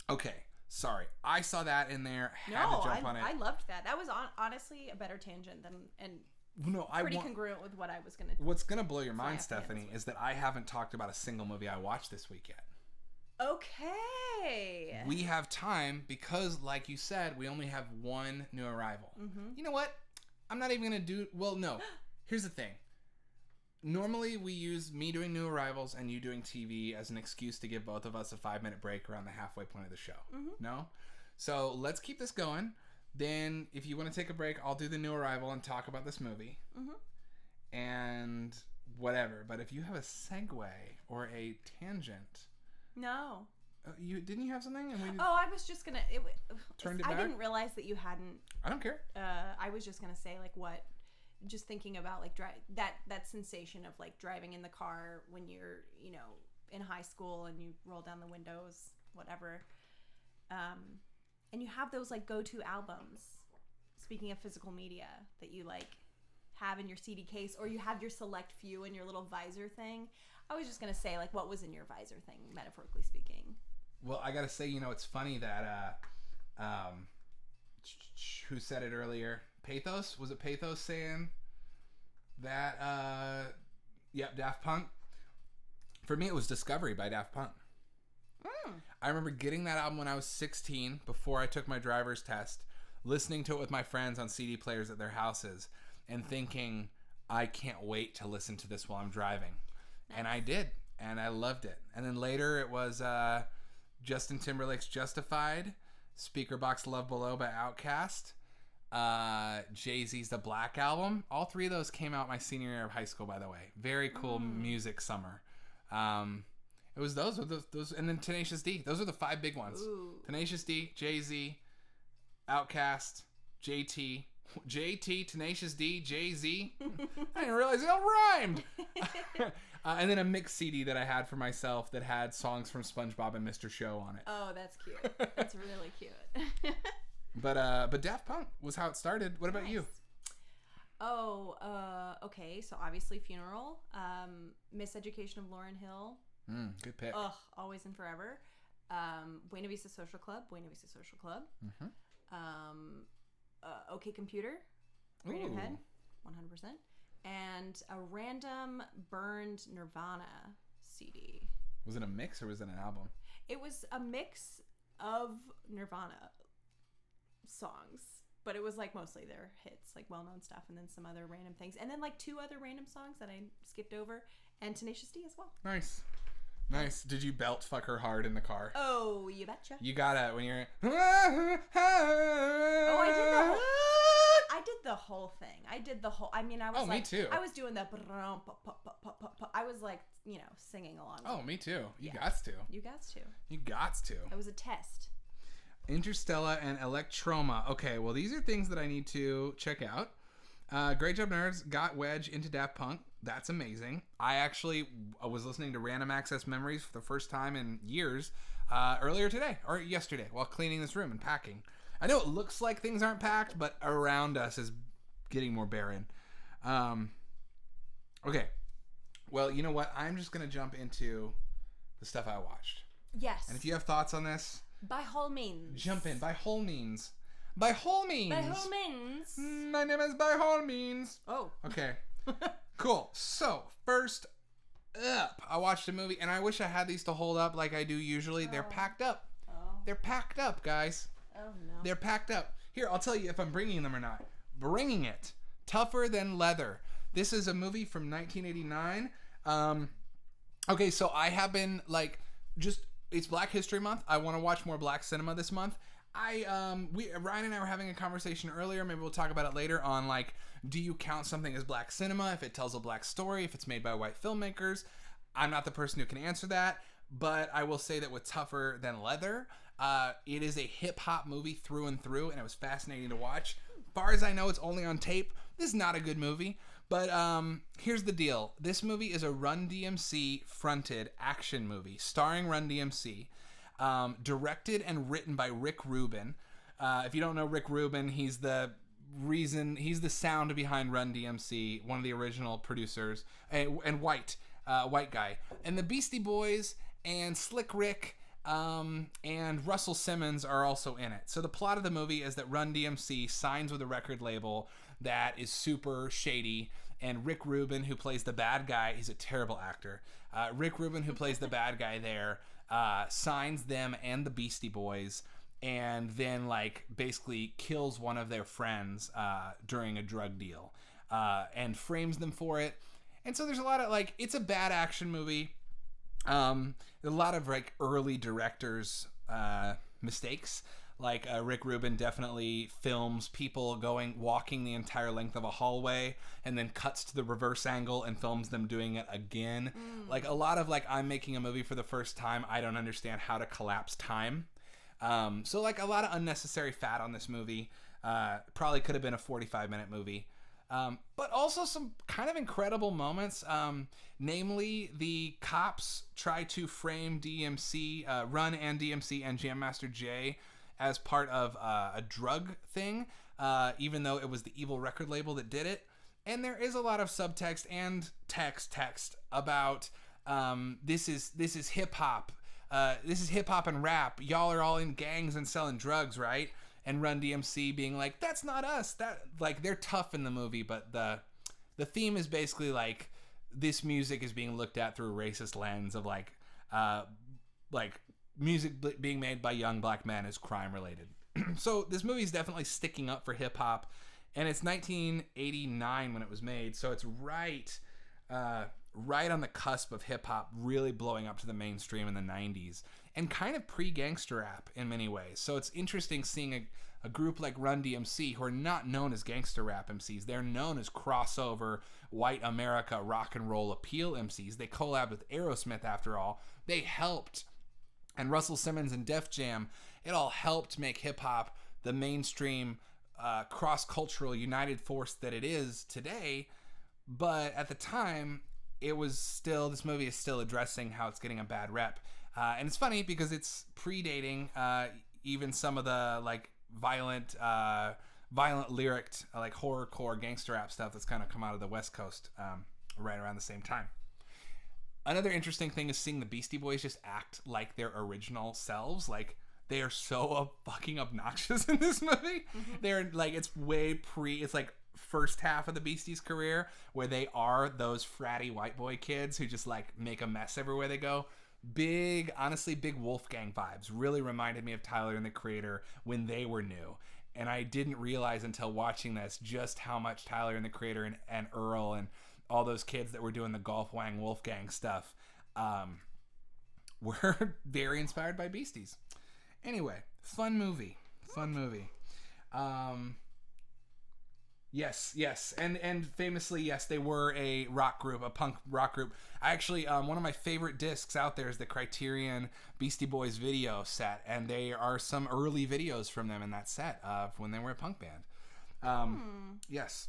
Okay. Sorry, I saw that in there. Had to jump on it. I loved that. That was honestly a better tangent than pretty congruent with what I was gonna. What's gonna blow your mind, Stephanie, is that I haven't talked about a single movie I watched this week yet. Okay. We have time because, like you said, we only have 1 new arrival. Mm-hmm. You know what? I'm not even gonna do. Well, no. Here's the thing. Normally, we use me doing new arrivals and you doing TV as an excuse to give both of us a 5-minute break around the halfway point of the show. Mm-hmm. No? So let's keep this going. Then, if you want to take a break, I'll do the new arrival and talk about this movie. Mm-hmm. And whatever. But if you have a segue or a tangent. No. Didn't you have something? And I was just going to. Turned it back? I didn't realize that you hadn't. I don't care. I was just going to say, like, what. Just thinking about like that sensation of like driving in the car when you're in high school and you roll down the windows, whatever, and you have those like go-to albums. Speaking of physical media that you like have in your CD case, or you have your select few in your little visor thing. I was just gonna say like what was in your visor thing, metaphorically speaking. Well, I gotta say, it's funny that who said it earlier? Pathos? Was it Pathos saying that? Yep, Daft Punk. For me, it was Discovery by Daft Punk. I remember getting that album when I was 16, before I took my driver's test, listening to it with my friends on CD players at their houses, and thinking, I can't wait to listen to this while I'm driving. And I did, and I loved it. And then later it was Justin Timberlake's Justified, Speakerbox Love Below by Outkast, Jay-Z's The Black Album. All 3 of those came out my senior year of high school, by the way. Very cool music summer. It was those, and then Tenacious D. Those are the 5 big ones. Ooh. Tenacious D, Jay-Z, Outkast, JT, Tenacious D, Jay-Z. I didn't realize it all rhymed. And then a mixed CD that I had for myself that had songs from SpongeBob and Mr. Show on it. Oh, that's cute. That's really cute. But Daft Punk was how it started. What about you? Okay. So obviously Funeral, Miseducation of Lauryn Hill. Good pick. Ugh, Always and Forever. Buena Vista Social Club. Mm-hmm. OK Computer. Radiohead. 100%. and a random burned Nirvana CD. Was it a mix or was it an album? It was a mix of Nirvana songs, but it was like mostly their hits, like well-known stuff, and then some other random things, and then like 2 other random songs that I skipped over, and Tenacious D as well. Nice. Did you belt fuck her hard in the car? Oh, you betcha. You gotta when you're. Oh, I did the whole thing. I mean, I was me too. I was doing the. I was like, singing along. Oh, me too. You gots to. You gots to. You gots to. It was a test. Interstellar and Electroma. Okay, well, these are things that I need to check out. Great Job Nerds got Wedge into Daft Punk. That's amazing. I actually was listening to Random Access Memories for the first time in years earlier today, or yesterday, while cleaning this room and packing. I know it looks like things aren't packed, but around us is getting more barren. Okay. Well, you know what? I'm just going to jump into the stuff I watched. Yes. And if you have thoughts on this, by all means. Jump in. By all means. By all means. By all means. My name is By all means. Oh. Okay. Cool. So, first up, I watched a movie, and I wish I had these to hold up like I do usually. They're packed up. Oh. They're packed up, guys. Oh, no. They're packed up. Here, I'll tell you if I'm bringing them or not. Bringing it. Tougher Than Leather. This is a movie from 1989. Okay, so I have been, it's Black History Month. I want to watch more Black cinema this month. Ryan and I were having a conversation earlier, maybe we'll talk about it later, on do you count something as Black cinema if it tells a Black story, if it's made by white filmmakers? I'm not the person who can answer that, but I will say that with Tougher Than Leather, it is a hip-hop movie through and through, and it was fascinating to watch. As far as I know, it's only on tape. This is not a good movie, but here's the deal. This movie is a Run DMC fronted action movie starring Run DMC, directed and written by Rick Rubin. If you don't know Rick Rubin, he's the sound behind Run DMC, one of the original producers, and white guy. And the Beastie Boys and Slick Rick and Russell Simmons are also in it. So the plot of the movie is that Run DMC signs with a record label that is super shady, and Rick Rubin, who plays the bad guy, he's a terrible actor. Rick Rubin, who plays the bad guy there, signs them and the Beastie Boys, and then basically kills one of their friends during a drug deal, and frames them for it. And so there's a lot of it's a bad action movie. A lot of early directors mistakes. Rick Rubin definitely films people walking the entire length of a hallway and then cuts to the reverse angle and films them doing it again. A lot of I'm making a movie for the first time. I don't understand how to collapse time. So a lot of unnecessary fat on this movie. Probably could have been a 45-minute movie. But also some kind of incredible moments. Namely, the cops try to frame DMC, Run and DMC and Jam Master Jay as part of a drug thing, even though it was the evil record label that did it. And there is a lot of subtext and text about this is hip hop. This is hip hop and rap. Y'all are all in gangs and selling drugs, right? And Run DMC being that's not us. That they're tough in the movie, but the theme is basically this music is being looked at through a racist lens of music being made by young Black men is crime related. So this movie is definitely sticking up for hip hop, and it's 1989 when it was made, so it's right on the cusp of hip hop really blowing up to the mainstream in the 90s, and kind of pre-gangster rap in many ways. So it's interesting seeing a group like Run DMC, who are not known as gangster rap MCs. They're known as crossover white America rock and roll appeal MCs. They collabed with Aerosmith, after all. They helped, and Russell Simmons and Def Jam, it all helped make hip hop the mainstream cross-cultural united force that it is today. But at the time, this movie is still addressing how it's getting a bad rep. And it's funny because it's predating even some of the violent lyric, horrorcore gangster rap stuff that's kind of come out of the West Coast right around the same time. Another interesting thing is seeing the Beastie Boys just act like their original selves. They are so fucking obnoxious in this movie. Mm-hmm. They're it's way it's first half of the Beasties' career, where they are those fratty white boy kids who just like make a mess everywhere they go. Honestly, big Wolfgang vibes. Really reminded me of Tyler and the Creator when they were new. And I didn't realize until watching this just how much Tyler and the Creator and Earl and all those kids that were doing the Golf Wang Wolfgang stuff were very inspired by Beasties. Anyway, fun movie. Yes. And famously, yes, they were a rock group, a punk rock group. I actually, one of my favorite discs out there is the Criterion Beastie Boys video set. And there are some early videos from them in that set of when they were a punk band. Yes.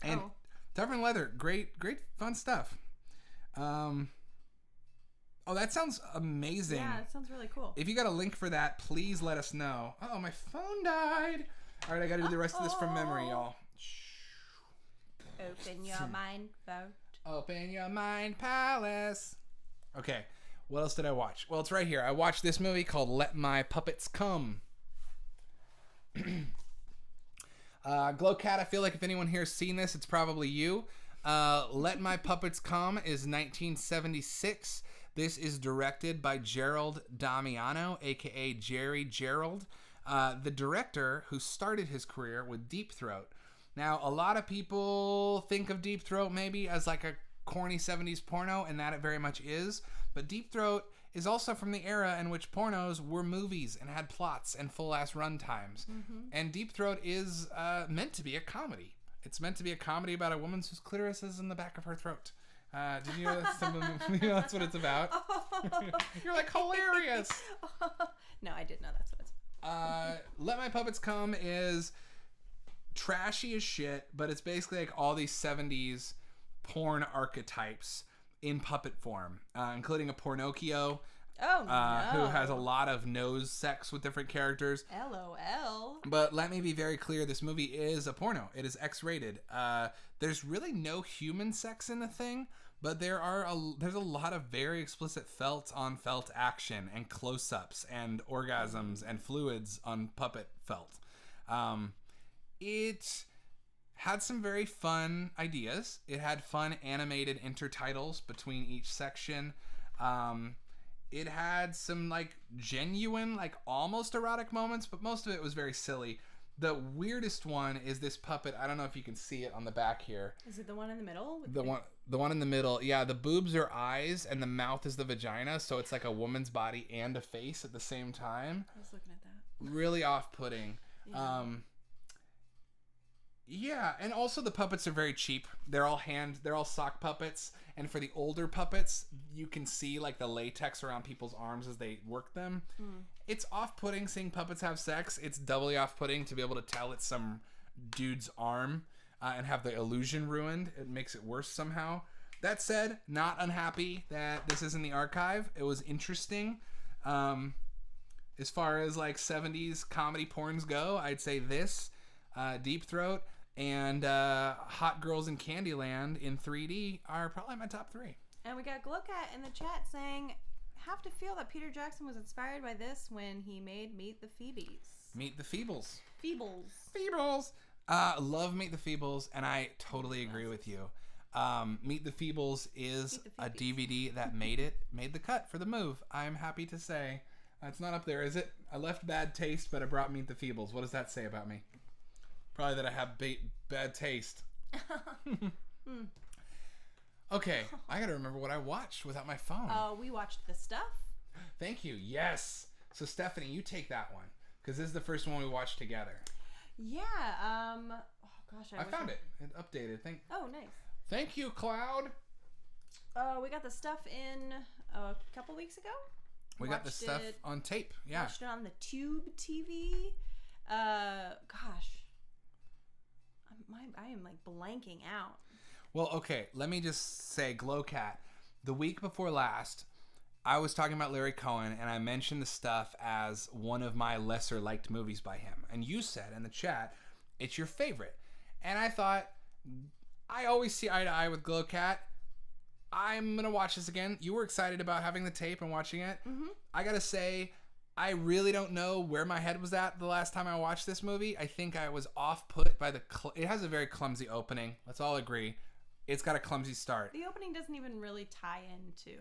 And Tougher Than Leather, great fun stuff. Oh, that sounds amazing. Yeah, it sounds really cool. If you got a link for that, please let us know. Oh, my phone died. All right, I got to do the rest of this from memory, y'all. Open your mind, vote. Open your mind, palace. Okay, what else did I watch? Well, it's right here. I watched this movie called Let My Puppets Come. Glowcat, I feel like if anyone here has seen this, it's probably you. Let My Puppets Come is 1976. This is directed by Gerald Damiano, a.k.a. Jerry Gerald, the director who started his career with Deep Throat. Now, a lot of people think of Deep Throat maybe as like a corny 70s porno, and that it very much is. But Deep Throat is also from the era in which pornos were movies and had plots and full-ass run times. Mm-hmm. And Deep Throat is meant to be a comedy. It's meant to be a comedy about a woman whose clitoris is in the back of her throat. Did you know that's what it's about? You're like, hilarious. No, I did know that's what it's about. Let My Puppets Come is trashy as shit, but it's basically like all these 70s porn archetypes in puppet form, including a Pornocchio. Oh, no. Who has a lot of nose sex with different characters. LOL. But let me be very clear, this movie is a porno. It is X-rated. There's really no human sex in the thing, but there's a lot of very explicit felt-on-felt action and close-ups and orgasms and fluids on puppet felt. It had some very fun ideas. It had fun animated intertitles between each section. It had some like genuine, like almost erotic moments, but most of it was very silly. The weirdest one is this puppet. I don't know if you can see it on the back here. Is it the one in the middle? The one in the middle. Yeah, the boobs are eyes and the mouth is the vagina, so it's like a woman's body and a face at the same time. I was looking at that. Really off-putting. Yeah. Yeah, and also the puppets are very cheap. They're all sock puppets, and for the older puppets, you can see like the latex around people's arms as they work them. It's off-putting seeing puppets have sex. It's doubly off-putting to be able to tell it's some dude's arm and have the illusion ruined. It makes it worse somehow. That said, not unhappy that this is in the archive. It was interesting. As far as like 70s comedy porns go, I'd say this, Deep Throat, and Hot Girls in Candyland in 3D are probably my top 3. And we got Glowcat in the chat saying, have to feel that Peter Jackson was inspired by this when he made Meet the Phoebes. Meet the Feebles. Feebles. Love Meet the Feebles, and I totally agree with you. Meet the Feebles is a DVD that made the cut for the move. I'm happy to say. It's not up there, is it? I left bad taste, but I brought Meet the Feebles. What does that say about me? Probably that I have bad taste. Okay, I gotta remember what I watched without my phone. We watched The Stuff. Thank you. Yes. So Stephanie, you take that one because this is the first one we watched together. Yeah. Oh gosh, I found it. It updated. Oh, nice. Thank you, Cloud. We got The Stuff in a couple weeks ago. We got The Stuff on tape. Yeah. Watched it on the Tube TV. Gosh. I am like blanking out. Well, okay, let me just say, Glowcat, the week before last, I was talking about Larry Cohen, and I mentioned The Stuff as one of my lesser liked movies by him. And you said in the chat, it's your favorite. And I thought, I always see eye to eye with Glowcat. I'm going to watch this again. You were excited about having the tape and watching it. Mm-hmm. I got to say, I really don't know where my head was at the last time I watched this movie. I think I was off-put by it has a very clumsy opening. Let's all agree. It's got a clumsy start. The opening doesn't even really tie into...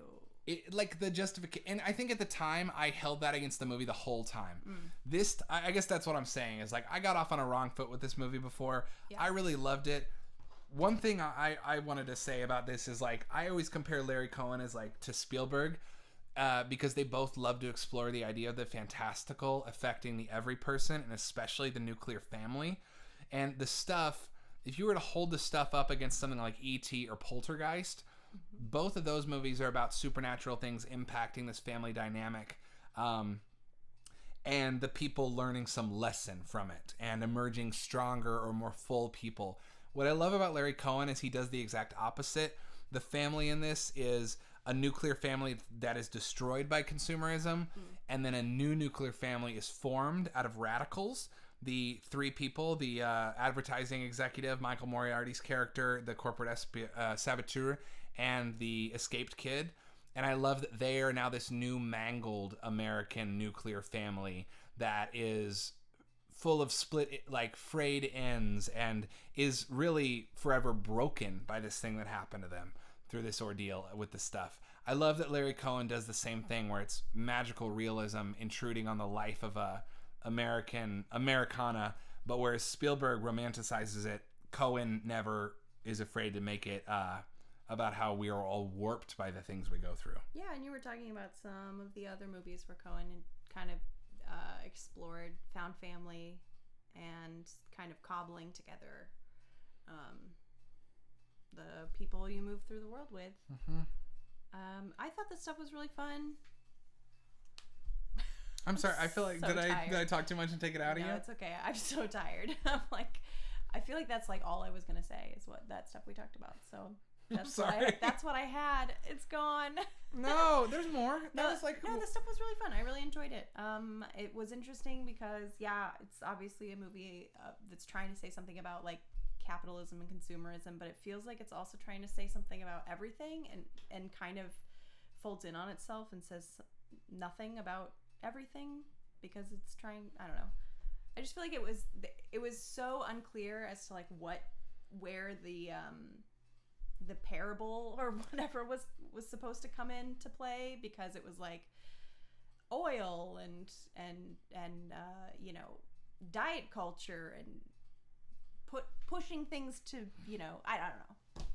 like the justification, and I think at the time I held that against the movie the whole time. I guess that's what I'm saying is like I got off on a wrong foot with this movie before. I really loved it. One thing I wanted to say about this is like I always compare Larry Cohen as like to Spielberg because they both love to explore the idea of the fantastical affecting the every person and especially the nuclear family. And the stuff, if you were to hold the stuff up against something like E.T. or Poltergeist, both of those movies are about supernatural things impacting this family dynamic and the people learning some lesson from it and emerging stronger or more full people. What I love about Larry Cohen is he does the exact opposite. The family in this is a nuclear family that is destroyed by consumerism, and then a new nuclear family is formed out of radicals. The three people, the advertising executive, Michael Moriarty's character, the corporate saboteur, and the escaped kid. And I love that they are now this new mangled American nuclear family that is full of split, like frayed ends, and is really forever broken by this thing that happened to them through this ordeal with the stuff. I love that Larry Cohen does the same thing where it's magical realism intruding on the life of a Americana, but whereas Spielberg romanticizes it, Cohen never is afraid to make it about how we are all warped by the things we go through. Yeah, and you were talking about some of the other movies where Cohen kind of explored found family and kind of cobbling together the people you move through the world with. I thought this stuff was really fun. I'm sorry. I feel like so did tired. I talk too much and take it out of you? No, it's okay. I'm so tired. I'm like, I feel like that's like all I was gonna say is what that stuff we talked about. So that's what I had. It's gone. No, there's more. That was like no, this stuff was really fun. I really enjoyed it. It was interesting because it's obviously a movie that's trying to say something about like capitalism and consumerism, but it feels like it's also trying to say something about everything and kind of folds in on itself and says nothing about everything because it's trying. I don't know. I just feel like it was so unclear as to like where the parable or whatever was supposed to come into play, because it was like oil and you know, diet culture and pushing things to, you know, I don't know.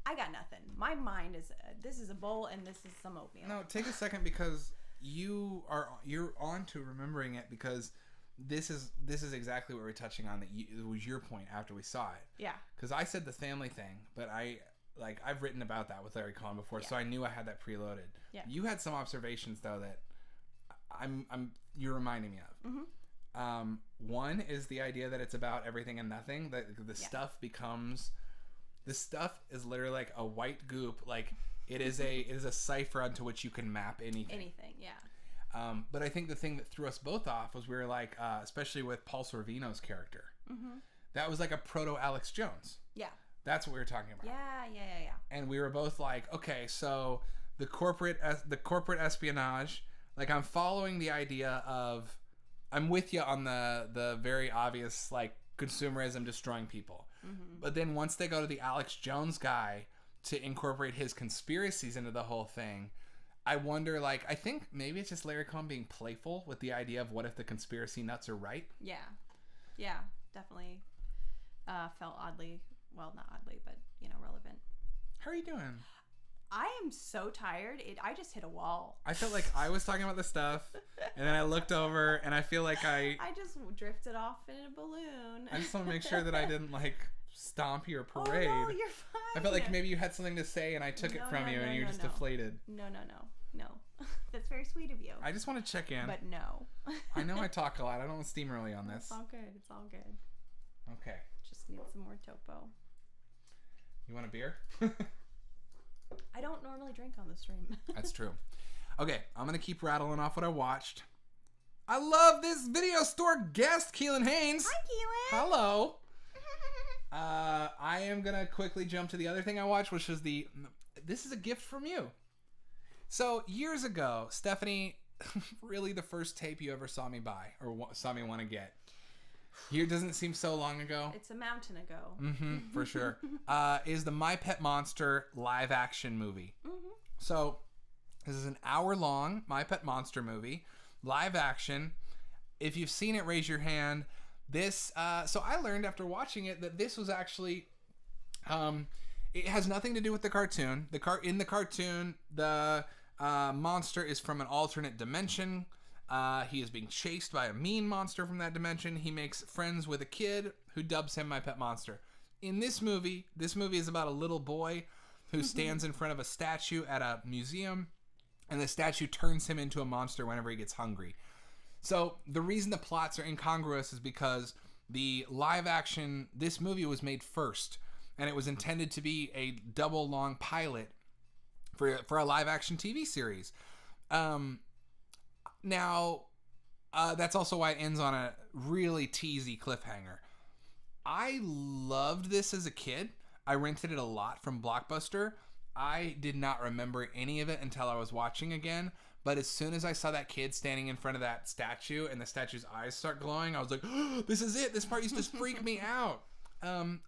I got nothing. My mind is this is a bowl and this is some oatmeal. No, take a second because you're on to remembering it, because this is exactly what we're touching on. It was your point after we saw it. Yeah. Because I said the family thing, but I've written about that with Larry Cohen before, so I knew I had that preloaded. Yeah. You had some observations though that you're reminding me of. Mm-hmm. One is the idea that it's about everything and nothing. That the stuff becomes, the stuff is literally like a white goop. Like it is a cipher onto which you can map anything. Anything, yeah. But I think the thing that threw us both off was we were like, especially with Paul Sorvino's character. Mm-hmm. That was like a proto Alex Jones. Yeah. That's what we were talking about. Yeah. And we were both like, okay, so the corporate espionage. Like I'm following the idea of. I'm with you on the very obvious, like, consumerism destroying people. Mm-hmm. But then once they go to the Alex Jones guy to incorporate his conspiracies into the whole thing, I wonder, like, I think maybe it's just Larry Cohen being playful with the idea of what if the conspiracy nuts are right? Yeah, definitely felt oddly, well, not oddly, but, you know, relevant. How are you doing? I am so tired. I just hit a wall. I felt like I was talking about the stuff, and then I looked over, and I feel like I just drifted off in a balloon. I just want to make sure that I didn't, like, stomp your parade. Oh, no, you're fine. I felt like maybe you had something to say, and I took it from you, and you just deflated. No. That's very sweet of you. I just want to check in. But no. I know I talk a lot. I don't want to steamroll you on this. It's all good. Okay. Just need some more topo. You want a beer? I don't normally drink on the stream. That's true. Okay, I'm going to keep rattling off what I watched. I love this video store guest, Keelan Haynes. Hi, Keelan. Hello. I am going to quickly jump to the other thing I watched, which was this is a gift from you. So, years ago, Stephanie really the first tape you ever saw me buy or saw me want to get? Here doesn't seem so long ago. It's a mountain ago. For sure. Is the My Pet Monster live action movie. So this is an hour-long My Pet Monster movie, live action. If you've seen it, raise your hand. This, so I learned after watching it that this was actually, it has nothing to do with the cartoon. In the cartoon, the monster is from an alternate dimension. He is being chased by a mean monster from that dimension. He makes friends with a kid who dubs him My Pet Monster. In this movie is about a little boy who stands in front of a statue at a museum, and the statue turns him into a monster whenever he gets hungry. So the reason the plots are incongruous is because the live action, this movie was made first, and it was intended to be a double long pilot for a live action TV series. Now, that's also why it ends on a really teasy cliffhanger. I loved this as a kid. I rented it a lot from Blockbuster. I did not remember any of it until I was watching again. But as soon as I saw that kid standing in front of that statue and the statue's eyes start glowing, I was like, oh, this is it. This part used to freak me out.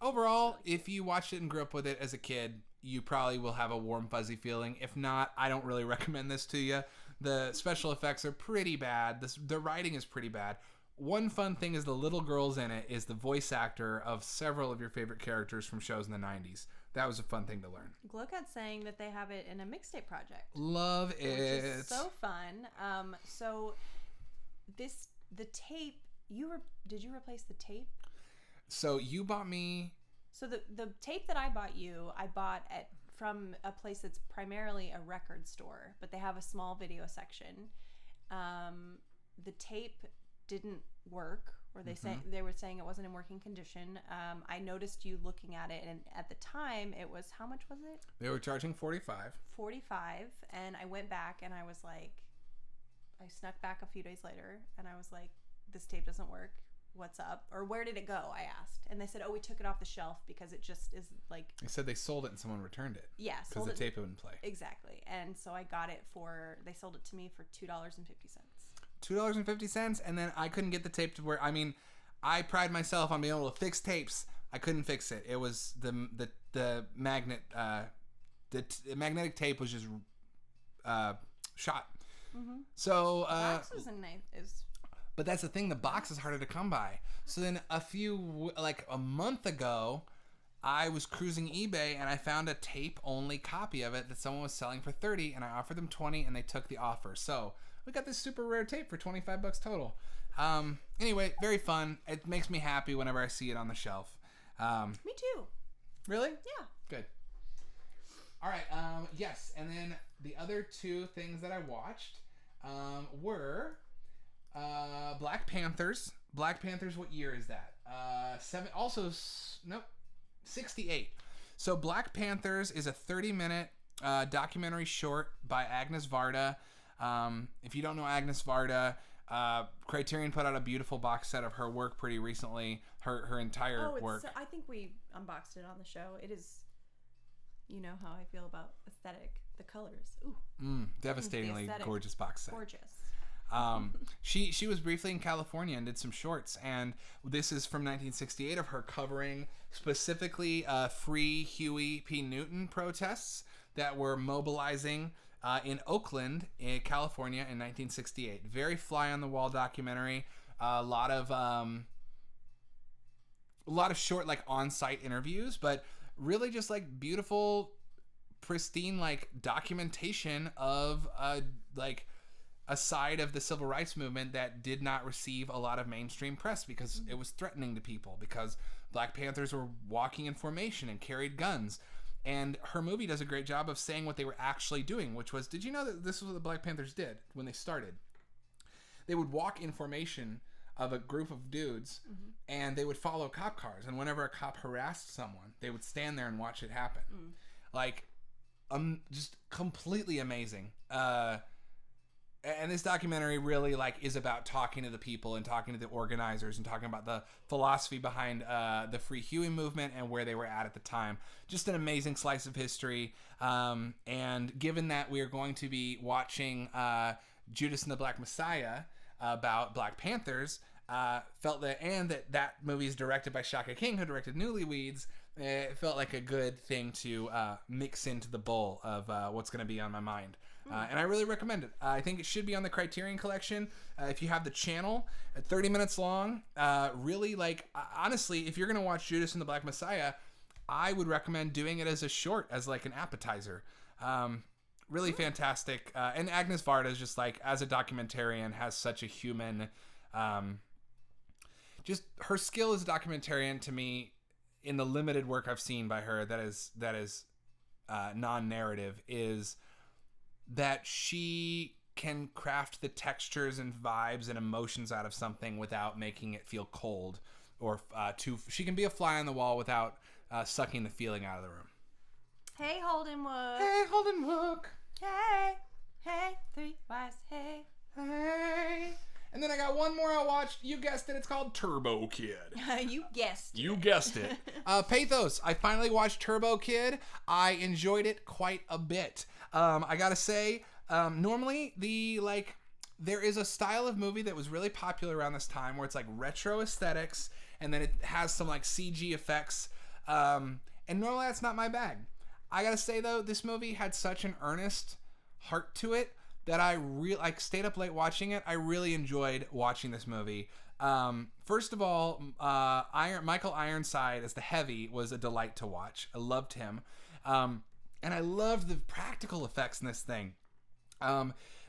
Overall, if you watched it and grew up with it as a kid, you probably will have a warm, fuzzy feeling. If not, I don't really recommend this to you. The special effects are pretty bad. The writing is pretty bad. One fun thing is the little girls in it is the voice actor of several of your favorite characters from shows in the 90s. That was a fun thing to learn. Glowcat's saying that they have it in a mixtape project. Love it. Which is so fun. So the tape, did you replace the tape? So you bought me... So the tape that I bought you, I bought from a place that's primarily a record store, but they have a small video section. The tape didn't work, or they were saying it wasn't in working condition. I noticed you looking at it, and at the time it was, how much was it? They were charging $45, and I went back and I was like, I snuck back a few days later and I was like, this tape doesn't work, what's up? Or where did it go? I asked, and they said, oh, we took it off the shelf because it just is like... They said they sold it and someone returned it. Yeah, because the tape wouldn't play. Exactly. And so I got it they sold it to me for $2.50. $2.50, and then I couldn't get the tape to where, I mean, I pride myself on being able to fix tapes. I couldn't fix it. It was the magnet, the magnetic tape was just shot. So box is but that's the thing, the box is harder to come by. So then a month ago, I was cruising eBay and I found a tape only copy of it that someone was selling for $30, and I offered them $20 and they took the offer. So we got this super rare tape for $25 total. Anyway, very fun. It makes me happy whenever I see it on the shelf. Me too. Really? Yeah. Good. All right. Yes. And then the other two things that I watched were Black Panthers. Black Panthers, what year is that? 68. So Black Panthers is a 30-minute documentary short by Agnes Varda. If you don't know Agnes Varda, Criterion put out a beautiful box set of her work pretty recently. Her entire work. I think we unboxed it on the show. It is, you know how I feel about aesthetic. The colors. Ooh. Devastatingly gorgeous box set. Gorgeous. She was briefly in California and did some shorts, and this is from 1968 of her covering specifically free Huey P. Newton protests that were mobilizing in Oakland, in California in 1968. Very fly on the wall documentary. A lot of short like on-site interviews, but really just like beautiful, pristine like documentation of a side of the civil rights movement that did not receive a lot of mainstream press because it was threatening to people, because Black Panthers were walking in formation and carried guns. And her movie does a great job of saying what they were actually doing, which was, did you know that this was what the Black Panthers did when they started? They would walk in formation of a group of dudes, and they would follow cop cars. And whenever a cop harassed someone, they would stand there and watch it happen. Just completely amazing. And this documentary really is about talking to the people and talking to the organizers and talking about the philosophy behind the Free Huey movement and where they were at the time. Just an amazing slice of history. And given that we are going to be watching Judas and the Black Messiah about Black Panthers, felt that movie is directed by Shaka King, who directed Newlyweeds. It felt like a good thing to mix into the bowl of what's going to be on my mind. And I really recommend it. I think it should be on the Criterion Collection. If you have the channel, 30 minutes long. Really, like, honestly, if you're going to watch Judas and the Black Messiah, I would recommend doing it as a short, as like an appetizer. Really fantastic. And Agnes Varda is just like, as a documentarian, has such a human... just her skill as a documentarian, to me, in the limited work I've seen by her that is non-narrative, is that she can craft the textures and vibes and emotions out of something without making it feel cold or she can be a fly on the wall without sucking the feeling out of the room. Hey, Holden Wook. Hey, Holden Wook. Hey, three wise, hey. And then I got one more I watched. You guessed it. It's called Turbo Kid. You guessed it. You guessed it. Pathos. I finally watched Turbo Kid. I enjoyed it quite a bit. I gotta say, normally there is a style of movie that was really popular around this time where it's like retro aesthetics and then it has some like CG effects. And normally that's not my bag. I gotta say though, this movie had such an earnest heart to it that I stayed up late watching it. I really enjoyed watching this movie. First of all, Michael Ironside as the Heavy was a delight to watch. I loved him. And I loved the practical effects in this thing.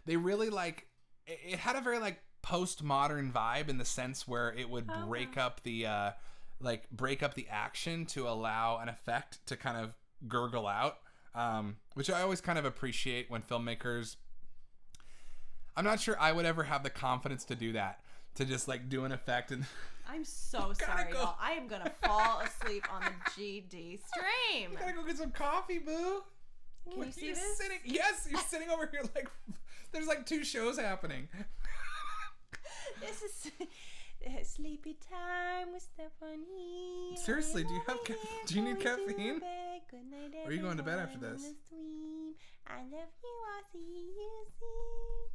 They really it had a very postmodern vibe in the sense where it would break up the action to allow an effect to kind of gurgle out, which I always kind of appreciate when filmmakers... I'm not sure I would ever have the confidence to do that, to just do an effect and... I'm so sorry, y'all. I am gonna fall asleep on the GD stream. You gotta go get some coffee, boo. Can you see this? Yes, you're sitting over here there's 2 shows happening. This is sleepy time with Stephanie. Seriously, do you need caffeine? Or are you going to bed after this? I love you, I'll see you soon.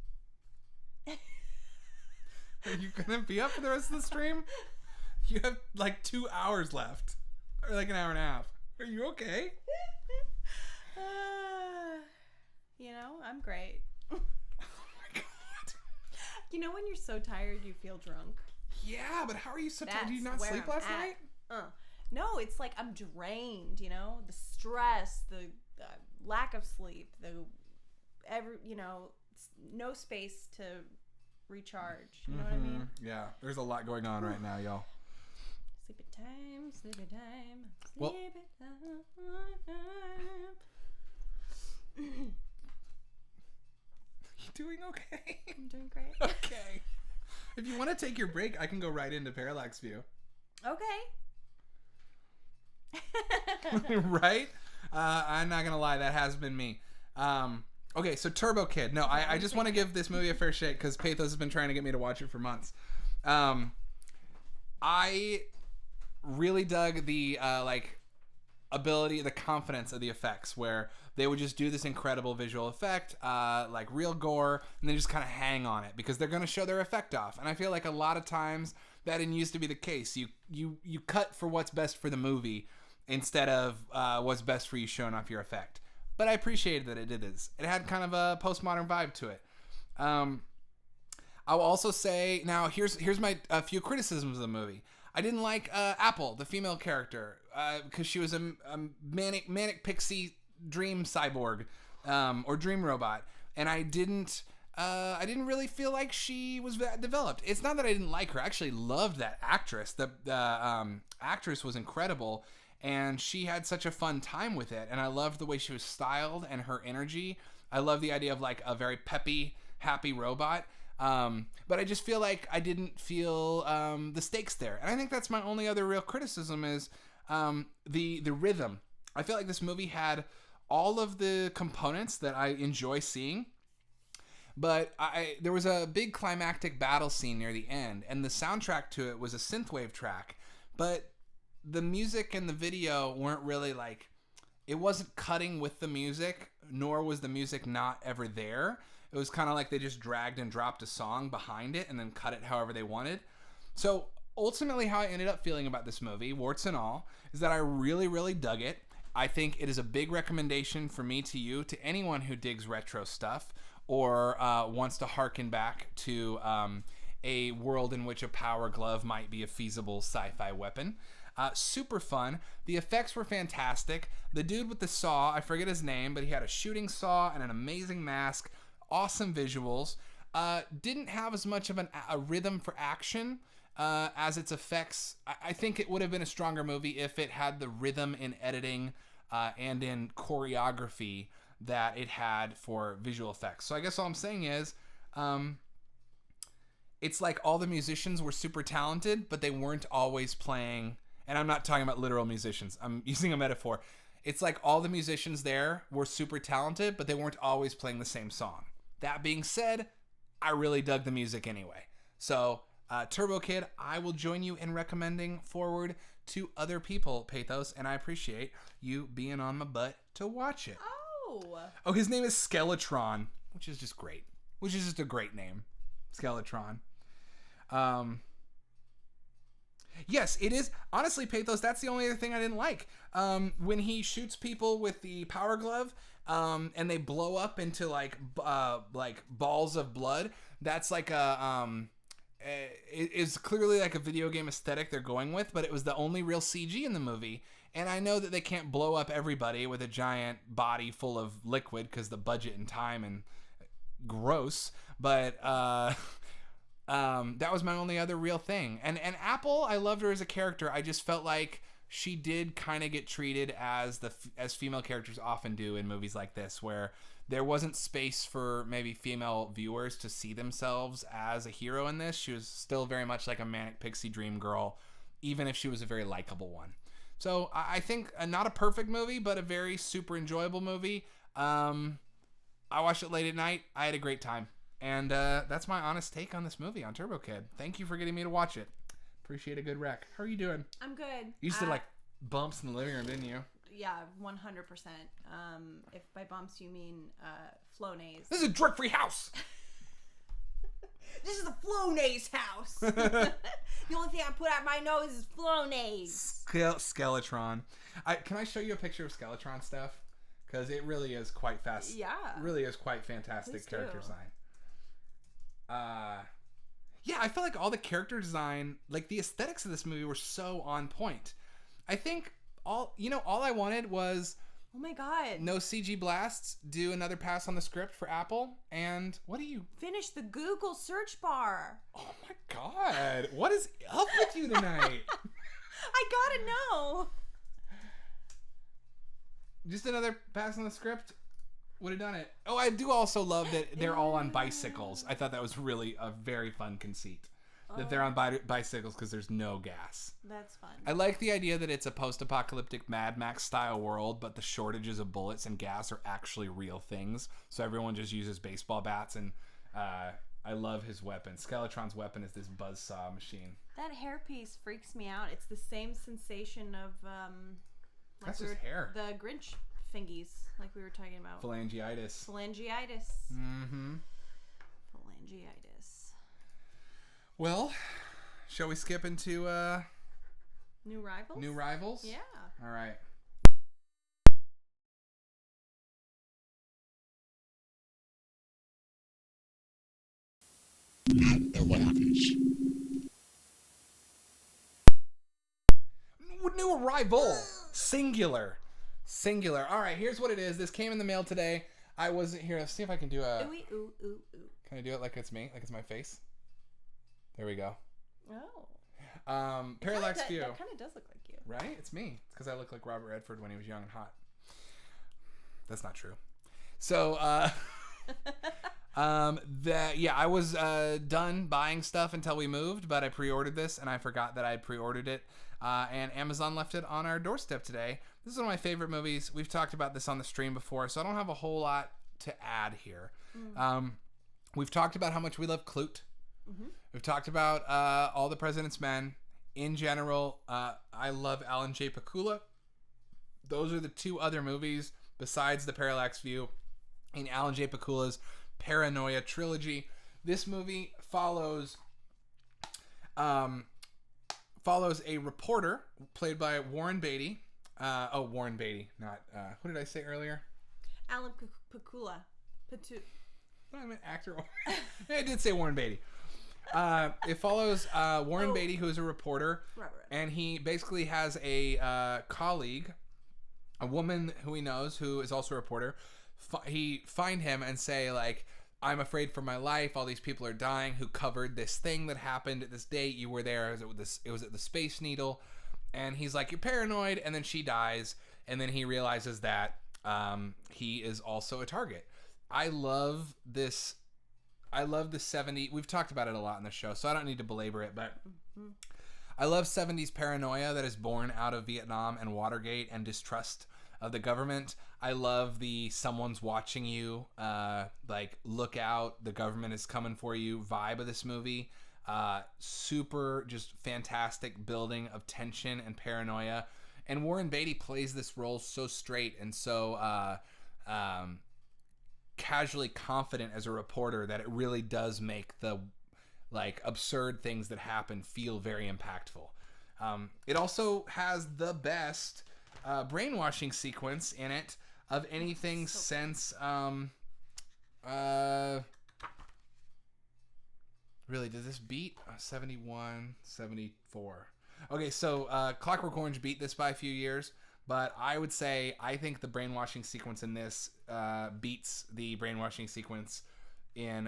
Are you gonna be up for the rest of the stream? You have 2 hours left, or an hour and a half. Are you okay? I'm great. Oh my god. When you're so tired you feel drunk? Yeah, but how are you so tired? Did you not sleep last night? No, it's I'm drained, the stress, the lack of sleep, no space to recharge. You know what I mean? Yeah, there's a lot going on right now, y'all. Sleepy time, sleepy time, Well, sleepy time. You doing okay? I'm doing great. Okay. If you want to take your break, I can go right into Parallax View. Okay. Right? I'm not going to lie. That has been me. Okay, so Turbo Kid. No, I just want to give this movie a fair shake because Pathos has been trying to get me to watch it for months. I really dug the ability, the confidence of the effects, where they would just do this incredible visual effect, real gore, and then just kind of hang on it because they're going to show their effect off. And I feel like a lot of times that didn't used to be the case. You cut for what's best for the movie instead of what's best for you showing off your effect. But I appreciated that it did this. It had kind of a postmodern vibe to it. I'll also say, now here's my few criticisms of the movie. I didn't like Apple, the female character, because she was a manic pixie dream cyborg, or dream robot, and I didn't really feel like she was that developed. It's not that I didn't like her. I actually loved that actress. The actress was incredible, and she had such a fun time with it, and I loved the way she was styled and her energy. I love the idea of a very peppy, happy robot. But I just feel like I didn't feel the stakes there. And I think that's my only other real criticism is the rhythm. I feel like this movie had all of the components that I enjoy seeing, but there was a big climactic battle scene near the end, and the soundtrack to it was a synthwave track, but the music and the video weren't really it wasn't cutting with the music nor was the music not ever there. It was kind of like they just dragged and dropped a song behind it and then cut it however they wanted. So ultimately how I ended up feeling about this movie, warts and all, is that I really, really dug it. I think it is a big recommendation for me to you, to anyone who digs retro stuff or wants to harken back to a world in which a power glove might be a feasible sci-fi weapon. Super fun. The effects were fantastic. The dude with the saw, I forget his name, but he had a shooting saw and an amazing mask. Awesome visuals. Didn't have as much of a rhythm for action as its effects. I think it would have been a stronger movie if it had the rhythm in editing and in choreography that it had for visual effects. So I guess all I'm saying is it's like all the musicians were super talented, but they weren't always playing. And I'm not talking about literal musicians. I'm using a metaphor. It's like all the musicians there were super talented, but they weren't always playing the same song. That being said, I really dug the music anyway. So, Turbo Kid, I will join you in recommending forward to other people, Pathos, and I appreciate you being on my butt to watch it. Oh, his name is Skeletron, which is just great. Which is just a great name. Skeletron. Yes, it is. Honestly, Pathos, that's the only other thing I didn't like. When he shoots people with the power glove, and they blow up into like balls of blood, that's like it is clearly like a video game aesthetic they're going with, but it was the only real CG in the movie. And I know that they can't blow up everybody with a giant body full of liquid because the budget and time and gross, but that was my only other real thing. And Apple, I loved her as a character. I just felt like she did kind of get treated as female characters often do in movies like this, where there wasn't space for maybe female viewers to see themselves as a hero in this. She was still very much like a manic pixie dream girl, even if she was a very likable one. So I think not a perfect movie, but a very super enjoyable movie. I watched it late at night. I had a great time. And that's my honest take on this movie on Turbo Kid. Thank you for getting me to watch it. Appreciate a good rec. How are you doing? I'm good. You used to like bumps in the living room, didn't you? Yeah, 100%. If by bumps you mean Flonase. This is a drug-free house. This is the Flonase house. The only thing I put out my nose is Flonase. Skeletron. Can I show you a picture of Skeletron stuff? Because it really is quite fast. Yeah. It really is quite fantastic character design. Yeah, I feel like all the character design, like the aesthetics of this movie were so on point. I think all I wanted was, oh my god, no CG blasts, do another pass on the script for Apple, and what do you finish the Google search bar? Oh my god, what is up with you tonight? I gotta know. Just another pass on the script would have done it. Oh, I do also love that they're all on bicycles. I thought that was really a very fun conceit. That they're on bicycles because there's no gas. That's fun. I like the idea that it's a post-apocalyptic Mad Max style world, but the shortages of bullets and gas are actually real things. So everyone just uses baseball bats, and I love his weapon. Skeletron's weapon is this buzzsaw machine. That hairpiece freaks me out. It's the same sensation of that's his hair. The Grinch fingies, like we were talking about. Phalangitis. Mm-hmm. Phalangitis. Well, shall we skip into New Rivals? New Rivals? Yeah. All right. New Arrival. Singular. All right, here's what it is. This came in the mail today. I wasn't here. Let's see if I can do a... Ooh. Can I do it like it's me? Like it's my face? There we go. Oh. Parallax View. That kind of does look like you. Right? It's me. It's because I look like Robert Redford when he was young and hot. That's not true. So, I was done buying stuff until we moved, but I pre-ordered this, and I forgot that I pre-ordered it. And Amazon left it on our doorstep today. This is one of my favorite movies. We've talked about this on the stream before, so I don't have a whole lot to add here. We've talked about how much we love Clute. Mm-hmm. We've talked about All the President's Men. In general, I love Alan J. Pakula. Those are the two other movies besides the Parallax View in Alan J. Pakula's Paranoia trilogy. This movie follows a reporter played by Warren Beatty. Warren Beatty, not who did I say earlier? Alan Pakula. I meant actor. I did say Warren Beatty. It follows Warren Beatty, who is a reporter, and he basically has a colleague, a woman who he knows who is also a reporter. He find him and say, like, I'm afraid for my life. All these people are dying who covered this thing that happened at this date. You were there. It was at the Space Needle. And he's like, you're paranoid. And then she dies. And then he realizes that he is also a target. I love this. I love the 70s. We've talked about it a lot in the show, so I don't need to belabor it. But I love 70s paranoia that is born out of Vietnam and Watergate and distrust of the government. I love the someone's watching you, like, look out, the government is coming for you vibe of this movie. Super just fantastic building of tension and paranoia. And Warren Beatty plays this role so straight and so casually confident as a reporter that it really does make the, like, absurd things that happen feel very impactful. It also has the best brainwashing sequence in it of anything since really, did this beat 71, 74? Okay, so Clockwork Orange beat this by a few years, but I would say I think the brainwashing sequence in this beats the brainwashing sequence in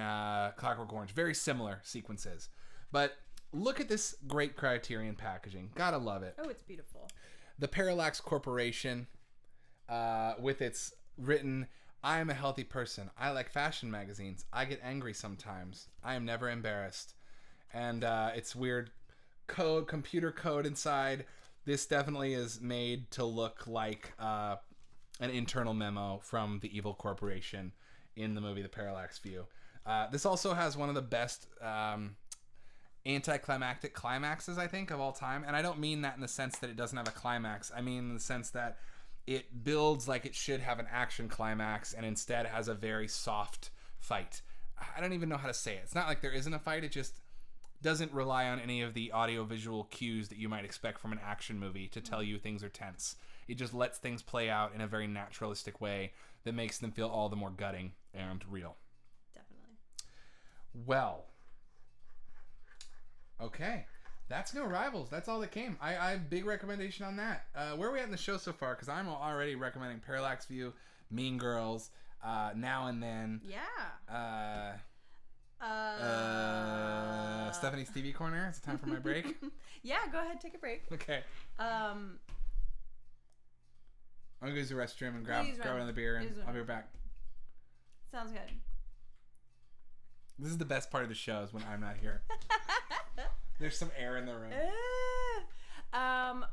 Clockwork Orange. Very similar sequences, but look at this great Criterion packaging. Gotta love it. Oh, it's beautiful. The Parallax Corporation, with its written, I am a healthy person. I like fashion magazines. I get angry sometimes. I am never embarrassed. And it's weird computer code inside. This definitely is made to look like an internal memo from the evil corporation in the movie The Parallax View. This also has one of the best anticlimactic climaxes, I think, of all time. And I don't mean that in the sense that it doesn't have a climax. I mean in the sense that it builds like it should have an action climax and instead has a very soft fight. I don't even know how to say it. It's not like there isn't a fight. It just doesn't rely on any of the audiovisual cues that you might expect from an action movie to tell you things are tense. It just lets things play out in a very naturalistic way that makes them feel all the more gutting and real. Definitely. Well, okay. That's No Rivals. That's all that came. I have big recommendation on that. Where are we at in the show so far? Because I'm already recommending Parallax View, Mean Girls, Now and Then. Yeah. Stephanie's TV Corner. It's time for my break. Yeah, go ahead, take a break. Okay. I'm going to go to the restroom and grab another beer, and I'll be right back. Sounds good. This is the best part of the show is when I'm not here. There's some air in the room.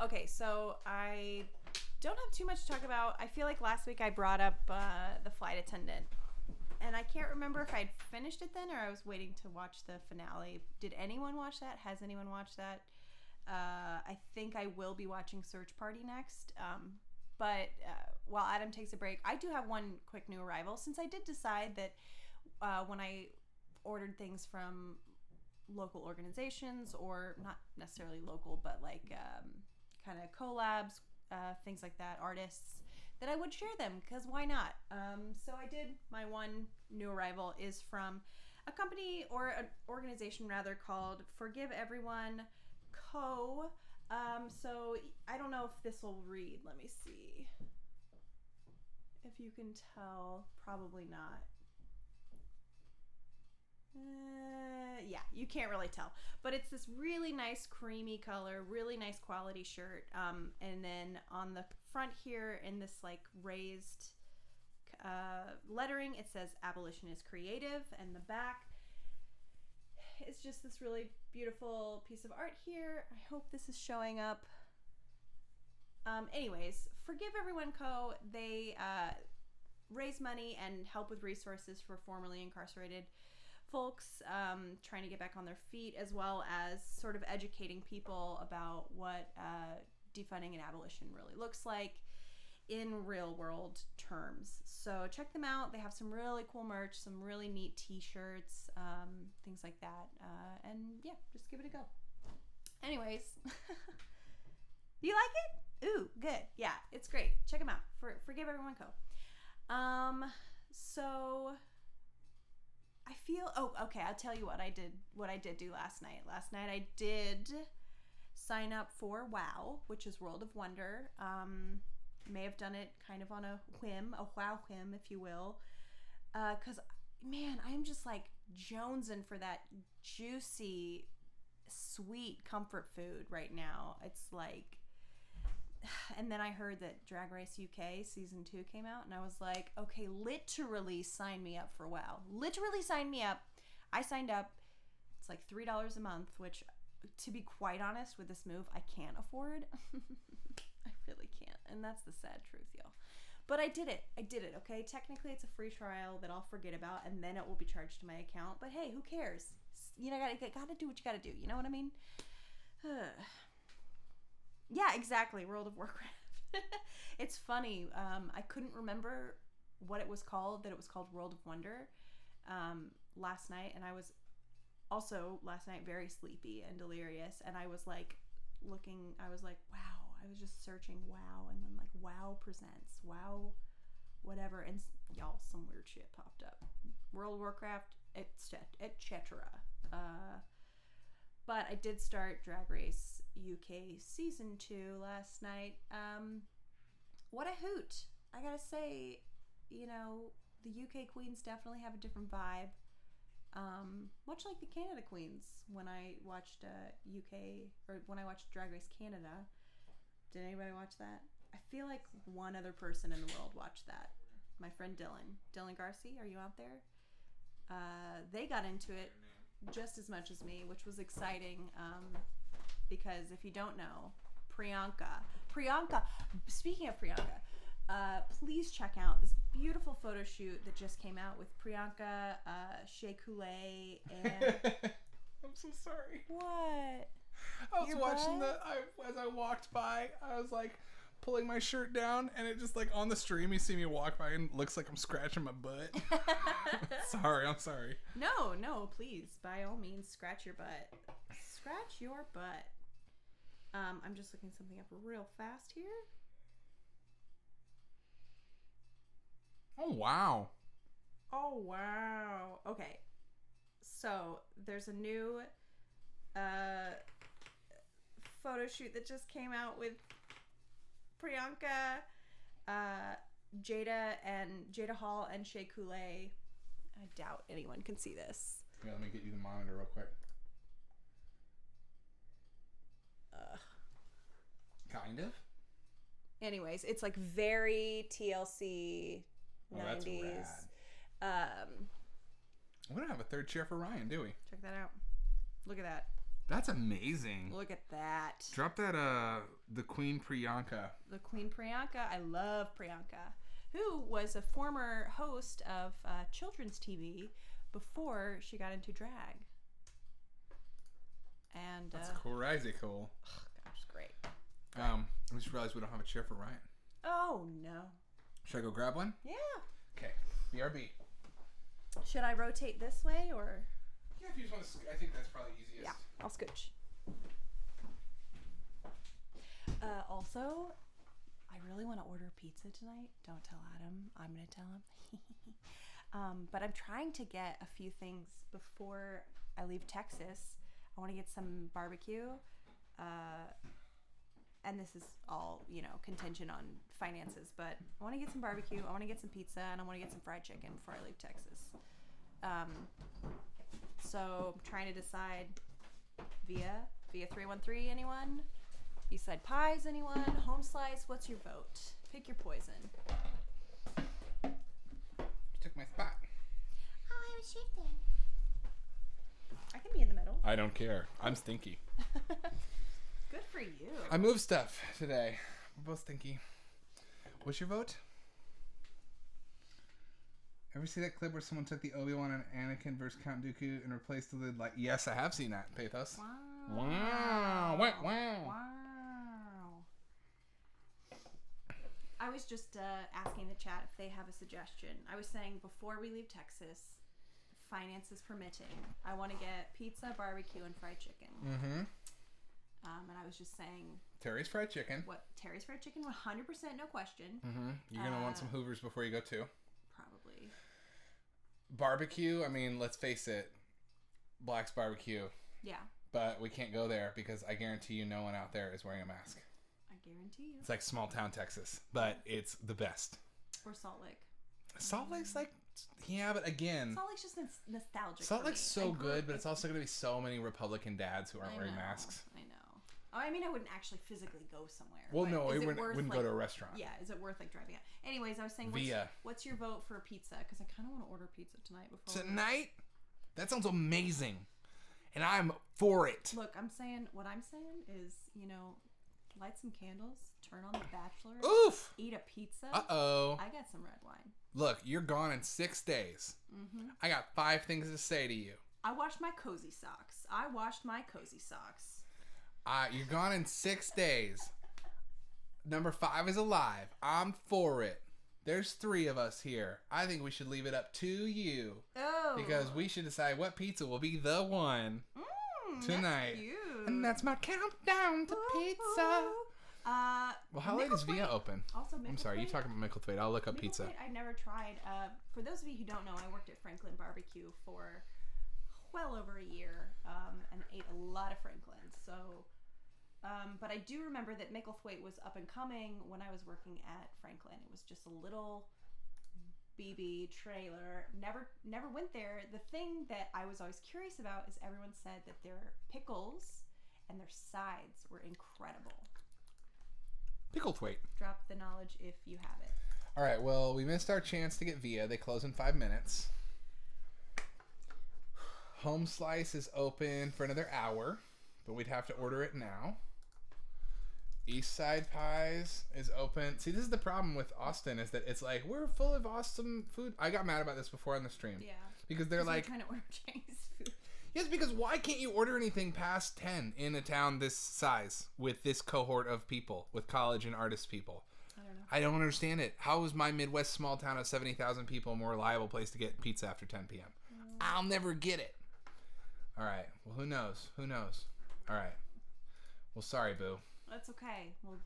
Okay, so I don't have too much to talk about. I feel like last week I brought up the flight attendant. And I can't remember if I'd finished it then or I was waiting to watch the finale. Did anyone watch that? Has anyone watched that? I think I will be watching Search Party next. But while Adam takes a break, I do have one quick new arrival. Since I did decide that when I ordered things from local organizations, or not necessarily local, but like kind of collabs, things like that, artists, that I would share them, because why not? So I did. My one new arrival is from a company, or an organization rather, called Forgive Everyone Co. So I don't know if this will read. Let me see. If you can tell, probably not. Yeah, you can't really tell, but it's this really nice creamy color, really nice quality shirt, and then on the front here in this like raised lettering, it says abolition is creative, and the back is just this really beautiful piece of art here. I hope this is showing up. Anyways, Forgive Everyone Co. They raise money and help with resources for formerly incarcerated folks trying to get back on their feet, as well as sort of educating people about what defunding and abolition really looks like. in real world terms. So check them out. They have some really cool merch, some really neat t-shirts, things like that. And yeah, just give it a go. Anyways, you like it? Ooh, good. Yeah, it's great. Check them out. Forgive Everyone Co. So I feel, okay, I'll tell you what I did do last night. Last night I did sign up for WoW, which is World of Wonder. May have done it kind of on a whim, a WoW whim, if you will. Because, man, I'm just like jonesing for that juicy, sweet comfort food right now. It's like, and then I heard that Drag Race UK season 2 came out, and I was like, okay, literally sign me up for WoW. Literally sign me up. I signed up. It's like $3 a month, which, to be quite honest, with this move, I can't afford. I really can't, and that's the sad truth, y'all. But I did it, okay? Technically, it's a free trial that I'll forget about, and then it will be charged to my account. But hey, who cares? You know, gotta do what you gotta do. You know what I mean? Yeah, exactly. World of Warcraft. It's funny. I couldn't remember what it was called, that it was called World of Wonder last night. And I was also last night very sleepy and delirious. And I was like looking, I was like, wow. I was just searching WoW, and then like WoW presents, WoW, whatever. And y'all, some weird shit popped up. World of Warcraft, etc. But I did start Drag Race UK season 2 last night. What a hoot. I gotta say, you know, the UK queens definitely have a different vibe. Much like the Canada queens when I watched when I watched Drag Race Canada. Did anybody watch that? I feel like one other person in the world watched that. My friend Dylan Garcia, are you out there? They got into it just as much as me, which was exciting, because if you don't know, Priyanka, speaking of Priyanka, please check out this beautiful photo shoot that just came out with Priyanka, Shea Coulee, and... I'm so sorry. What? I was watching as I walked by, I was like pulling my shirt down, and it just like on the stream, you see me walk by and it looks like I'm scratching my butt. I'm sorry. No, please, by all means, scratch your butt. Scratch your butt. I'm just looking something up real fast here. Oh, wow. Okay. So, there's a new photo shoot that just came out with Priyanka, Jada Hall, and Shea Coulee. I doubt anyone can see this. Yeah, let me get you the monitor real quick. Kind of. Anyways, it's like very TLC 90s. That's rad. We don't have a third chair for Ryan, do we? Check that out. Look at that. That's amazing. Look at that. Drop that, the Queen Priyanka. The Queen Priyanka. I love Priyanka, who was a former host of children's TV before she got into drag. And that's crazy cool. Oh, gosh, great. I just realized we don't have a chair for Ryan. Oh, no. Should I go grab one? Yeah. Okay. BRB. Should I rotate this way, or? Yeah, if you just want to, I think that's probably easiest. Yeah, I'll scooch. Also, I really want to order pizza tonight. Don't tell Adam. I'm going to tell him. But I'm trying to get a few things before I leave Texas. I want to get some barbecue. And this is all, you know, contingent on finances. But I want to get some barbecue. I want to get some pizza. And I want to get some fried chicken before I leave Texas. So I'm trying to decide via 313, anyone? Eastside Pies, anyone? Home Slice, what's your vote? Pick your poison. You took my spot. Oh, I was shifting. I can be in the middle. I don't care. I'm stinky. Good for you. I moved stuff today. We're both stinky. What's your vote? Ever see that clip where someone took the Obi-Wan and Anakin versus Count Dooku and replaced the lid? Like, yes, I have seen that, Pathos. Wow. Wow. Wow. I was just asking the chat if they have a suggestion. I was saying before we leave Texas, finances permitting, I want to get pizza, barbecue, and fried chicken. Mm-hmm. And I was just saying... Terry's Fried Chicken. What? Terry's Fried Chicken, 100%, no question. Mm-hmm. You're going to want some Hoovers before you go, too. Probably. Barbecue, I mean, let's face it. Black's Barbecue. Yeah. But we can't go there because I guarantee you no one out there is wearing a mask. I guarantee you. It's like small town Texas, but it's the best. Or Salt Lake. Salt Lake's like, yeah, but again... Salt Lake's just nostalgic. Salt Lake's so good, but it's also going to be so many Republican dads who aren't wearing masks. I know. Oh, I mean, I wouldn't actually physically go somewhere. Well, no, we wouldn't go to a restaurant. Yeah, is it worth like driving out? Anyways, I was saying, what's your vote for pizza? Because I kind of want to order pizza tonight. Tonight? That sounds amazing. And I'm for it. Look, what I'm saying is, light some candles, turn on The Bachelor. Oof! Eat a pizza. Uh-oh. I got some red wine. Look, you're gone in 6 days. Mm-hmm. I got 5 things to say to you. I washed my cozy socks. You're gone in 6 days. Number 5 is alive. I'm for it. There's 3 of us here. I think we should leave it up to you. Oh. Because we should decide what pizza will be the one tonight. That's cute. And that's my countdown to pizza. Well, how late is Via open? Also, I'm sorry, you talking about Micklethwaite. I'll look up pizza. I never tried. For those of you who don't know, I worked at Franklin Barbecue for well over a year and ate a lot of Franklins. So, but I do remember that Micklethwaite was up and coming when I was working at Franklin. It was just a little BB trailer. Never went there. The thing that I was always curious about is everyone said that their pickles and their sides were incredible. Picklethwaite. Drop the knowledge if you have it. All right, well, we missed our chance to get Via. They close in 5 minutes. Home Slice is open for another hour, but we'd have to order it now. East Side Pies is open. See, this is the problem with Austin, is that it's like, we're full of awesome food. I got mad about this before on the stream. Yeah. Because they're like... We're trying to order Chinese food. Yes, because why can't you order anything past 10 in a town this size with this cohort of people, with college and artist people? I don't know. I don't understand it. How is my Midwest small town of 70,000 people a more reliable place to get pizza after 10 p.m.? I'll never get it. All right. Well, who knows? All right. Well, sorry, boo. That's okay. Well,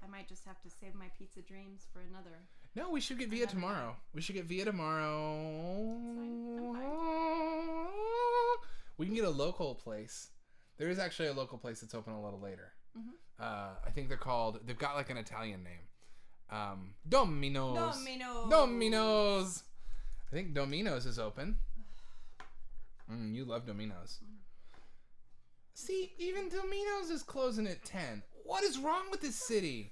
I might just have to save my pizza dreams for another. No, we should get Via tomorrow. Night. We should get Via tomorrow. I'm fine. We can get a local place. There is actually a local place that's open a little later. Mm-hmm. I think they've got like an Italian name. Domino's. I think Domino's is open. You love Domino's. See, even Domino's is closing at 10. What is wrong with this city?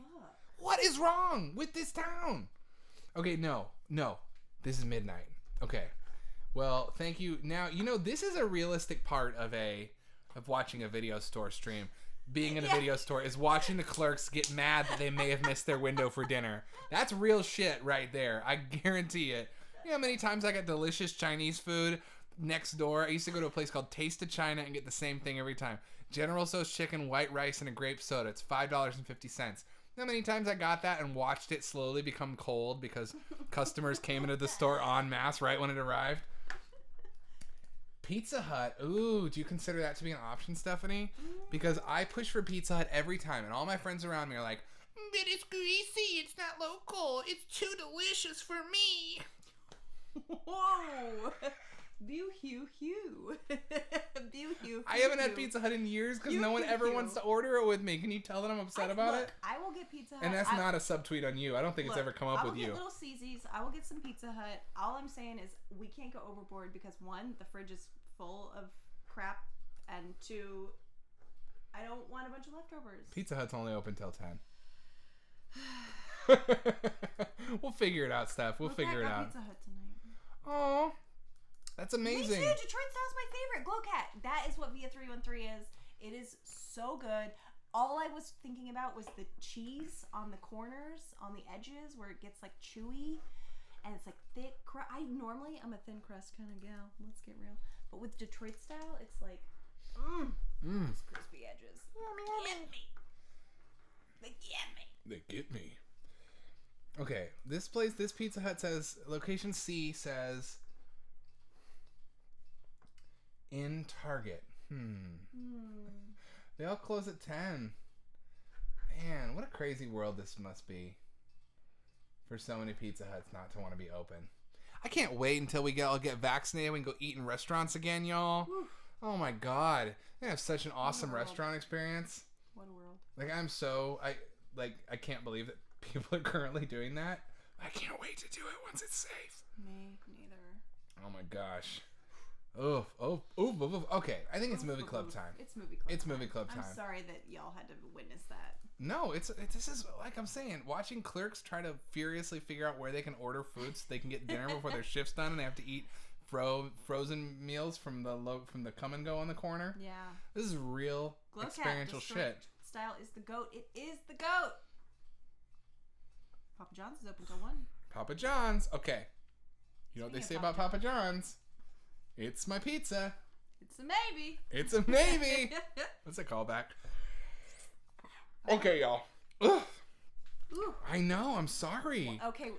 What is wrong with this town? Okay, no. This is midnight. Okay. Well, thank you. Now, this is a realistic part of watching a video store stream. Being in a video store is watching the clerks get mad that they may have missed their window for dinner. That's real shit right there. I guarantee it. You know how many times I got delicious Chinese food next door? I used to go to a place called Taste of China and get the same thing every time. General Tso's chicken, white rice, and a grape soda. It's $5.50. You know how many times I got that and watched it slowly become cold because customers came into the store en masse right when it arrived? Pizza Hut. Ooh, do you consider that to be an option, Stephanie? Because I push for Pizza Hut every time, and all my friends around me are like, but it's greasy, it's not local, it's too delicious for me. Whoa. Boo-hoo-hoo. Boo-hoo-hoo. I haven't had Pizza Hut in years because no one ever wants to order it with me. Can you tell that I'm upset about it? I will get Pizza Hut. And that's not a subtweet on you. I don't think it's ever come up with you. I will get Little Caesars. I will get some Pizza Hut. All I'm saying is we can't go overboard because 1, the fridge is full of crap, and 2, I don't want a bunch of leftovers. Pizza Hut's only open till 10. We'll figure it out, Steph. We'll figure it out. Pizza Hut tonight. Aw. That's amazing. Me too. Detroit style's my favorite. Glowcat. That is what Via 313 is. It is so good. All I was thinking about was the cheese on the corners, on the edges, where it gets like chewy, and it's like thick. I'm a thin crust kind of gal. Let's get real. But with Detroit style, it's like, those crispy edges. Yummy. They get me. They get me. Okay, this Pizza Hut says, location C says, in Target. They all close at 10. Man, what a crazy world this must be for so many Pizza Huts not to want to be open. I can't wait until we all get vaccinated and go eat in restaurants again, y'all. Whew. Oh my God. I have such an awesome restaurant experience. What a world. Like, I can't believe that people are currently doing that. I can't wait to do it once it's safe. Me neither. Oh my gosh. Oh. Okay, I think it's movie club time. It's movie club time. time. I'm sorry that y'all had to witness that. No, this is like I'm saying, watching clerks try to furiously figure out where they can order food so they can get dinner before their shift's done and they have to eat frozen meals from the come and go on the corner. Yeah. This is real experiential shit. Style is the goat. It is the goat. Papa John's is open till 1. Papa John's. Okay. You know what they say about Papa John's? It's my pizza. It's a maybe. It's a maybe. What's a callback? Okay, y'all. Ugh. Ooh. I know. I'm sorry. Well, okay,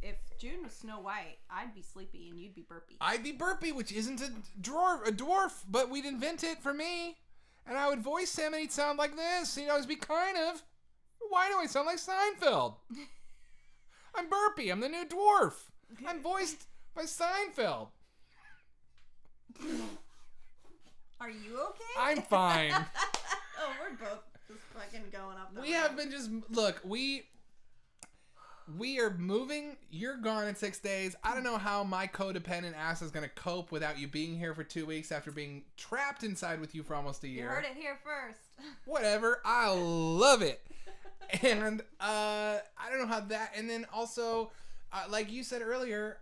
if June was Snow White, I'd be sleepy and you'd be burpy. I'd be burpy, which isn't a dwarf, but we'd invent it for me, and I would voice him, and he'd sound like this. He'd always be kind of. Why do I sound like Seinfeld? I'm burpy. I'm the new dwarf. I'm voiced by Seinfeld. Are you okay? I'm fine. Oh, we're both just fucking going up the We have been just... Look, we are moving. You're gone in 6 days. I don't know how my codependent ass is going to cope without you being here for 2 weeks after being trapped inside with you for almost a year. You heard it here first. Whatever. I love it. And I don't know how that... And then also... like you said earlier,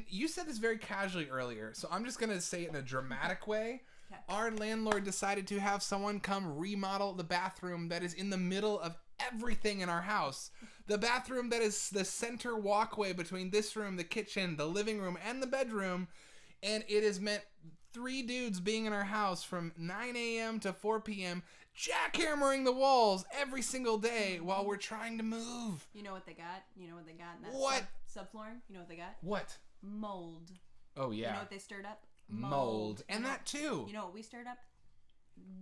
you said this very casually earlier, so I'm just going to say it in a dramatic way. Okay. Our landlord decided to have someone come remodel the bathroom that is in the middle of everything in our house. The bathroom that is the center walkway between this room, the kitchen, the living room, and the bedroom. And it has meant 3 dudes being in our house from 9 a.m. to 4 p.m. jackhammering the walls every single day while we're trying to move. You know what they got? In that what? Subflooring? You know what they got? What? Mold. Oh, yeah. You know what they stirred up? Mold. And that too. You know what we stirred up?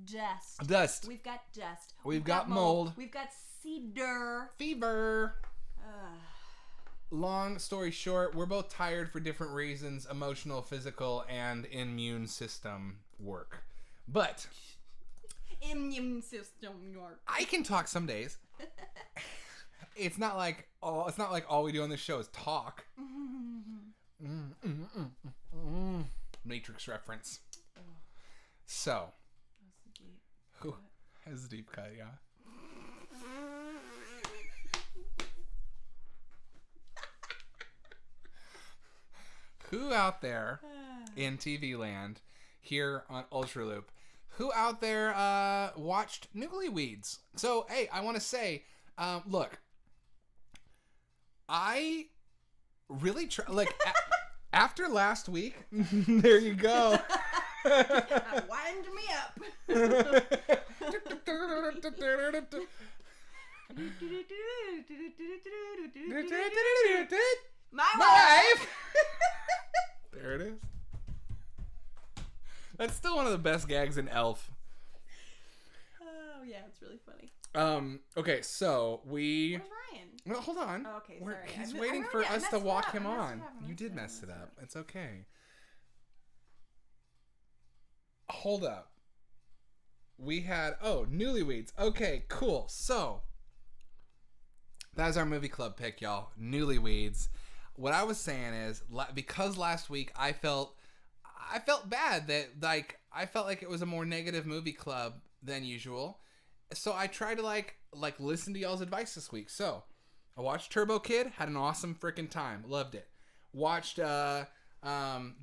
Dust. Dust. We've got dust. We've got mold. We've got cedar. Fever. Long story short, we're both tired for different reasons, emotional, physical, and immune system work. But... immune system work. I can talk some days. It's not like all we do on this show is talk. Matrix reference. So, who has a deep cut? Yeah. Who out there in TV land here on UltraLoop? Who out there watched Newlyweeds? So, hey, I want to say, look, I really after last week. There you go. Wind me up. My wife. There it is. That's still one of the best gags in Elf. Oh yeah, it's really funny. Okay, so we... Where's Ryan? Well, hold on. Oh, okay, sorry. He's waiting for us to walk him on. You did mess it up. It's okay. Hold up. We had... Oh, Newlyweeds. Okay, cool. So, that is our movie club pick, y'all. Newlyweeds. What I was saying is, because last week I felt bad that, like, I felt like it was a more negative movie club than usual. So I tried to, like listen to y'all's advice this week. So, I watched Turbo Kid, had an awesome freaking time. Loved it. Watched The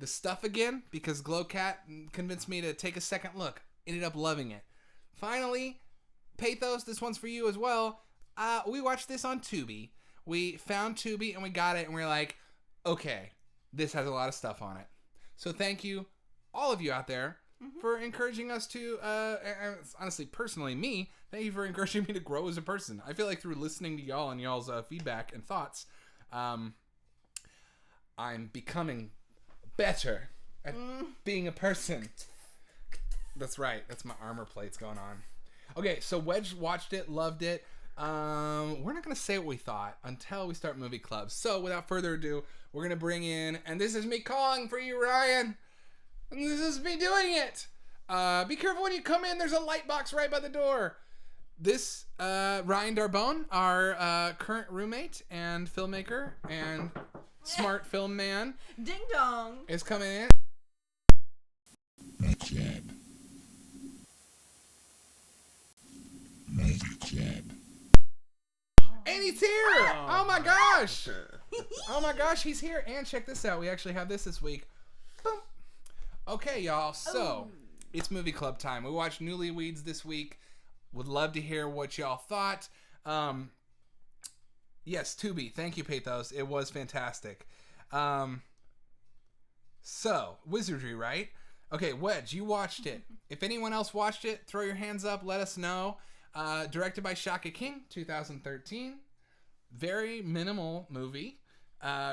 Stuff again, because Glowcat convinced me to take a second look. Ended up loving it. Finally, Pathos, this one's for you as well. We watched this on Tubi. We found Tubi and we got it and we're like, okay, this has a lot of stuff on it. So thank you, all of you out there, for encouraging us to, honestly, personally, me, thank you for encouraging me to grow as a person. I feel like through listening to y'all and y'all's feedback and thoughts, I'm becoming better at being a person. That's right. That's my armor plates going on. Okay, so Wedge watched it, loved it. We're not going to say what we thought until we start movie clubs. So without further ado, we're going to bring in, and this is me calling for you, Ryan. And this is me doing it. Be careful when you come in. There's a light box right by the door. This, Ryan Darbonne, our current roommate and filmmaker and smart film man. Ding dong. Is coming in. Movie Club. Movie Club. And he's here! Oh my gosh! Oh my gosh, he's here. And check this out. We actually have this week. Boom. Okay, y'all. So, it's movie club time. We watched Newlyweeds this week. Would love to hear what y'all thought. Yes, Tubi. Thank you, Pathos. It was fantastic. So, wizardry, right? Okay, Wedge, you watched it. If anyone else watched it, throw your hands up. Let us know. Directed by Shaka King, 2013. Very minimal movie.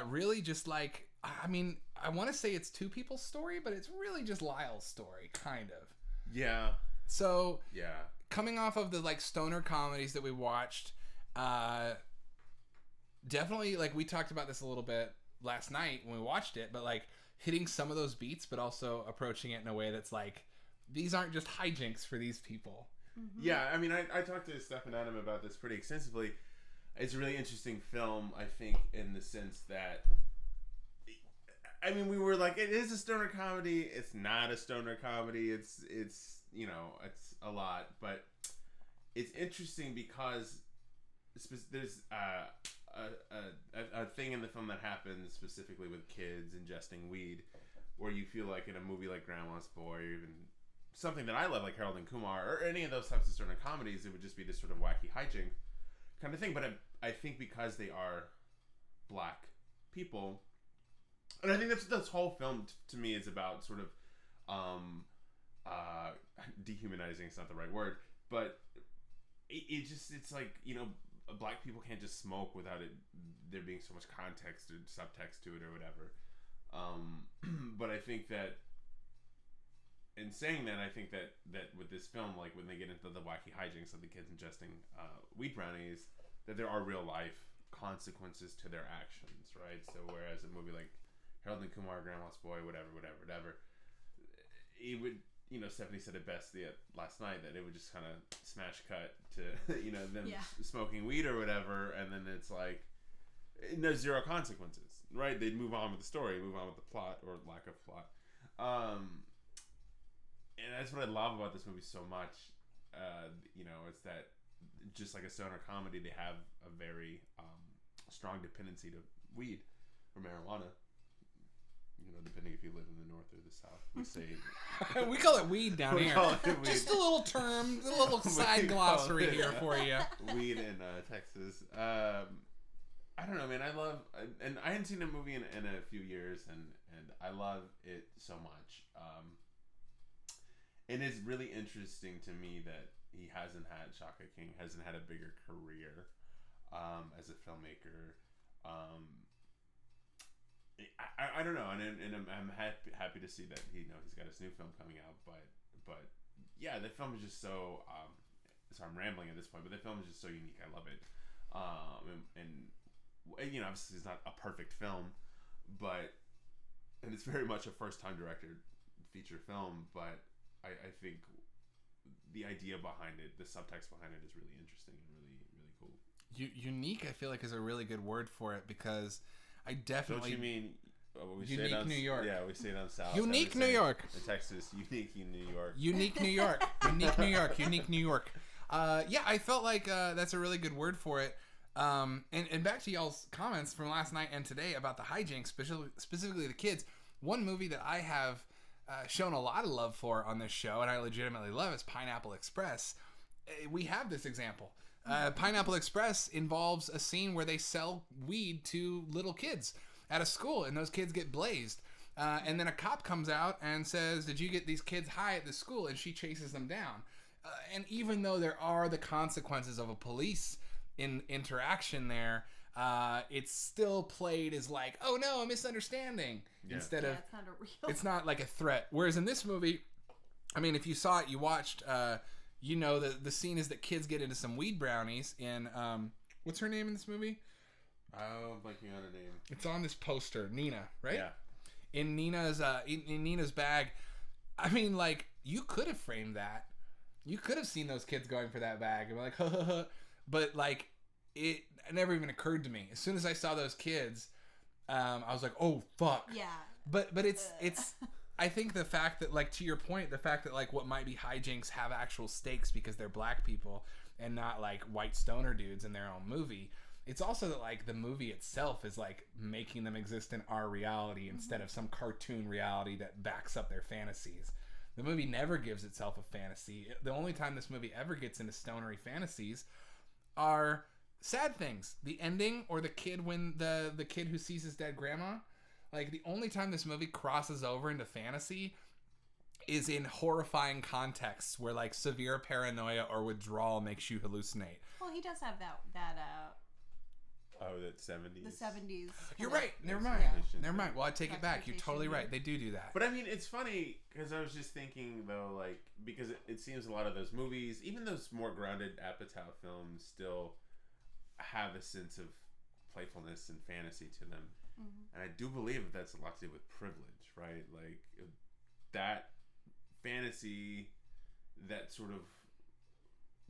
Really just like, I mean, I want to say it's two people's story, but it's really just Lyle's story, kind of. Yeah. So, Yeah. Coming off of the like stoner comedies that we watched, definitely like we talked about this a little bit last night when we watched it, but like hitting some of those beats, but also approaching it in a way that's like, these aren't just hijinks for these people. Mm-hmm. Yeah, I mean, I talked to Steph and Adam about this pretty extensively. It's a really interesting film, I think, in the sense that, I mean, we were like, it is a stoner comedy. It's not a stoner comedy. It's you know, it's a lot, but it's interesting because there's a thing in the film that happens specifically with kids ingesting weed, where you feel like in a movie like Grandma's Boy, or even something that I love like Harold and Kumar, or any of those types of stoner comedies, it would just be this sort of wacky hijink kind of thing. But I think because they are black people, and I think that's this whole film to me is about sort of dehumanizing. It's not the right word, but it's like, you know, black people can't just smoke without it there being so much context or subtext to it or whatever. But I think that in saying that, I think that with this film, like when they get into the wacky hijinks of the kids ingesting weed brownies, that there are real life consequences to their actions, right? So whereas a movie like Harold and Kumar, Grandma's Boy, whatever, it would, you know, Stephanie said it best last night, that it would just kind of smash cut to, you know, them smoking weed or whatever, and then it's like, no, zero consequences, right? They'd move on with the story, move on with the plot or lack of plot. And that's what I love about this movie so much. You know, it's that just like a stoner comedy, they have a very strong dependency to weed or marijuana. You know, depending if you live in the north or the south, we say we call it weed down here. Just a little term, a little side glossary here for you. Weed in Texas. I don't know, man. I love, and I hadn't seen a movie in a few years, and I love it so much. And it's really interesting to me that Shaka King hasn't had a bigger career as a filmmaker. I don't know, and I'm happy to see that he's got his new film coming out, but yeah, the film is just so. So I'm rambling at this point, but the film is just so unique. I love it, and you know, obviously it's not a perfect film, and it's very much a first-time director feature film, but I think the idea behind it, the subtext behind it, is really interesting and really, really cool. Unique, I feel like, is a really good word for it, because I definitely... Don't you mean... unique New York. Yeah, we say it on South. Unique New York. In Texas, unique New York. Unique New York. Unique New York. Unique New York. Yeah, I felt like that's a really good word for it. And back to y'all's comments from last night and today about the hijinks, specifically the kids. One movie that I have shown a lot of love for on this show, and I legitimately love, is Pineapple Express. We have this example. Pineapple Express involves a scene where they sell weed to little kids at a school, and those kids get blazed. And then a cop comes out and says, "Did you get these kids high at the school?" And she chases them down. And even though there are the consequences of a police interaction there, it's still played as like, oh no, a misunderstanding. Instead of it's not a real. it's not like a threat. Whereas in this movie, I mean, if you saw it, you watched, you know, the scene is that kids get into some weed brownies in, what's her name in this movie? Oh, I'm blanking on her name. It's on this poster, Nina, right? Yeah. In Nina's bag. I mean, like, you could have framed that. You could have seen those kids going for that bag and be like, ha ha ha. But like, it never even occurred to me. As soon as I saw those kids, I was like, oh fuck. Yeah. But it's. I think the fact that, like, to your point, the fact that like what might be hijinks have actual stakes because they're black people and not like white stoner dudes in their own movie. It's also that like the movie itself is like making them exist in our reality instead of some cartoon reality that backs up their fantasies. The movie never gives itself a fantasy. The only time this movie ever gets into stonery fantasies are sad things. The ending, or the kid when the kid who sees his dead grandma. Like, the only time this movie crosses over into fantasy is in horrifying contexts where like severe paranoia or withdrawal makes you hallucinate. Well, he does have that that 70s. the 70s. You're right. Never mind. Yeah. Never mind. Well, I take it back. You're totally right. They do that. But I mean, it's funny because I was just thinking though, like, because it seems a lot of those movies, even those more grounded Apatow films, still have a sense of playfulness and fantasy to them. And I do believe that that's a lot to do with privilege, right? Like, that fantasy, that sort of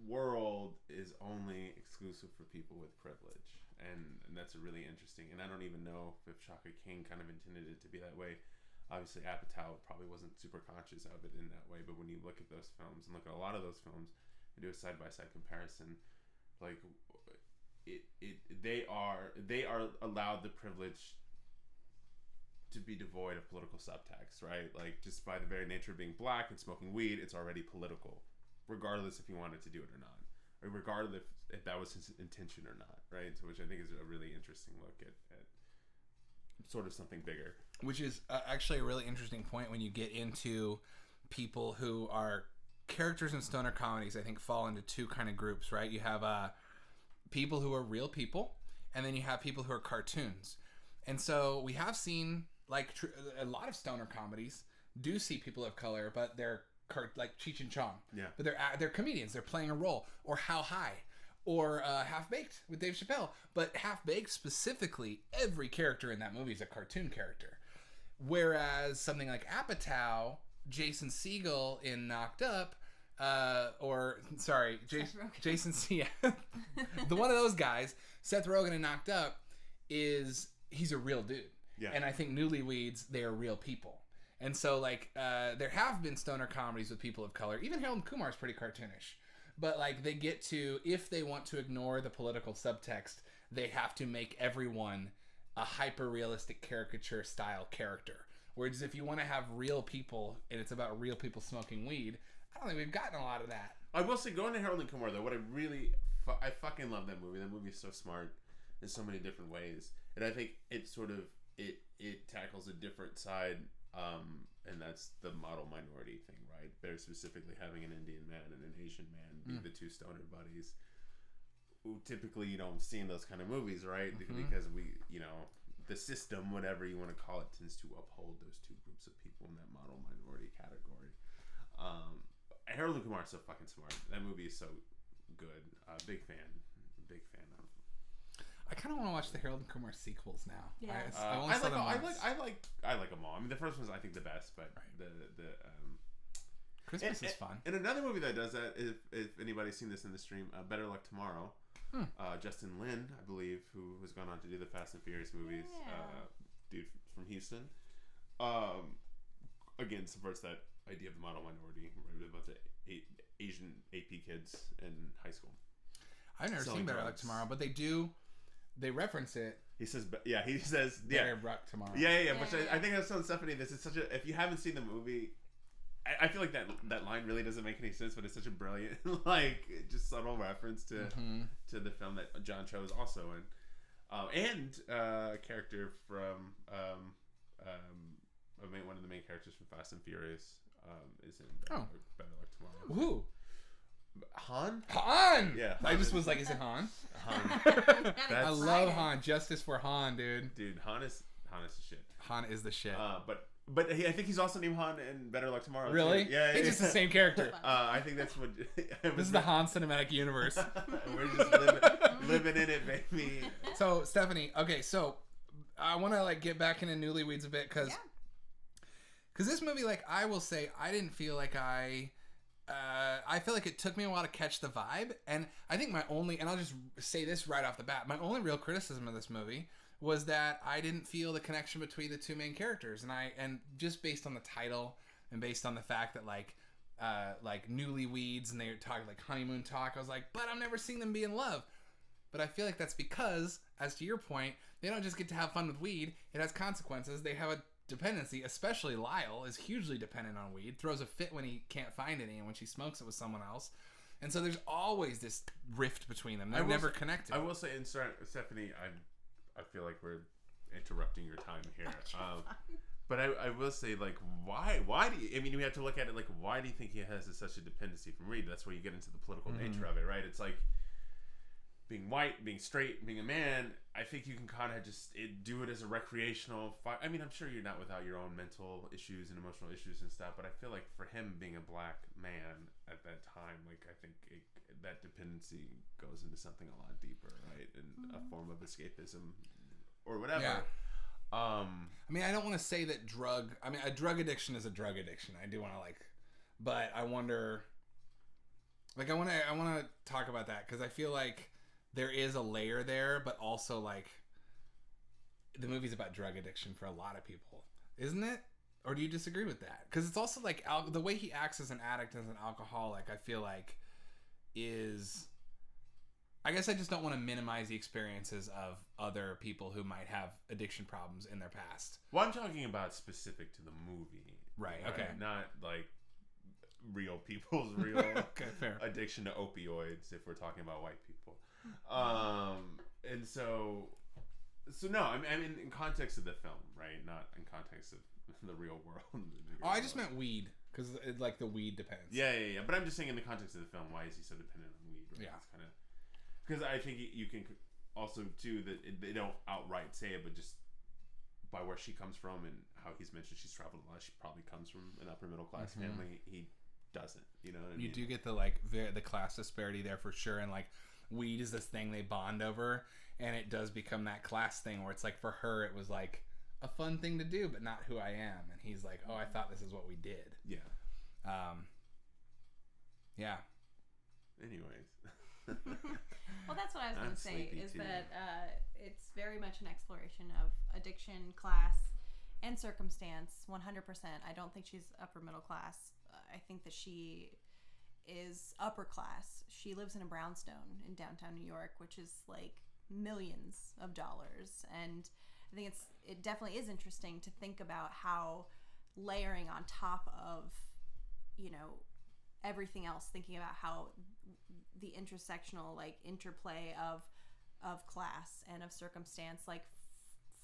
world is only exclusive for people with privilege. And that's a really interesting, and I don't even know if Shaka King kind of intended it to be that way. Obviously, Apatow probably wasn't super conscious of it in that way, but when you look at those films and look at a lot of those films and do a side-by-side comparison, like, they are allowed the privilege to be devoid of political subtext, right? Like, just by the very nature of being black and smoking weed, it's already political, regardless if he wanted to do it or not, or regardless if that was his intention or not, right? So, which I think is a really interesting look at sort of something bigger. Which is actually a really interesting point when you get into people who are characters in stoner comedies. I think fall into two kind of groups, right? You have people who are real people, and then you have people who are cartoons. And so we have seen, like, a lot of stoner comedies do see people of color, but they're like Cheech and Chong. Yeah. But they're comedians. They're playing a role. Or How High. Or Half Baked with Dave Chappelle. But Half Baked specifically, every character in that movie is a cartoon character. Whereas something like Apatow, Jason Segel in Knocked Up, Jason Segel, the one of those guys, Seth Rogen in Knocked Up, he's a real dude. Yeah. And I think Newlyweeds, they are real people. And so, like, there have been stoner comedies with people of color. Even Harold and Kumar is pretty cartoonish. But, like, they get to, if they want to ignore the political subtext, they have to make everyone a hyper-realistic caricature-style character. Whereas if you want to have real people, and it's about real people smoking weed, I don't think we've gotten a lot of that. I will say, going to Harold and Kumar, though, what I fucking love that movie. That movie is so smart in so many different ways. And I think it sort of, it tackles a different side, and that's the model minority thing, right? Very specifically having an Indian man and an Asian man be the two stoner buddies, who typically you don't see in those kind of movies, right? Because we, the system, whatever you want to call it, tends to uphold those two groups of people in that model minority category. Harold and Kumar is so fucking smart. That movie is so good. Big fan of. I kind of want to watch the Harold and Kumar sequels now. Yeah. I like them all. I mean, the first one's I think the best, but right. the Christmas is fun. And another movie that does that, if anybody's seen this in the stream, Better Luck Tomorrow. Justin Lin, I believe, who has gone on to do the Fast and Furious movies, dude from Houston. Again, subverts that idea of the model minority, right, with a bunch of Asian AP kids in high school. I've never seen Better Luck Tomorrow, but they reference it. He says Better Luck Tomorrow. Yeah. Which I think I was telling Stephanie, this is such a, if you haven't seen the movie, I feel like that line really doesn't make any sense, but it's such a brilliant, like, just subtle reference to the film that John Cho is also in, and a character from a main characters from Fast and Furious is in Better Luck Tomorrow. Who? Han? Han! Yeah. I just was like, is it Han? Han. I love Han. Justice for Han, dude. Dude, Han is the shit. Han is the shit. But I think he's also named Han in Better Luck Tomorrow. Really? Too. Yeah. He's just the same character. I think that's what. This is the Han cinematic universe. We're just living in it, baby. So, Stephanie, okay, so I want to like get back into Newlyweeds a bit because this movie, like, I will say, I didn't feel like I feel like it took me a while to catch the vibe, and I think and I'll just say this right off the bat, my only real criticism of this movie was that I didn't feel the connection between the two main characters, and just based on the title and based on the fact that like Newlyweeds and they were talking like honeymoon talk, I was like, but I've never seen them be in love. But I feel like that's because, as to your point, they don't just get to have fun with weed. It has consequences. They have a dependency, especially Lyle is hugely dependent on weed, throws a fit when he can't find any and when she smokes it with someone else. And so there's always this rift between them. They're never connected. I will say, and Stephanie, I feel like we're interrupting your time here. But I will say, like, why do you, I mean, we have to look at it like, why do you think he has such a dependency from weed? That's where you get into the political nature of it, right? It's like, being white, being straight, being a man, I think you can kind of just do it as a recreational. I mean, I'm sure you're not without your own mental issues and emotional issues and stuff, but I feel like for him being a black man at that time, like I think that dependency goes into something a lot deeper, right? And a form of escapism or whatever. Yeah. I mean, I don't want to say that a drug addiction is a drug addiction. I do want to but I wonder, like, I want to talk about that because I feel like there is a layer there, but also like the movie's about drug addiction for a lot of people, isn't it? Or do you disagree with that? Because it's also like the way he acts as an addict, as an alcoholic, I feel like I guess I just don't want to minimize the experiences of other people who might have addiction problems in their past. Well, I'm talking about specific to the movie. Right, okay. Not like real people's real okay, fair. Addiction to opioids if we're talking about white people. And so no, I mean in context of the film, right? Not in context of the real world. I just meant weed because like the weed depends. Yeah. But I'm just saying in the context of the film, why is he so dependent on weed? Right? Yeah, it's kind of because I think you can also too that they don't outright say it, but just by where she comes from and how he's mentioned she's traveled a lot. She probably comes from an upper middle class family. He doesn't, you know what I mean? You do get the the class disparity there for sure, and like weed is this thing they bond over, and it does become that class thing where it's like for her it was like a fun thing to do, but not who I am, and he's like, oh, I thought this is what we did. Yeah. Yeah. Anyways. Well, that's what I was going to say is too. That it's very much an exploration of addiction, class, and circumstance. 100%. I don't think she's upper middle class. I think that she is upper class. She lives in a brownstone in downtown New York, which is like millions of dollars. And I think it definitely is interesting to think about how layering on top of, you know, everything else, thinking about how the intersectional like interplay of class and of circumstance, like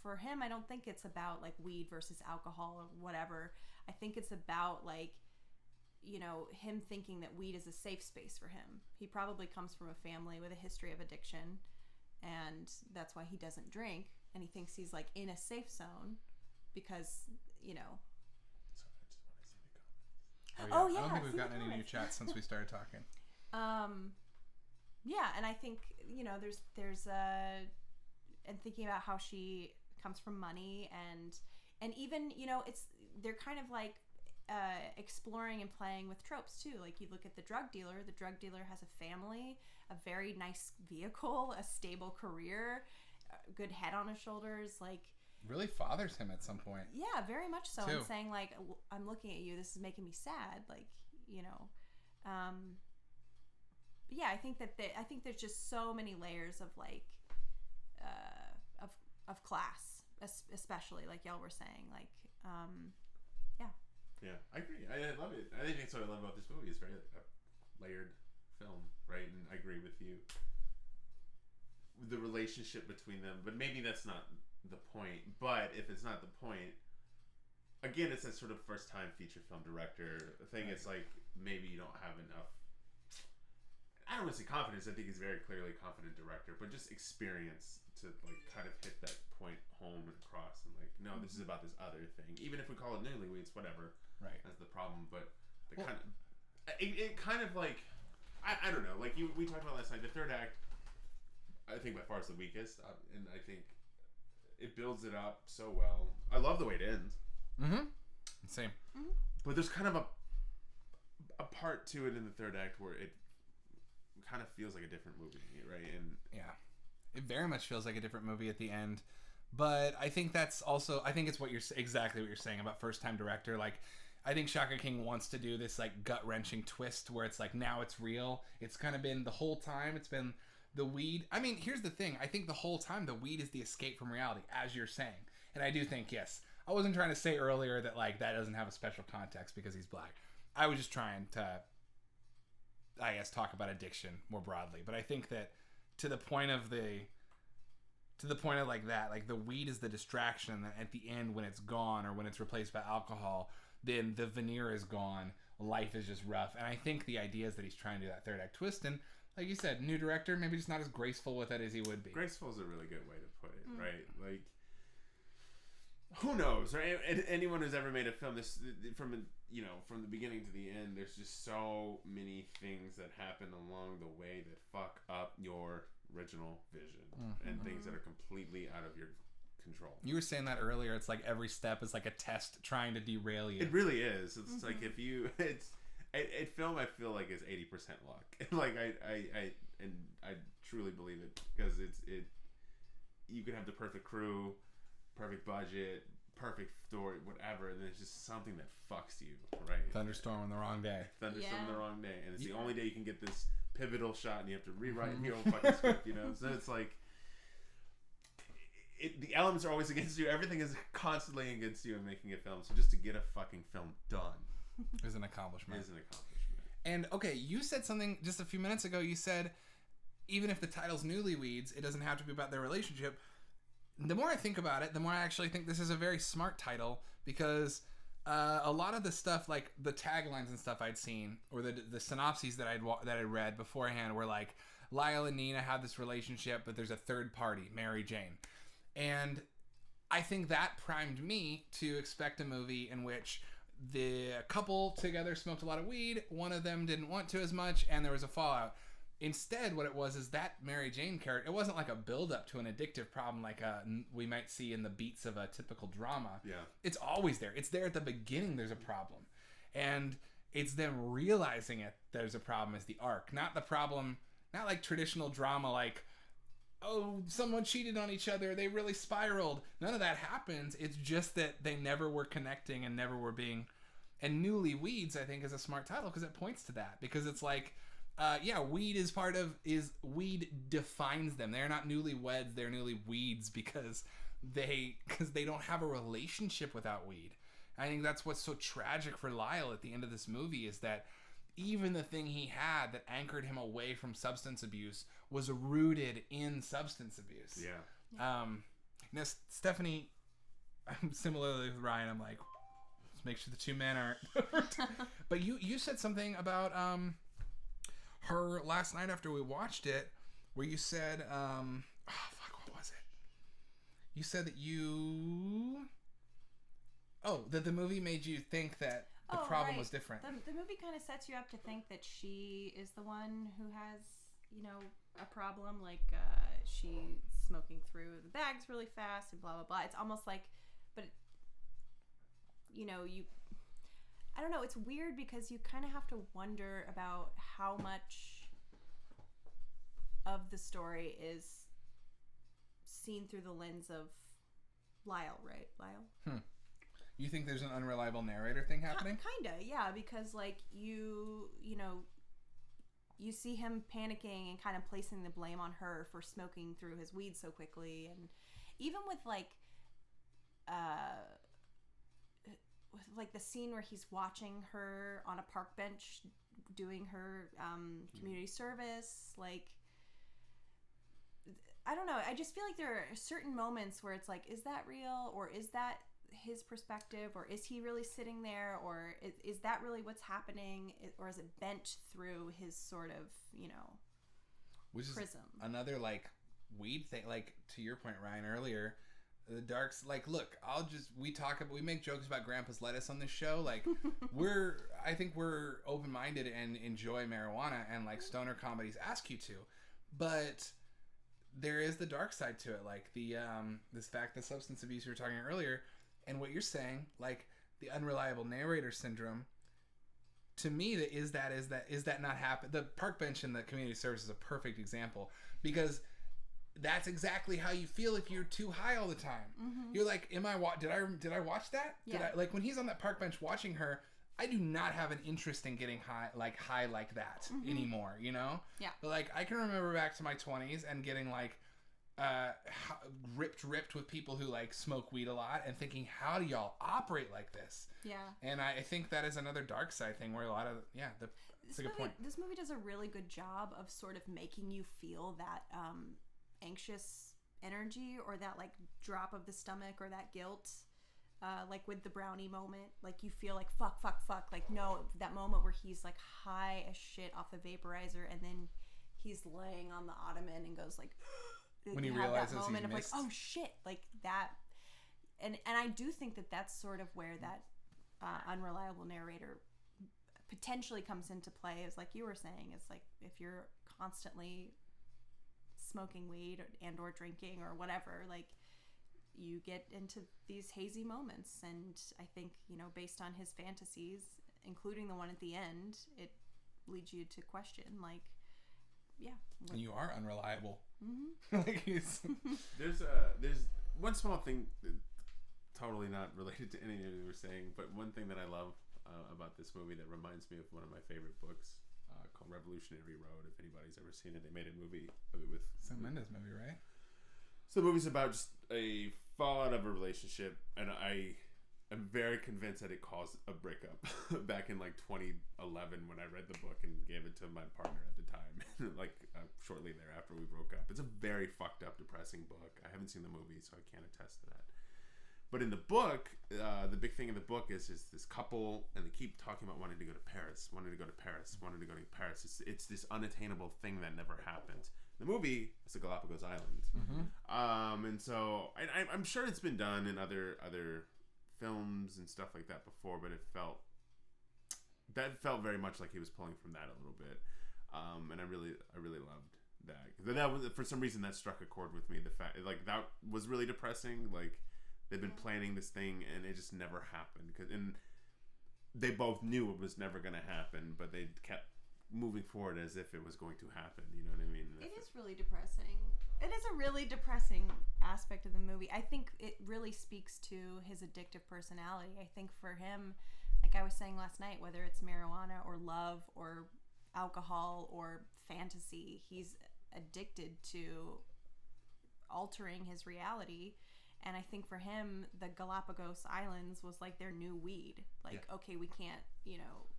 for him, I don't think it's about like weed versus alcohol or whatever. I think it's about like, you know, him thinking that weed is a safe space for him. He probably comes from a family with a history of addiction, and that's why he doesn't drink, and he thinks he's like in a safe zone because, you know. Oh yeah. I don't think we've gotten any new chats since we started talking. Yeah, and I think, you know, there's and thinking about how she comes from money and even, you know, they're kind of like exploring and playing with tropes too. Like you look at the drug dealer has a family, a very nice vehicle, a stable career, a good head on his shoulders, like really fathers him at some point. Yeah, very much so. Too. And saying like, I'm looking at you, this is making me sad, like, you know. But yeah, I think there's just so many layers of like of class, especially like y'all were saying, like yeah, I agree. I love it. I think that's what I love about this movie. It's very layered film, right? And I agree with you. The relationship between them, but maybe that's not the point. But if it's not the point, again, it's that sort of first time feature film director thing. Right. It's like maybe you don't have enough. I don't want to say confidence. I think he's very clearly a confident director, but just experience to like kind of hit that point home and across and like, no, this is about this other thing. Even if we call it Newlyweeds, whatever. Right. That's the problem. But it kind of like, I don't know. Like we talked about last night. The third act, I think by far is the weakest, and I think it builds it up so well. I love the way it ends. Mm-hmm. Same. Mm-hmm. But there's kind of a part to it in the third act where it kind of feels like a different movie, right? And yeah, it very much feels like a different movie at the end. But I think that's also, I think it's exactly what you're saying about first time director. Like, I think Shaka King wants to do this like gut wrenching twist where it's like, now it's real. It's kind of been the whole time. It's been the weed. I mean, here's the thing. I think the whole time the weed is the escape from reality, as you're saying. And I do think, yes, I wasn't trying to say earlier that like that doesn't have a special context because he's black. I was just trying to, I guess, talk about addiction more broadly. But I think that to the point of like that, like the weed is the distraction, and at the end when it's gone or when it's replaced by alcohol, then the veneer is gone. Life is just rough. And I think the idea is that he's trying to do that third act twist, and like you said, new director, maybe just not as graceful with it as he would be. Graceful is a really good way to put it, right? Like, who knows, right? Anyone who's ever made a film, this from the beginning to the end, there's just so many things that happen along the way that fuck up your original vision and things that are completely out of your control. You were saying that earlier. It's like every step is like a test trying to derail you. It really is. It's like if you, film I feel like is 80% luck. Like I truly believe it because you could have the perfect crew, perfect budget, perfect story, whatever, and then it's just something that fucks you, right? Thunderstorm on the wrong day. Thunderstorm on the wrong day, and it's the only day you can get this pivotal shot, and you have to rewrite your own fucking script, So it's like the elements are always against you. Everything is constantly against you in making a film. So just to get a fucking film done is an accomplishment. And okay, you said something just a few minutes ago. You said even if the title's Newlyweeds, it doesn't have to be about their relationship. The more I think about it, the more I actually think this is a very smart title because a lot of the stuff, like the taglines and stuff I'd seen, or the synopses that I read beforehand, were like Lyle and Nina have this relationship, but there's a third party, Mary Jane, and I think that primed me to expect a movie in which the couple together smoked a lot of weed, one of them didn't want to as much, and there was a fallout. Instead, what it was is that Mary Jane character, it wasn't like a build-up to an addictive problem like we might see in the beats of a typical drama. Yeah. It's always there. It's there at the beginning there's a problem. And it's them realizing there's a problem as the arc. Not the problem, not like traditional drama like, oh, someone cheated on each other, they really spiraled. None of that happens. It's just that they never were connecting and never were being... And Newlyweeds, I think, is a smart title because it points to that. Because it's like... weed defines them. They're not newlyweds, they're newlyweeds because they don't have a relationship without weed. I think that's what's so tragic for Lyle at the end of this movie is that even the thing he had that anchored him away from substance abuse was rooted in substance abuse. Yeah. Now, Stephanie, I'm similarly with Ryan, I'm like, let's make sure the two men aren't. But you said something about her last night after we watched it, where you said, what was it? You said that that the movie made you think that the problem was different. The movie kind of sets you up to think that she is the one who has, a problem, like she's smoking through the bags really fast and blah, blah, blah. It's almost like, but, I don't know, it's weird because you kind of have to wonder about how much of the story is seen through the lens of Lyle, right? Lyle? You think there's an unreliable narrator thing happening? Kinda, yeah, because like you see him panicking and kind of placing the blame on her for smoking through his weed so quickly, and even with the scene where he's watching her on a park bench doing her community service, like, I don't know, I just feel like there are certain moments where it's like, is that real, or is that his perspective, or is he really sitting there, or is that really what's happening, or is it bent through his sort of, which prism? Is another like weed thing. Like to your point, Ryan, earlier, the darks. Like, look, we make jokes about Grandpa's lettuce on this show. Like, I think we're open minded and enjoy marijuana, and like stoner comedies ask you to, but there is the dark side to it, like the substance abuse you were talking earlier, and what you're saying, like the unreliable narrator syndrome. To me, is that not happen? The park bench in the community service is a perfect example, because that's exactly how you feel if you're too high all the time. Mm-hmm. You're like, did I watch that? Yeah. Like when he's on that park bench watching her, I do not have an interest in getting high like that anymore, Yeah. But like I can remember back to my 20s and getting like ripped with people who like smoke weed a lot and thinking, how do y'all operate like this? Yeah. And I think that is another dark side thing where a lot of that's a good point. This movie does a really good job of sort of making you feel that anxious energy, or that like drop of the stomach, or that guilt. Like with the brownie moment, like you feel like fuck, like no, that moment where he's like high as shit off the vaporizer, and then he's laying on the ottoman and goes like, when he realizes that moment he's of missed. like, oh shit, like that, and I do think that that's sort of where that unreliable narrator potentially comes into play. Is like you were saying, it's like if you're constantly smoking weed or drinking or whatever, like you get into these hazy moments. And I think, based on his fantasies, including the one at the end, it leads you to question, like, and you are unreliable. Mm-hmm. Like there's one small thing, totally not related to anything we were saying, but one thing that I love about this movie that reminds me of one of my favorite books called Revolutionary Road. If anybody's ever seen it, they made a movie of it with Sam Mendes movie, right? So the movie's about just a fallout of a relationship, and I am very convinced that it caused a breakup back in like 2011 when I read the book and gave it to my partner at the time, like shortly thereafter we broke up. It's a very fucked up, depressing book. I haven't seen the movie, so I can't attest to that. But in the book, the big thing in the book is this couple, and they keep talking about wanting to go to Paris. It's this unattainable thing that never happened. The movie is the Galapagos Island, and so I'm sure it's been done in other films and stuff like that before, but it felt very much like he was pulling from that a little bit, and I really loved that. That was, for some reason, that struck a chord with me. The fact, like, that was really depressing. Like, they've been planning this thing and it just never happened. And they both knew it was never going to happen, but they kept moving forward as if it was going to happen. You know what I mean? It is really depressing. It is a really depressing aspect of the movie. I think it really speaks to his addictive personality. I think for him, like I was saying last night, whether it's marijuana or love or alcohol or fantasy, he's addicted to altering his reality. And I think for him, the Galapagos Islands was like their new weed. Like, okay, we can't,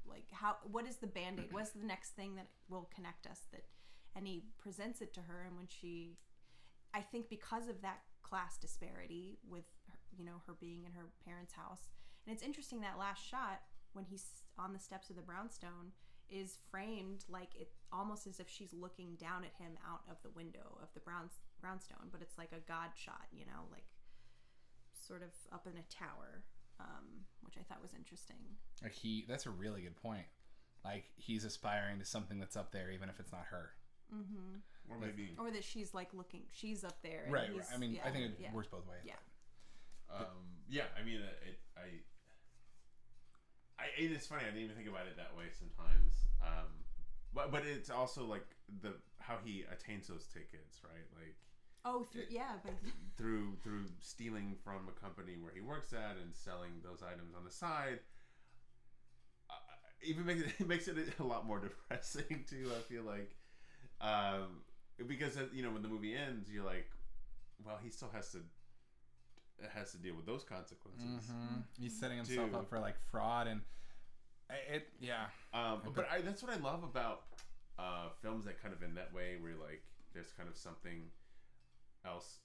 like, what is the Band-Aid? What's the next thing that will connect us? And he presents it to her, and when I think because of that class disparity with her, her being in her parents' house. And it's interesting, that last shot when he's on the steps of the brownstone is framed like it almost as if she's looking down at him out of the window of the brownstone, but it's like a God shot, like sort of up in a tower, which I thought was interesting. Like that's a really good point. Like he's aspiring to something that's up there, even if it's not her. Mm-hmm. Or maybe, or that she's like looking, she's up there. And right. I mean, I think it works both ways. Yeah. I mean, it's funny. I didn't even think about it that way sometimes. But it's also like how he attains those tickets, right? Like, through stealing from a company where he works at and selling those items on the side. Even makes it a lot more depressing too. I feel like, because when the movie ends, you're like, well, he still has to deal with those consequences. Mm-hmm. He's setting himself up for like fraud and but that's what I love about films that kind of end that way, where like there's kind of something else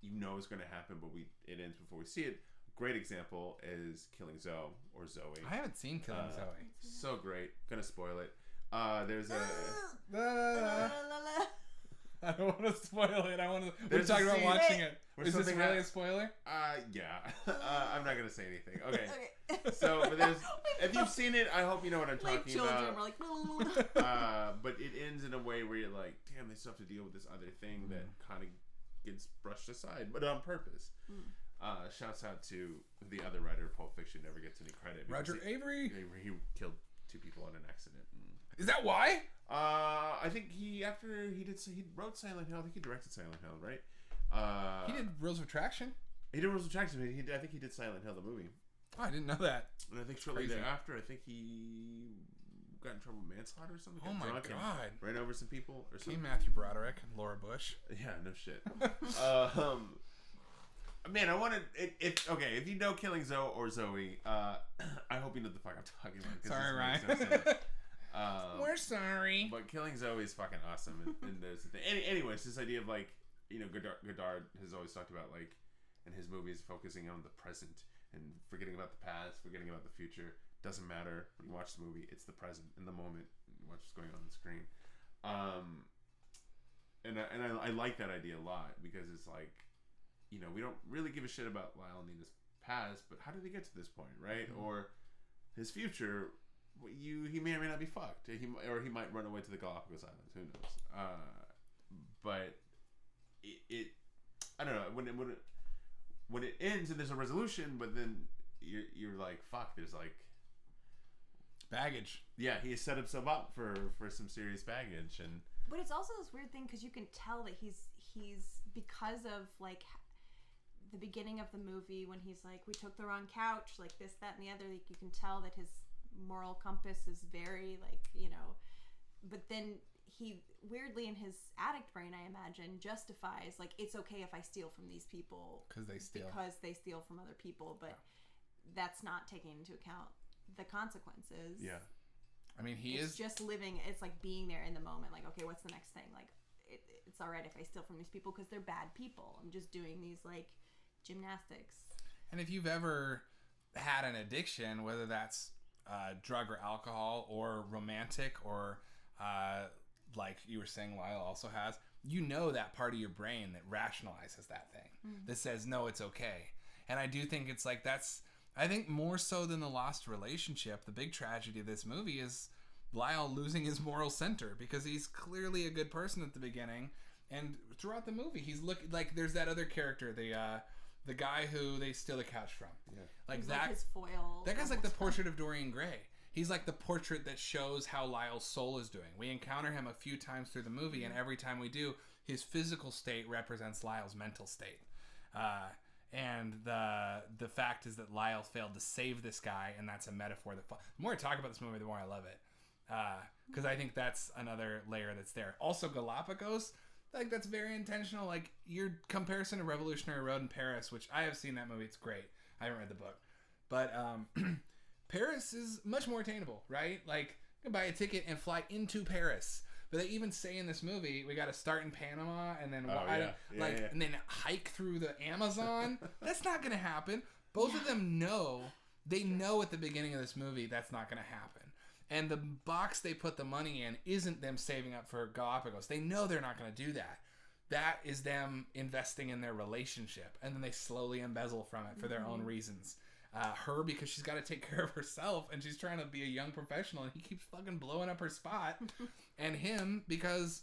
is going to happen, but it ends before we see it. great example is Killing Zoe or Zoe. I haven't seen Killing Zoe. So great. Gonna spoil it. There's a. I don't want to spoil it. We're There's talking a about scene watching it. where Is this something really a spoiler? Yeah. I'm not gonna say anything. Okay. So, but there's. If you've seen it, I hope you know what I'm like talking children, about. we're like, But it ends in a way where you're like, damn, they still have to deal with this other thing that kind of gets brushed aside, but on purpose. Shouts out to the other writer of Pulp Fiction, never gets any credit. Roger Avery. He killed 2 people in an accident. Is that why? I think he wrote Silent Hill. I think he directed Silent Hill, right? He did Rules of Attraction. He did Rules of Attraction. I think he did Silent Hill, the movie. Oh, I didn't know that. And I think shortly thereafter, I think he got in trouble with manslaughter or something. Oh my god! Ran over some people or something. Matthew Broderick and Laura Bush. Yeah, no shit. Man, I wanted if you know Killing Zoe or Zoe, I hope you know the fuck I'm talking about. Sorry, Ryan. We're sorry. But Killing Zoe is fucking awesome, and there's the thing. Anyways, this idea of like, you know, Godard has always talked about like in his movies focusing on the present and forgetting about the past, forgetting about the future. Doesn't matter when you watch the movie; it's the present in the moment. You watch what's going on the screen. And I like that idea a lot because it's like, you know, we don't really give a shit about Lyle and Nina's past, but how did they get to this point, right? Mm-hmm. Or his future, he may or may not be fucked. He might run away to the Galapagos Islands. Who knows? But it I don't know, when it ends and there's a resolution, but then you're like, fuck, there's like baggage. Yeah, he has set himself up for some serious baggage. But it's also this weird thing because you can tell that he's because of like the beginning of the movie when he's like, we took the wrong couch, like this, that, and the other. Like you can tell that his moral compass is very like, you know. But then he weirdly in his addict brain, I imagine, justifies like it's okay if I steal from these people because they steal from other people, but that's not taking into account the consequences. Yeah. I mean, it's just living. It's like being there in the moment. Like, okay, what's the next thing? Like, it's all right if I steal from these people because they're bad people. I'm just doing these like gymnastics. And if you've ever had an addiction, whether that's drug or alcohol or romantic or like you were saying Lyle also has, you know that part of your brain that rationalizes that thing, that says, no, it's okay. And I do think it's like I think more so than the lost relationship, the big tragedy of this movie is Lyle losing his moral center because he's clearly a good person at the beginning, and throughout the movie he's like there's that other character, the guy who they steal the couch from. Yeah. Like he's that like his foil. That guy's like the portrait of Dorian Gray. He's like the portrait that shows how Lyle's soul is doing. We encounter him a few times through the movie, and every time we do, his physical state represents Lyle's mental state. And the fact is that Lyle failed to save this guy, and that's a metaphor that... The more I talk about this movie, the more I love it. Because I think that's another layer that's there. Also, Galapagos, like that's very intentional. Like your comparison to Revolutionary Road in Paris, which I have seen that movie. It's great. I haven't read the book. But Paris is much more attainable, right? Like you can buy a ticket and fly into Paris. But they even say in this movie, we got to start in Panama and then and then hike through the Amazon. That's not going to happen. Both of them know. They know at the beginning of this movie that's not going to happen. And the box they put the money in isn't them saving up for Galapagos. They know they're not going to do that. That is them investing in their relationship. And then they slowly embezzle from it for their own reasons. Her because she's got to take care of herself and she's trying to be a young professional and he keeps fucking blowing up her spot. And him because,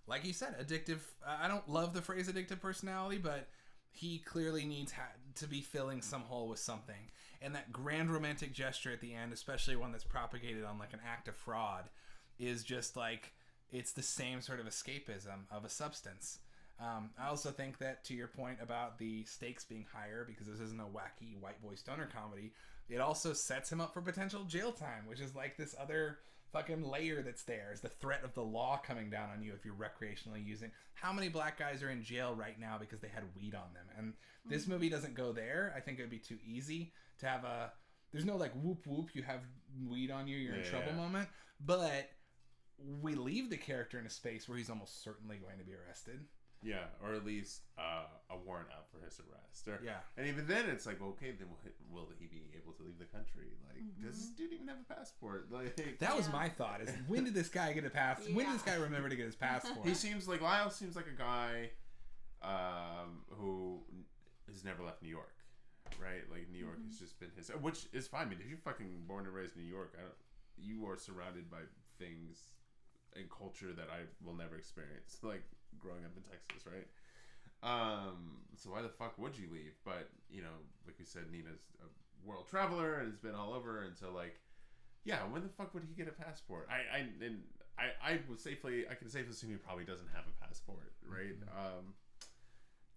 like you said, addictive. I don't love the phrase addictive personality, but he clearly needs to be filling some hole with something. And that grand romantic gesture at the end, especially one that's propagated on like an act of fraud, is just like, it's the same sort of escapism of a substance. I also think that, to your point about the stakes being higher, because this isn't a wacky white boy stoner comedy, it also sets him up for potential jail time, which is like this other fucking layer that's there, is the threat of the law coming down on you if you're recreationally using. How many black guys are in jail right now because they had weed on them? And this movie doesn't go there. I think it would be too easy to have there's no like whoop whoop, you have weed on you, you're in trouble moment. But we leave the character in a space where he's almost certainly going to be arrested. Yeah, or at least a warrant out for his arrest. Or, Yeah. And even then, it's like, well, okay, then will he be able to leave the country? Like, does this dude even have a passport? Like, That was my thought. Is when did this guy get a passport? When did this guy remember to get his passport? Lyle seems like a guy who has never left New York, right? Like, New York has just been his, which is fine. I mean, if you're fucking born and raised in New York, you are surrounded by things and culture that I will never experience, like growing up in Texas, right? So why the fuck would you leave? But, you know, like we said, Nina's a world traveler and has been all over, and so, like, yeah, when the fuck would he get a passport? I can safely assume he probably doesn't have a passport, right?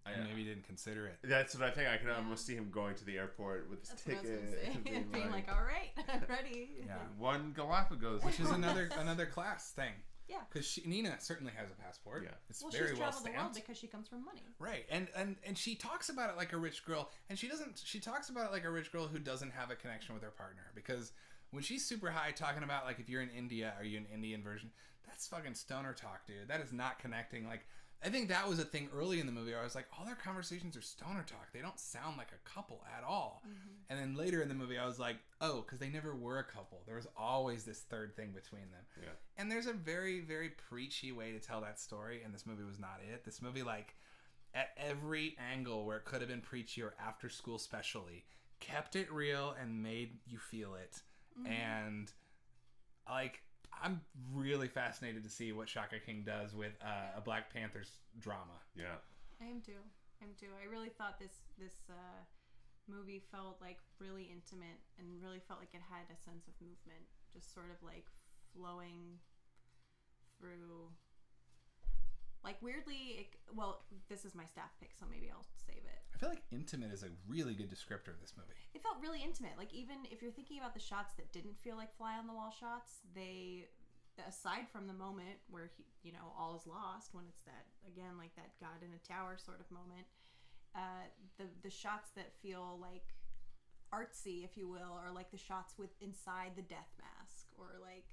Maybe he didn't consider it. That's what I think. I can almost see him going to the airport with his ticket and being like, all right, I'm ready. Yeah. One Galapagos, which is another class thing. Yeah. Because Nina certainly has a passport. Yeah. It's Well, very she's well traveled the world stamped. because she comes from money. Right. And she talks about it like a rich girl, and she talks about it like a rich girl who doesn't have a connection with her partner, because when she's super high talking about, like, if you're in India, are you an Indian version? That's fucking stoner talk, dude. That is not connecting. Like, I think that was a thing early in the movie where I was like, all their conversations are stoner talk. They don't sound like a couple at all. And then later in the movie, I was like, oh, because they never were a couple. There was always this third thing between them. Yeah. And there's a very, very preachy way to tell that story, and this movie was not it. This movie, like, at every angle where it could have been preachy or after school specially, kept it real and made you feel it. And, like, I'm really fascinated to see what Shaka King does with a Black Panther's drama. Yeah. I am too. I really thought this movie felt like really intimate and really felt like it had a sense of movement, just sort of like flowing through. Like, weirdly, this is my staff pick, so maybe I'll save it. I feel like intimate is a really good descriptor of this movie. It felt really intimate. Like, even if you're thinking about the shots that didn't feel like fly-on-the-wall shots, they, aside from the moment where, all is lost, when it's that, again, like that God in a tower sort of moment, the shots that feel, like, artsy, if you will, are, like, the shots with inside the death mask, or, like,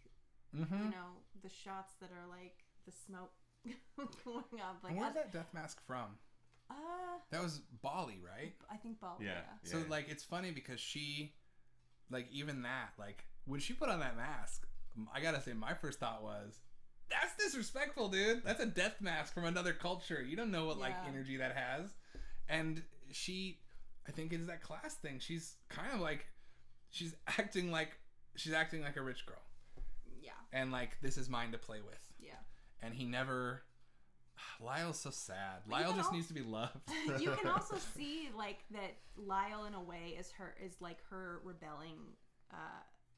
the shots that are, like, the smoke going up. Like, where's that death mask from? That was Bali, right? I think Bali. Yeah. Yeah. So, like, it's funny because she, like, even that, like, when she put on that mask, I gotta say, my first thought was, that's disrespectful, dude. That's a death mask from another culture. You don't know what, like, energy that has. And she, I think it's that class thing. She's kind of like, she's acting like a rich girl. Yeah. And, like, this is mine to play with. Yeah. And he never... Lyle's so sad. But Lyle just needs to be loved. You can also see, like, that Lyle, in a way, is like her rebelling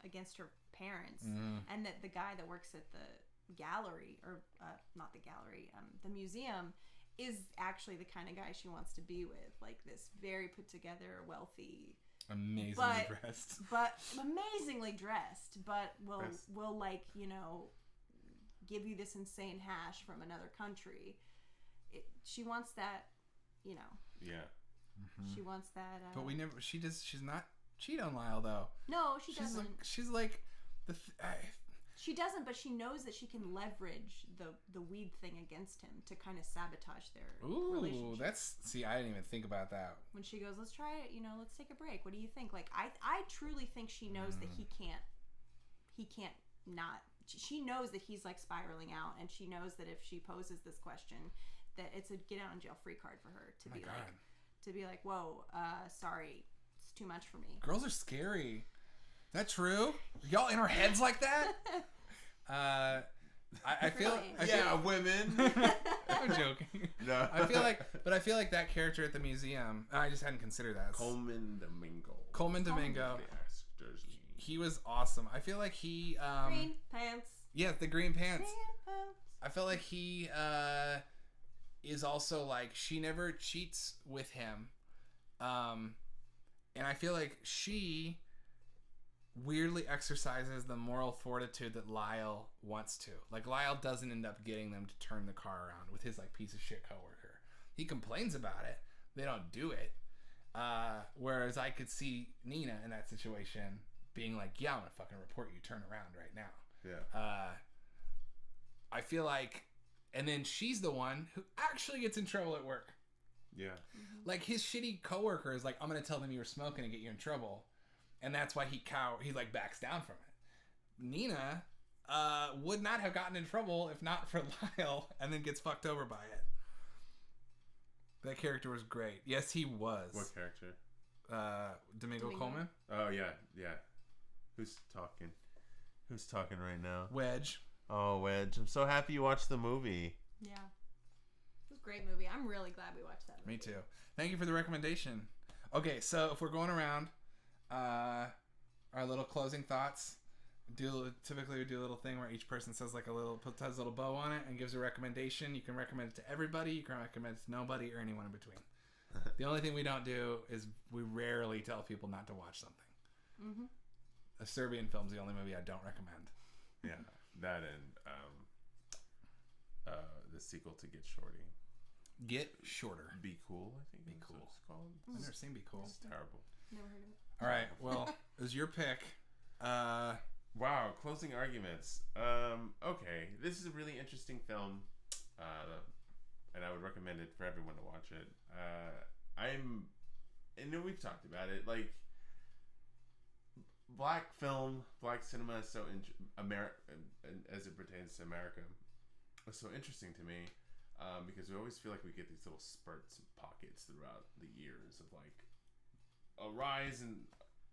against her parents, and that the guy that works at the gallery, or not the gallery, the museum, is actually the kind of guy she wants to be with, like this very put together, wealthy, amazingly dressed, but will like, give you this insane hash from another country. She wants that, Yeah. She wants that. But she's not cheat on Lyle, though. No, she doesn't. She's like she doesn't, but she knows that she can leverage the weed thing against him to kind of sabotage their relationship. I didn't even think about that. When she goes, let's try it, let's take a break. What do you think? Like, I truly think she knows that he can't not. She knows that he's, like, spiraling out, and she knows that if she poses this question, that it's a get out on jail free card for her to be like, whoa, sorry, it's too much for me. Girls are scary. Is that true? Y'all in our heads like that? I feel. Women. I'm joking. No. I feel like that character at the museum. I just hadn't considered that. Coleman Domingo. He was awesome. I feel like he green pants. Yeah, the green pants. Green pants. I feel like he is also, like, she never cheats with him. And I feel like she weirdly exercises the moral fortitude that Lyle wants to. Like, Lyle doesn't end up getting them to turn the car around with his, like, piece of shit coworker. He complains about it. They don't do it. Whereas I could see Nina in that situation being like, yeah, I'm gonna fucking report you, turn around right now. Yeah. I feel like And then she's the one who actually gets in trouble at work. Yeah. Like his shitty coworker is like, I'm gonna tell them you were smoking and get you in trouble, and that's why he like backs down from it. Nina would not have gotten in trouble if not for Lyle, and then gets fucked over by it. That character was great. Yes, he was. What character? Domingo Coleman. Oh yeah. Who's talking? Who's talking right now? Wedge. Oh, Wedge. I'm so happy you watched the movie. Yeah. It was a great movie. I'm really glad we watched that movie. Me too. Thank you for the recommendation. Okay, so if we're going around, our little closing thoughts, typically we do a little thing where each person says like has a little bow on it and gives a recommendation. You can recommend it to everybody. You can recommend it to nobody or anyone in between. The only thing we don't do is we rarely tell people not to watch something. Mm-hmm. A Serbian film's the only movie I don't recommend. Yeah, that and the sequel to Get Shorty. Get Shorter. Be Cool, I think. Be Cool. It's called. I've never seen Be Cool. It's terrible. Never heard of it. All right, well, it was your pick. Wow, closing arguments. Okay, this is a really interesting film, and I would recommend it for everyone to watch it. I know we've talked about it, like black film, black cinema is so as it pertains to America, is so interesting to me, because we always feel like we get these little spurts and pockets throughout the years of like a rise and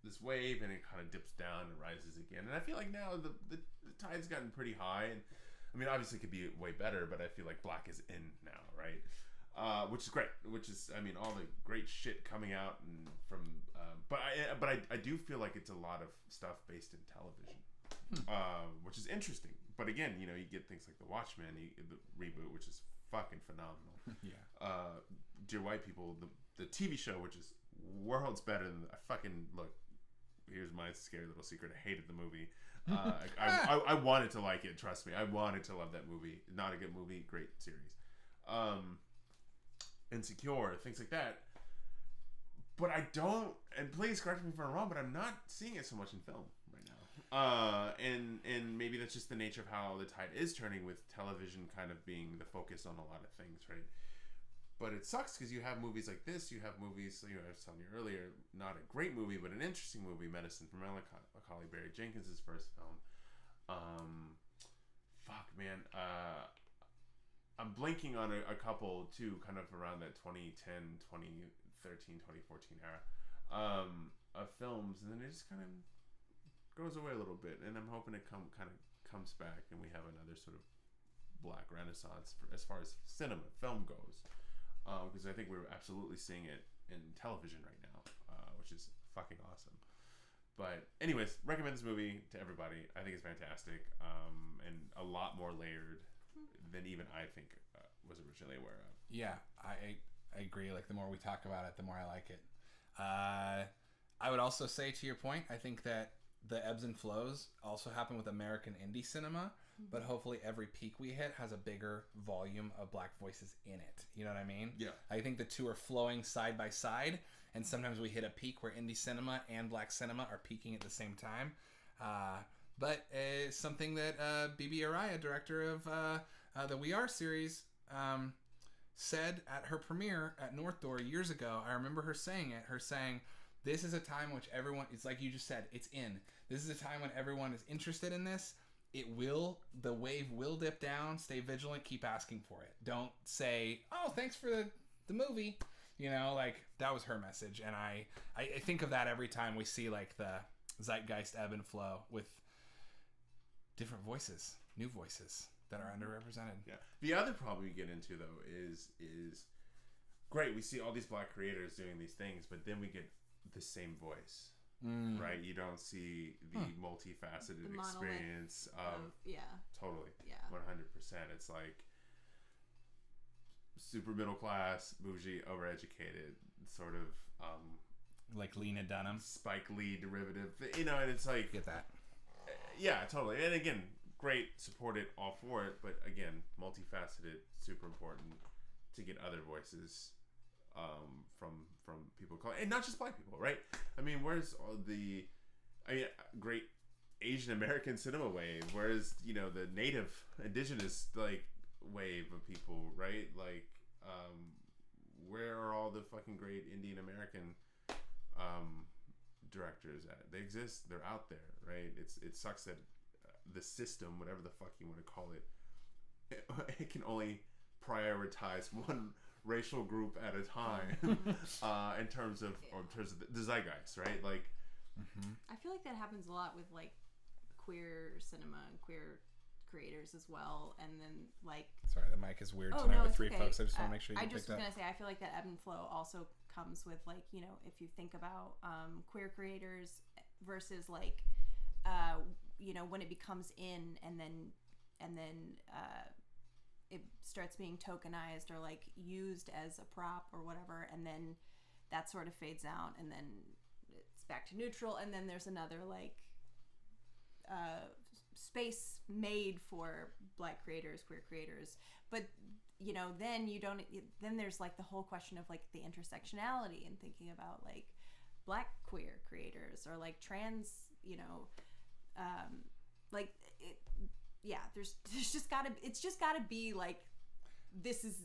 this wave, and it kind of dips down and rises again. And I feel like now the tide's gotten pretty high, and I mean obviously it could be way better, but I feel like black is in now, right? Which is great. Which is, I mean, all the great shit coming out and from, but I do feel like it's a lot of stuff based in television, which is interesting. But again, you know, you get things like The Watchmen, the reboot, which is fucking phenomenal. Yeah. Dear White People, the TV show, which is worlds better than look. Here's my scary little secret. I hated the movie. I wanted to like it. Trust me, I wanted to love that movie. Not a good movie, great series. Insecure, things like that. But I don't, and please correct me if I'm wrong, but I'm not seeing it so much in film right now. And maybe that's just the nature of how the tide is turning, with television kind of being the focus on a lot of things, right? But it sucks because you have movies like this. You have movies, you know, I was telling you earlier, not a great movie, but an interesting movie, Medicine for Melancholy, Barry Jenkins' first film. I'm blanking on a couple too, kind of around that 2010, 2013, 2014 era of films, and then it just kind of goes away a little bit. And I'm hoping it kind of comes back, and we have another sort of black renaissance as far as film goes. Because I think we're absolutely seeing it in television right now, which is fucking awesome. But anyways, recommend this movie to everybody. I think it's fantastic, and a lot more layered than even I think was originally aware of. Yeah, I agree. Like, the more we talk about it, the more I like it. I would also say, to your point, I think that the ebbs and flows also happen with American indie cinema, but hopefully every peak we hit has a bigger volume of black voices in it. You know what I mean? Yeah. I think the two are flowing side by side, and sometimes we hit a peak where indie cinema and black cinema are peaking at the same time. But it's something that Bibi Araya, director of the We Are series, said at her premiere at North Door years ago. I remember her saying, this is a time in which everyone, it's like you just said, it's in. This is a time when everyone is interested in this. The wave will dip down. Stay vigilant. Keep asking for it. Don't say, oh, thanks for the movie. You know, like, that was her message. And I think of that every time we see, like, the zeitgeist ebb and flow with different voices, new voices that are underrepresented. Yeah. The other problem we get into, though, is great. We see all these black creators doing these things, but then we get the same voice, right? You don't see the multifaceted experience of totally, 100%. It's like super middle class, bougie, overeducated, sort of like Lena Dunham, Spike Lee derivative, you know. And it's like, get that, yeah, totally. And again, great, support it, all for it, but again, multifaceted, super important to get other voices from people of color, and not just black people, right? I mean, where's all the great Asian American cinema wave? Where's, you know, the native, indigenous, like, wave of people, right? Like, where are all the fucking great Indian American directors at? They exist. They're out there, right? It sucks that the system, whatever the fuck you want to call it, it can only prioritize one racial group at a time in terms of the zeitgeist, right? Like, I feel like that happens a lot with like queer cinema and queer creators as well, and then like sorry, the mic is weird tonight with three folks. I just want to make sure you picked up. I just was gonna say, I feel like that ebb and flow also comes with like, you know, if you think about queer creators versus like you know, when it becomes in and then it starts being tokenized or like used as a prop or whatever, and then that sort of fades out, and then it's back to neutral, and then there's another like space made for Black creators, queer creators. But you know, then there's like the whole question of like the intersectionality and thinking about like Black queer creators or like trans, you know, like it, yeah, there's just gotta, it's just gotta be like, this is,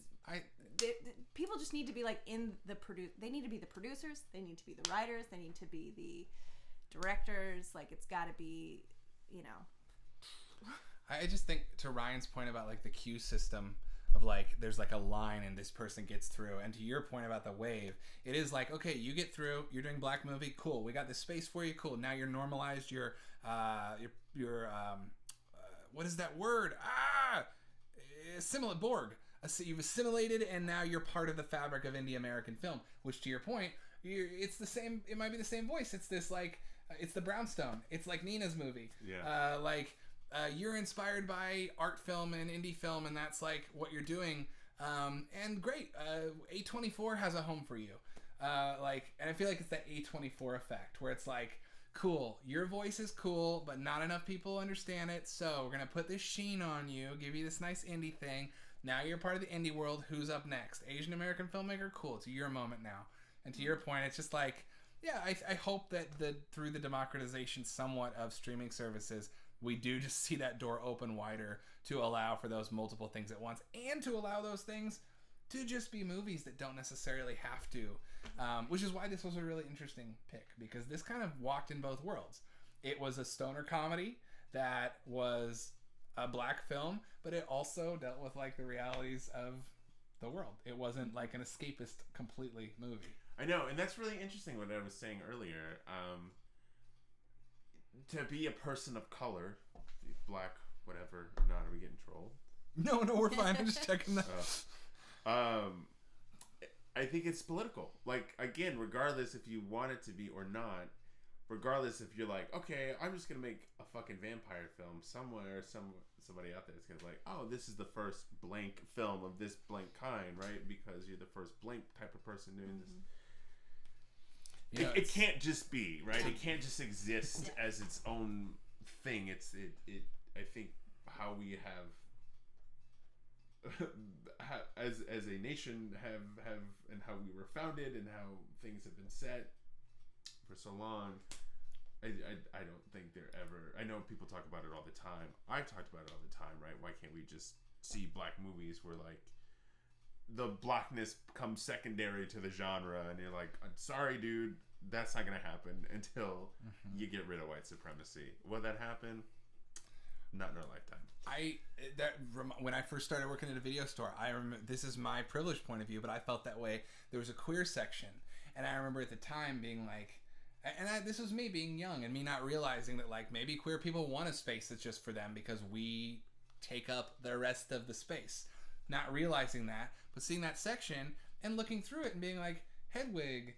people just need to be like they need to be the producers, they need to be the writers, they need to be the directors, like it's gotta be, you know. I just think, to Ryan's point about like the queue system of like, there's like a line and this person gets through, and to your point about the wave, it is like, okay, you get through, you're doing Black movie, cool, we got this space for you, cool, now you're normalized, you're what is that word? Assimilate Borg. You've assimilated, and now you're part of the fabric of indie American film. Which, to your point, it's the same. It might be the same voice. It's this like, it's the brownstone. It's like Nina's movie. Yeah. You're inspired by art film and indie film, and that's like what you're doing. And great. A24 has a home for you. And I feel like it's that A24 effect where it's like, cool, your voice is cool, but not enough people understand it, so we're gonna put this sheen on you, give you this nice indie thing. Now you're part of the indie world. Who's up next? Asian American filmmaker? Cool, it's your moment now. And to your point, it's just like, yeah, I hope that through the democratization somewhat of streaming services, we do just see that door open wider to allow for those multiple things at once, and to allow those things to just be movies that don't necessarily have to. Which is why this was a really interesting pick, because this kind of walked in both worlds. It was a stoner comedy that was a Black film, but it also dealt with like the realities of the world. It wasn't like an escapist completely movie. I know, and that's really interesting what I was saying earlier. To be a person of color, Black, whatever, or not, are we getting trolled? No, we're fine. I'm just checking that. I think it's political. Like, again, regardless if you want it to be or not, regardless if you're like, okay, I'm just gonna make a fucking vampire film somewhere, somebody out there is gonna be like, oh, this is the first blank film of this blank kind, right? Because you're the first blank type of person doing this. Yeah, it can't just be, right? It can't just exist as its own thing. I think how we have as a nation have and how we were founded and how things have been set for so long, I don't think they're ever, I know people talk about it all the time, I've talked about it all the time, right? Why can't we just see Black movies where like the Blackness comes secondary to the genre, and you're like, I'm sorry dude, that's not gonna happen until you get rid of white supremacy. Will that happen? Not in our lifetime. When I first started working at a video store, I remember, this is my privileged point of view, but I felt that way. There was a queer section, and I remember at the time being like, this was me being young and me not realizing that like maybe queer people want a space that's just for them because we take up the rest of the space. Not realizing that, but seeing that section and looking through it and being like, Hedwig,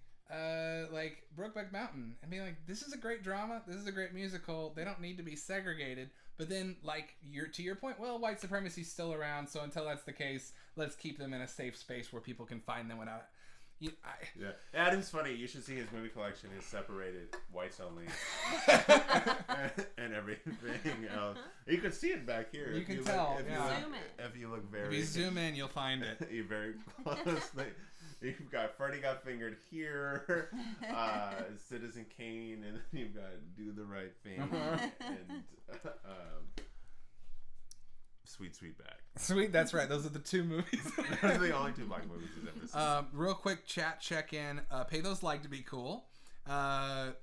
like Brokeback Mountain, and being like, this is a great drama, this is a great musical, they don't need to be segregated. But then, like, to your point, well, white supremacy's still around, so until that's the case, let's keep them in a safe space where people can find them without... Yeah. Adam's funny. You should see his movie collection is separated, whites only, and everything else. You can see it back here. You can tell. If you look very... If you zoom in, you'll find it. You're very close. You've got Freddy Got Fingered here, Citizen Kane, and then you've got Do the Right Thing. And Sweetback. Sweet, that's right. Those are the two movies. Those are the only 2 black movies he's ever seen. Real quick chat check-in. Pathos like to be cool. Sorry,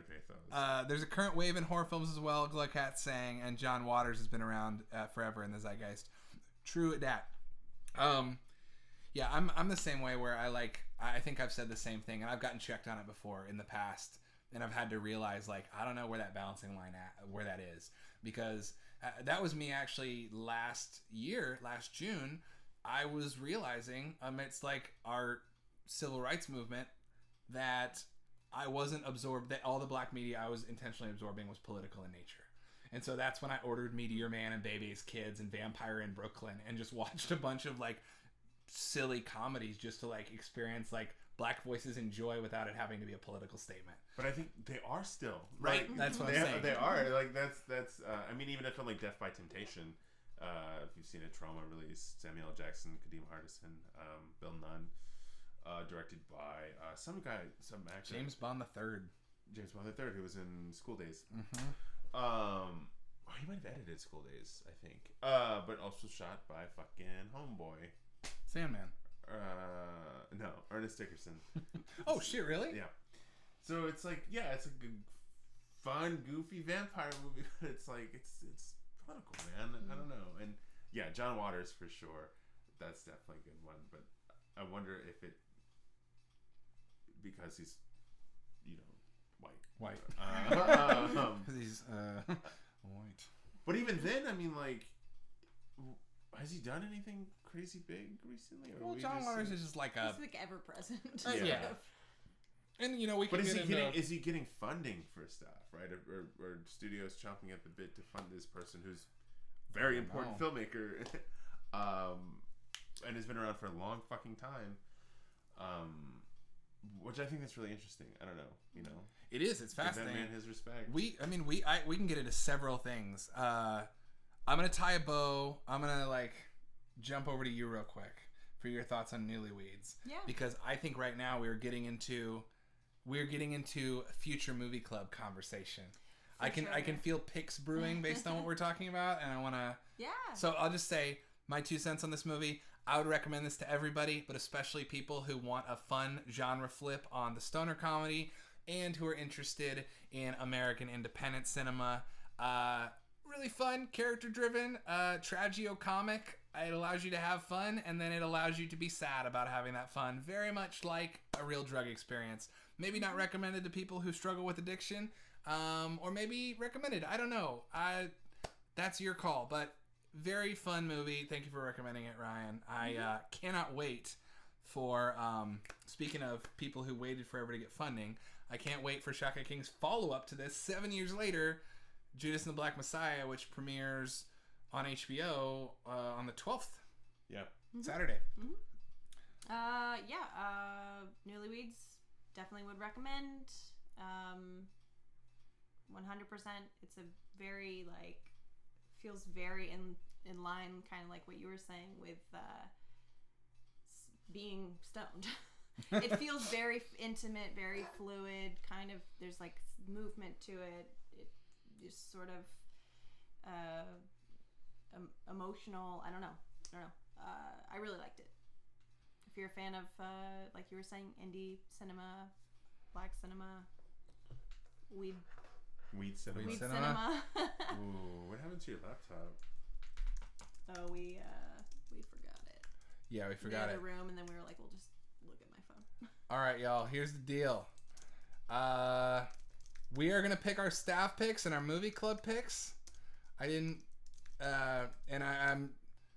Pathos. There's a current wave in horror films as well, Glowcat saying, and John Waters has been around forever in the zeitgeist. True at that. Yeah, I'm the same way where I think I've said the same thing, and I've gotten checked on it before in the past, and I've had to realize, like, I don't know where that balancing line where that is, because that was me actually last June. I was realizing amidst like our civil rights movement that I wasn't absorbed, that all the black media I was intentionally absorbing was political in nature. And so that's when I ordered Meteor Man and Baby's Kids and Vampire in Brooklyn and just watched a bunch of like silly comedies just to like experience like black voices in joy without it having to be a political statement. But I think they are still. Right, like, that's what I'm saying. They are. Like, that's I mean, even a film like Death by Temptation, if you've seen a Trauma release, Samuel L. Jackson, Kadeem Hardison, Bill Nunn, directed by some actor. James Bond the Third. James Bond the Third, who was in School Days. Mm-hmm. He might have edited School Days, I think. But also shot by fucking Homeboy. Sandman. No, Ernest Dickerson. Oh shit, really? Yeah. So it's like, yeah, it's a good, fun, goofy vampire movie, but it's like it's political, man. I don't know. And yeah, John Waters for sure. That's definitely a good one. But I wonder if it, because he's, white. Because he's white. But even then, I mean, like, has he done anything crazy big recently? Or Well, John Waters is just like a... He's like ever present. Yeah. And, we can But get is he getting funding for stuff, right? Or studios chomping at the bit to fund this person who's very important filmmaker, and has been around for a long fucking time, which I think that's really interesting. I don't know, It is. It's fascinating. Give that man his respect. We can get into several things. I'm gonna tie a bow. I'm gonna jump over to you real quick for your thoughts on Newlyweeds. Yeah. Because I think right now we're getting into a future movie club conversation. I can feel picks brewing based on what we're talking about, and I want to. Yeah. So I'll just say my 2 cents on this movie. I would recommend this to everybody, but especially people who want a fun genre flip on the stoner comedy and who are interested in American independent cinema. Really fun, character-driven, tragio-comic. It allows you to have fun, and then it allows you to be sad about having that fun. Very much like a real drug experience. Maybe not recommended to people who struggle with addiction, or maybe recommended. I don't know. That's your call, but very fun movie. Thank you for recommending it, Ryan. I cannot wait for, speaking of people who waited forever to get funding, I can't wait for Shaka King's follow-up to this 7 years later, Judas and the Black Messiah, which premieres on HBO on the 12th. Yeah. Saturday. Mm-hmm. Newlyweeds, definitely would recommend. 100%. It's a very, feels very in line, kind of like what you were saying with being stoned. It feels very intimate, very fluid, kind of, there's movement to it. It just sort of emotional. I don't know. I really liked it. If you're a fan of, like you were saying, indie cinema, black cinema, weed cinema. Ooh, what happened to your laptop? Oh, we forgot it. Yeah, we forgot it. In the other room, and then we were like, we'll just look at my phone. All right, y'all. Here's the deal. We are gonna pick our staff picks and our movie club picks. I didn't, and I'm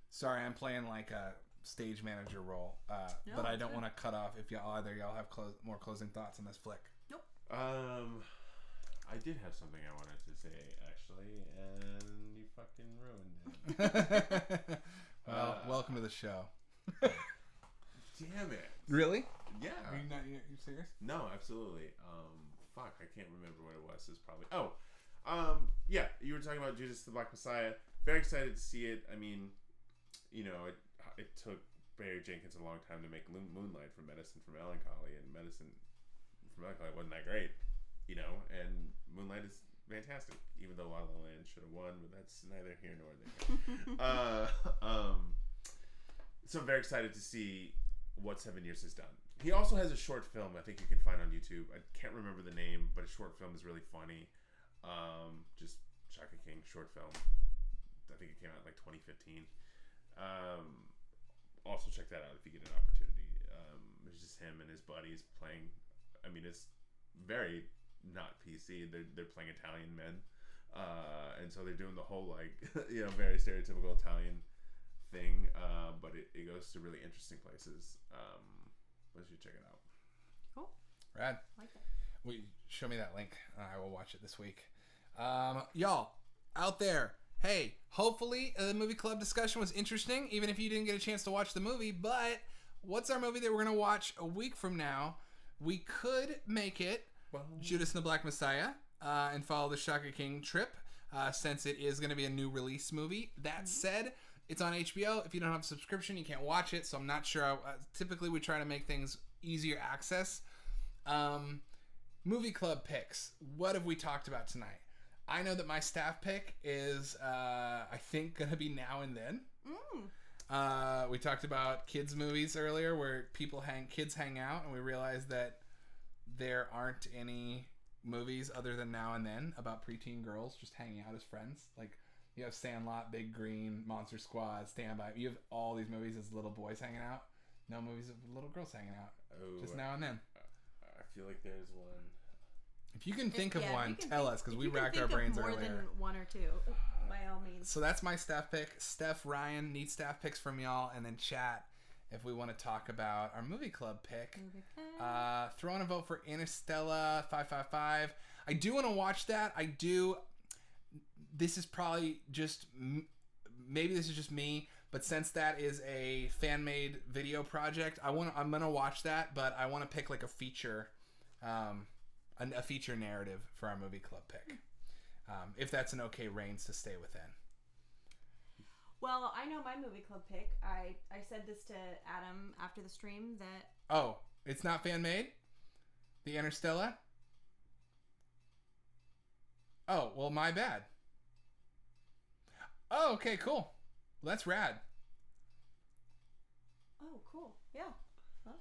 sorry. I'm playing like a stage manager role, but I don't want to cut off if y'all have more closing thoughts on this flick. Nope. I did have something I wanted to say actually, and you fucking ruined it. Well, welcome to the show. Damn it. Really? Yeah. Are you serious? No, absolutely. Fuck, I can't remember what it was. It's probably yeah. You were talking about Judas the Black Messiah. Very excited to see it. I mean, it took Barry Jenkins a long time to make Moonlight from Medicine for Melancholy, and Medicine for Melancholy wasn't that great, and Moonlight is fantastic. Even though La La Land should have won, but that's neither here nor there. So I'm very excited to see what 7 Years has done. He also has a short film I think you can find on YouTube. I can't remember the name, but a short film is really funny. Just Shaka King short film. I think it came out in like 2015. Also check that out if you get an opportunity. It's just him and his buddies playing. I mean, it's very not PC. They're playing Italian men, and so they're doing the whole like very stereotypical Italian thing. But it goes to really interesting places. You should check it out. Cool. Rad. Like that. Show me that link. I will watch it this week. Y'all out there. Hey, hopefully the movie club discussion was interesting, even if you didn't get a chance to watch the movie. But what's our movie that we're going to watch a week from now? We could make it Judas and the Black Messiah and follow the Shaka King trip since it is going to be a new release movie. That said, it's on HBO. If you don't have a subscription, you can't watch it, so I'm not sure. Typically, we try to make things easier access. Movie club picks. What have we talked about tonight? I know that my staff pick is, I think, going to be Now and Then. We talked about kids' movies earlier where kids hang out, and we realized that there aren't any movies other than Now and Then about preteen girls just hanging out as friends. Like, you have Sandlot, Big Green, Monster Squad, Stand By. You have all these movies as little boys hanging out. No movies of little girls hanging out. Just Now and Then. I feel like there's one. If you can think of one, tell us, because we racked our brains earlier. More than one or two, by all means. So that's my staff pick. Steph, Ryan, need staff picks from y'all, and then chat if we want to talk about our movie club pick. Throw in a vote for Interstellar 555. I do want to watch that. I do. This is probably just, maybe this is just me, but since that is a fan-made video project, I'm gonna watch that, but I want to pick like a feature, a feature narrative for our movie club pick, if that's an okay range to stay within. Well, I know my movie club pick. I said this to Adam after the stream that. Oh, it's not fan-made? The Interstellar? Oh, well, my bad. Oh, okay, cool. Well, that's rad. Oh, cool. Yeah. Huh?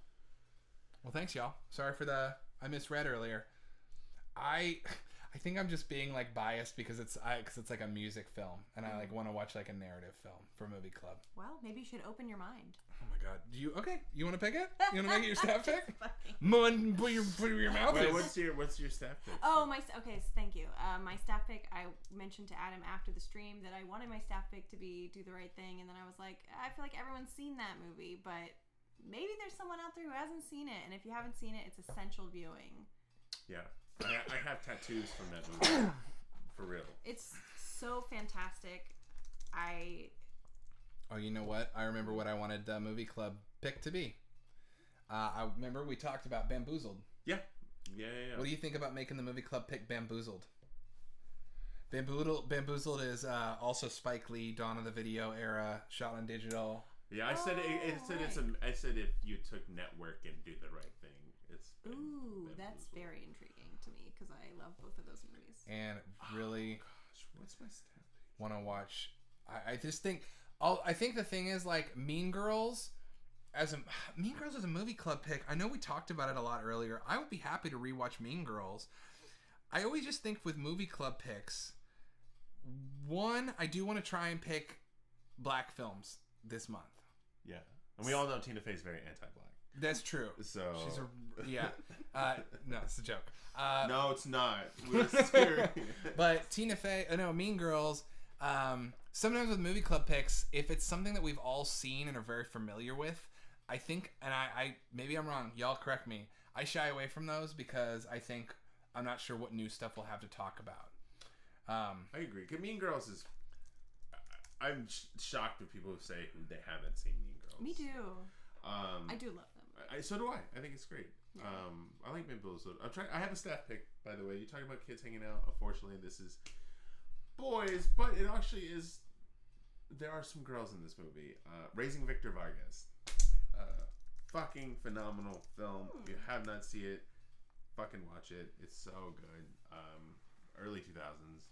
Well, thanks, y'all. Sorry for I misread earlier. I think I'm just being like biased because it's like a music film, and I like want to watch like a narrative film for movie club. Well, maybe you should open your mind. Oh my god. You want to pick it? You want to make it your staff pick? Put your mouth Wait, in. what's your staff pick? Oh, okay, thank you. My staff pick, I mentioned to Adam after the stream that I wanted my staff pick to be Do the Right Thing, and then I was like, I feel like everyone's seen that movie, but maybe there's someone out there who hasn't seen it, and if you haven't seen it, it's essential viewing. Yeah. I have tattoos from that movie. For real. It's so fantastic. Oh, you know what? I remember what I wanted movie club pick to be. I remember we talked about Bamboozled. Yeah. What do you think about making the movie club pick Bamboozled? Bamboozled is also Spike Lee, Dawn of the Video era, shot on digital. Yeah, I said I said if you took Network and Do the Right Thing, it's that's very intriguing to me because I love both of those movies. And really, what's my staff pick? Want to watch? I just think. I think the thing is like Mean Girls as a movie club pick. I know we talked about it a lot earlier. I would be happy to rewatch Mean Girls. I always just think with movie club picks, one, I do want to try and pick black films this month. Yeah, and we all know Tina Fey's very anti-black. That's true. So she's no, it's a joke. No, it's not. We're serious. But Tina Fey, Mean Girls. Sometimes with movie club picks, if it's something that we've all seen and are very familiar with, I think, and I maybe I'm wrong. Y'all correct me. I shy away from those because I think I'm not sure what new stuff we'll have to talk about. I agree. 'Cause Mean Girls is. I'm shocked with people who say they haven't seen Mean Girls. Me too. I do love them. So do I. I think it's great. Yeah. I like Bamboozled. I have a staff pick, by the way. You talking about kids hanging out. Unfortunately, this is boys, but it actually is. There are some girls in this movie. Raising Victor Vargas. Fucking phenomenal film. If you have not seen it, fucking watch it. It's so good. early 2000s.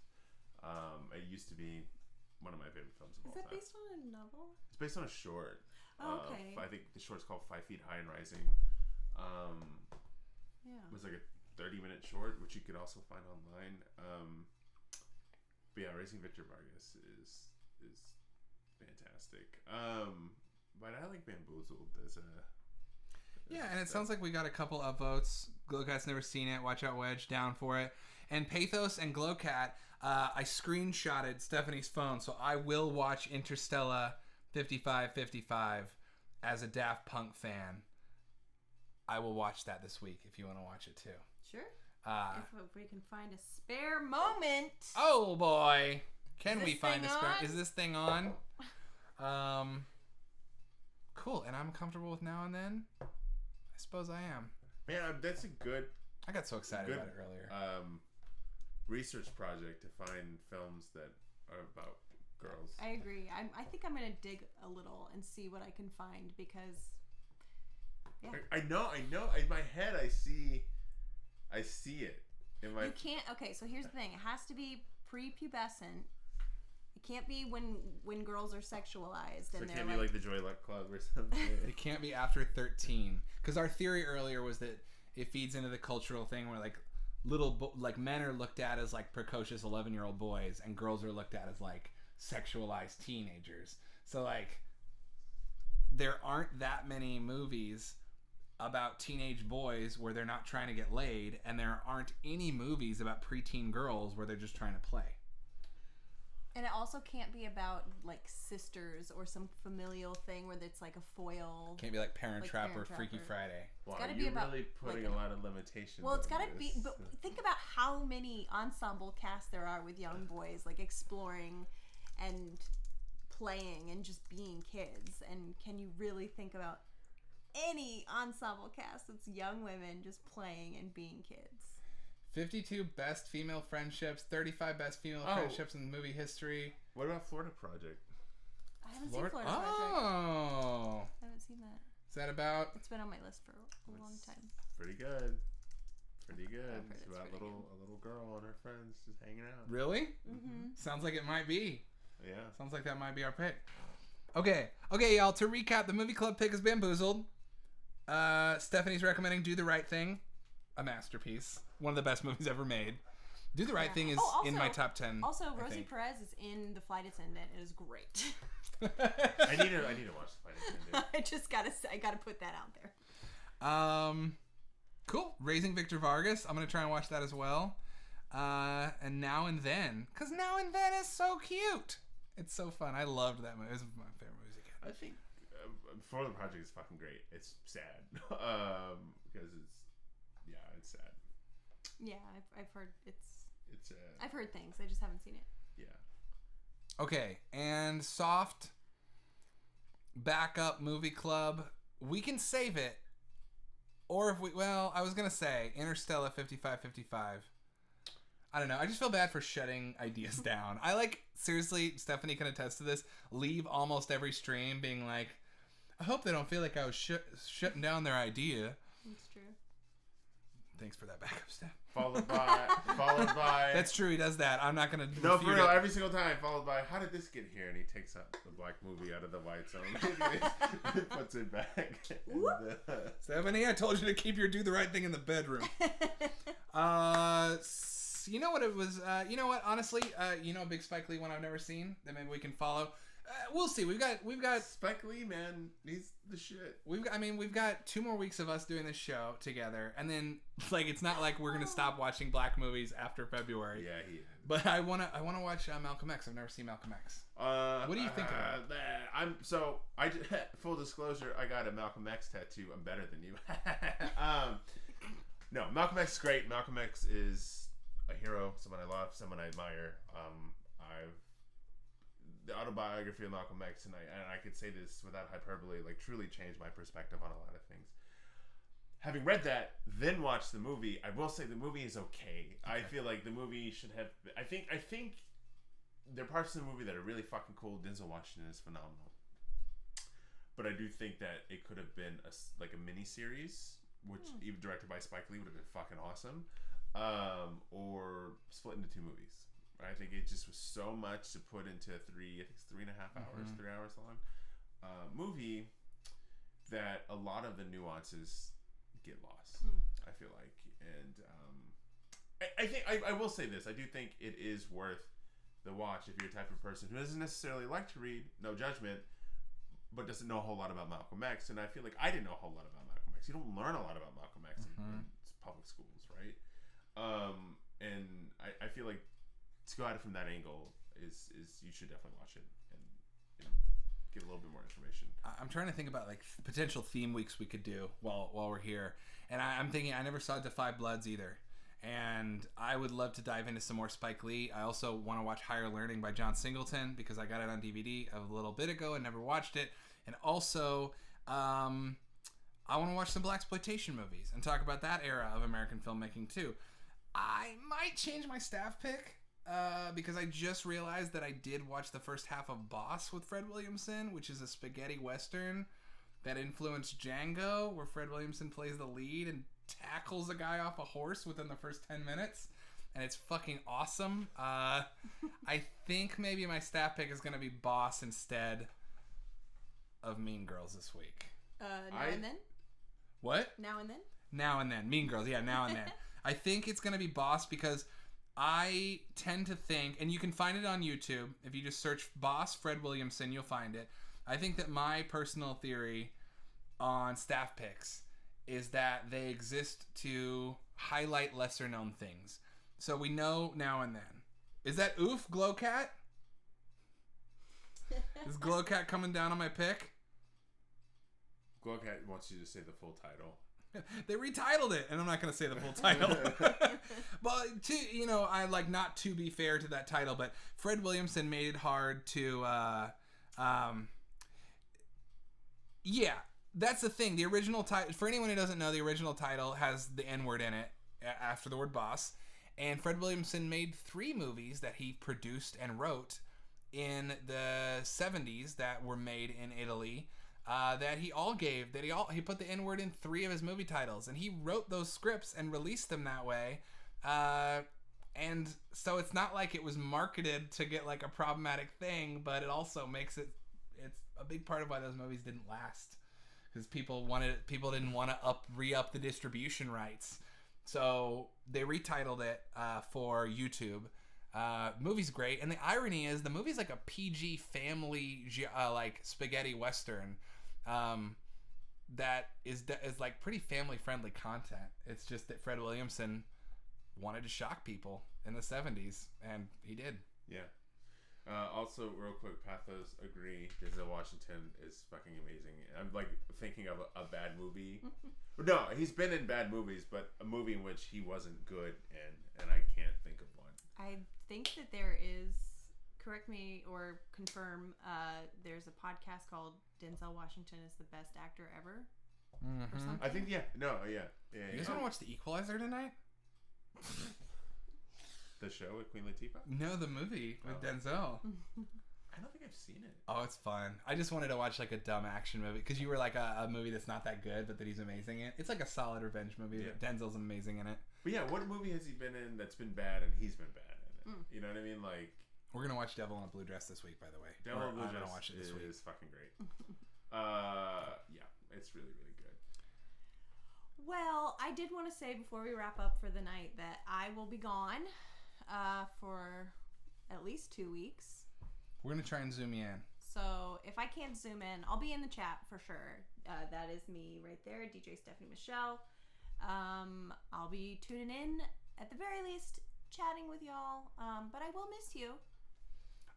It used to be one of my favorite films of all time. Is that based on a novel? It's based on a short. Oh, okay. I think the short's called 5 Feet High and Rising. Yeah. It was like a 30-minute short, which you could also find online. But yeah, Raising Victor Vargas is fantastic. But I like Bamboozled as a... Yeah, and it sounds like we got a couple upvotes. Glowcat's never seen it. Watch out, Wedge. Down for it. And Pathos and Glowcat, I screenshotted Stephanie's phone, so I will watch Interstellar 5555 as a Daft Punk fan. I will watch that this week if you want to watch it too. Sure. If we can find a spare moment. Oh boy, can we this find a thing spare? on? Is this thing on? Cool. And I'm comfortable with Now and Then. I suppose I am. Man, that's a good... I got so excited about it earlier. Research project to find films that are about girls. I agree. I think I'm gonna dig a little and see what I can find because. Yeah. I know. In my head, I see it. In my... You can't. Okay, so here's the thing. It has to be prepubescent. It can't be when girls are sexualized. So and it can't be like the Joy Luck Club or something. It can't be after 13. Because our theory earlier was that it feeds into the cultural thing where like like men are looked at as like precocious 11-year-old boys and girls are looked at as like sexualized teenagers. So like there aren't that many movies about teenage boys where they're not trying to get laid, and there aren't any movies about preteen girls where they're just trying to play. And it also can't be about like sisters or some familial thing where it's like a foil. Can't be like Parent Trap or Parent Trap Freaky or... Friday. Wow, gotta you're be about, really putting like, a lot of limitations. Well, it's on gotta this. be. But think about how many ensemble casts there are with young boys, like exploring and playing and just being kids. And can you really think about any ensemble cast that's young women just playing and being kids? 52 best female friendships, 35 best female friendships in movie history. What about Florida Project? I haven't seen Florida Project. Oh. I haven't seen that. Is that about? It's been on my list for a long time. Pretty good. Pretty good. I've heard It's it's about pretty a little girl and her friends just hanging out. Really? Mm-hmm. Sounds like it might be. Yeah. Sounds like that might be our pick. Okay, y'all. To recap, the movie club pick is Bamboozled. Stephanie's recommending Do the Right Thing, a masterpiece, one of the best movies ever made. Do the Right Thing is in my top 10. Also, Rosie Perez is in The Flight Attendant. It is great. I need to watch The Flight Attendant. I just gotta put that out there. Cool. Raising Victor Vargas. I'm gonna try and watch that as well. And Now and Then, because Now and Then is so cute. It's so fun. I loved that movie. It was my favorite movie as a kid. I think Florida Project is fucking great. It's sad because it's sad. Yeah, I've heard it's sad. I've heard things. I just haven't seen it. Yeah. Okay, and soft backup movie club. We can save it, or if I was gonna say Interstellar 5555. I don't know. I just feel bad for shutting ideas down. Seriously, Stephanie can attest to this. Leave almost every stream being like, I hope they don't feel like I was shutting down their idea. That's true. Thanks for that backup step. Followed by. That's true. He does that. I'm not gonna. No, for real. Every single time. Followed by, how did this get here? And he takes out the black movie out of the white zone. Puts it back. Stephanie, I told you to keep your Do the Right Thing in the bedroom. You know what it was? You know what? Honestly, a big Spike Lee one I've never seen that maybe we can follow. We'll see. We've got Spike Lee, man. He's the shit. We've got 2 more weeks of us doing this show together, and then it's not like we're gonna stop watching black movies after February. Yeah, he is. But I wanna watch Malcolm X. I've never seen Malcolm X. What do you think about it? Full disclosure, I got a Malcolm X tattoo. I'm better than you. No, Malcolm X is great. Malcolm X is a hero, someone I love, someone I admire. The autobiography of Malcolm X, and I could say this without hyperbole, truly changed my perspective on a lot of things. Having read that, then watched the movie, I will say the movie is okay. I feel like the movie should have. I think there are parts of the movie that are really fucking cool. Denzel Washington is phenomenal, but I do think that it could have been a mini series, which even directed by Spike Lee would have been fucking awesome. or split into 2 movies. I think it just was so much to put into I think it's 3.5 hours, 3 hours long movie that a lot of the nuances get lost. I feel like, and I think I will say this: I do think it is worth the watch if you're a type of person who doesn't necessarily like to read, no judgment, but doesn't know a whole lot about Malcolm X. And I feel like I didn't know a whole lot about Malcolm X. You don't learn a lot about Malcolm X in public schools, right? And I feel like to go at it from that angle is you should definitely watch it and get a little bit more information. I'm trying to think about like potential theme weeks we could do while we're here, and I'm thinking I never saw Defy Bloods either, and I would love to dive into some more Spike Lee. I also want to watch Higher Learning by John Singleton because I got it on DVD a little bit ago and never watched it, and also I want to watch some blaxploitation movies and talk about that era of American filmmaking too. I might change my staff pick. Because I just realized that I did watch the first half of Boss with Fred Williamson, which is a spaghetti western that influenced Django, where Fred Williamson plays the lead and tackles a guy off a horse within the first 10 minutes. And it's fucking awesome. I think maybe my staff pick is going to be Boss instead of Mean Girls this week. Now and then? What? Now and then? Now and then. Mean Girls, yeah, Now and Then. I think it's going to be Boss because I tend to think, and you can find it on YouTube, if you just search Boss Fred Williamson, you'll find it. I think that my personal theory on staff picks is that they exist to highlight lesser known things. So we know Now and Then. Is that oof, Glowcat? Is Glowcat coming down on my pick? Glowcat wants you to say the full title. They retitled it, and I'm not going to say the full title. But I like, not to be fair to that title, but Fred Williamson made it hard to yeah, that's the thing. The original title, for anyone who doesn't know, the original title has the N-word in it after the word boss. And Fred Williamson made 3 movies that he produced and wrote in the 70s that were made in Italy. That he put the N-word in 3 of his movie titles, and he wrote those scripts and released them that way. And so it's not like it was marketed to get like a problematic thing, but it also makes it's a big part of why those movies didn't last, because people didn't want to re-up the distribution rights, so they retitled it for YouTube. Movie's great, and the irony is the movie's like a PG family like spaghetti western that is like pretty family friendly content. It's just that Fred Williamson wanted to shock people in the 70s, and he did. Yeah. Also, real quick, Pathos agree. Denzel Washington is fucking amazing. I'm like thinking of a bad movie. No, he's been in bad movies, but a movie in which he wasn't good, and I can't think of one. I think that there is, correct me or confirm, there's a podcast called Denzel Washington is the best actor ever. Or something. I think, yeah. No, yeah. You guys want to watch The Equalizer tonight? The show with Queen Latifah? No, the movie with Denzel. I don't think I've seen it. Oh, it's fun. I just wanted to watch like a dumb action movie because you were like a movie that's not that good, but that he's amazing in. It's like a solid revenge movie. Yeah. Denzel's amazing in it. But yeah, what movie has he been in that's been bad and he's been bad in it? You know what I mean? Like, we're gonna watch Devil in a Blue Dress this week, by the way. Devil in a Blue Dress watch it this week. Is fucking great. Yeah, it's really, really good. Well, I did want to say before we wrap up for the night that I will be gone for at least 2 weeks. We're gonna try and zoom you in. So if I can't zoom in, I'll be in the chat for sure. That is me right there, DJ Stephanie Michelle. I'll be tuning in at the very least, chatting with y'all. But I will miss you.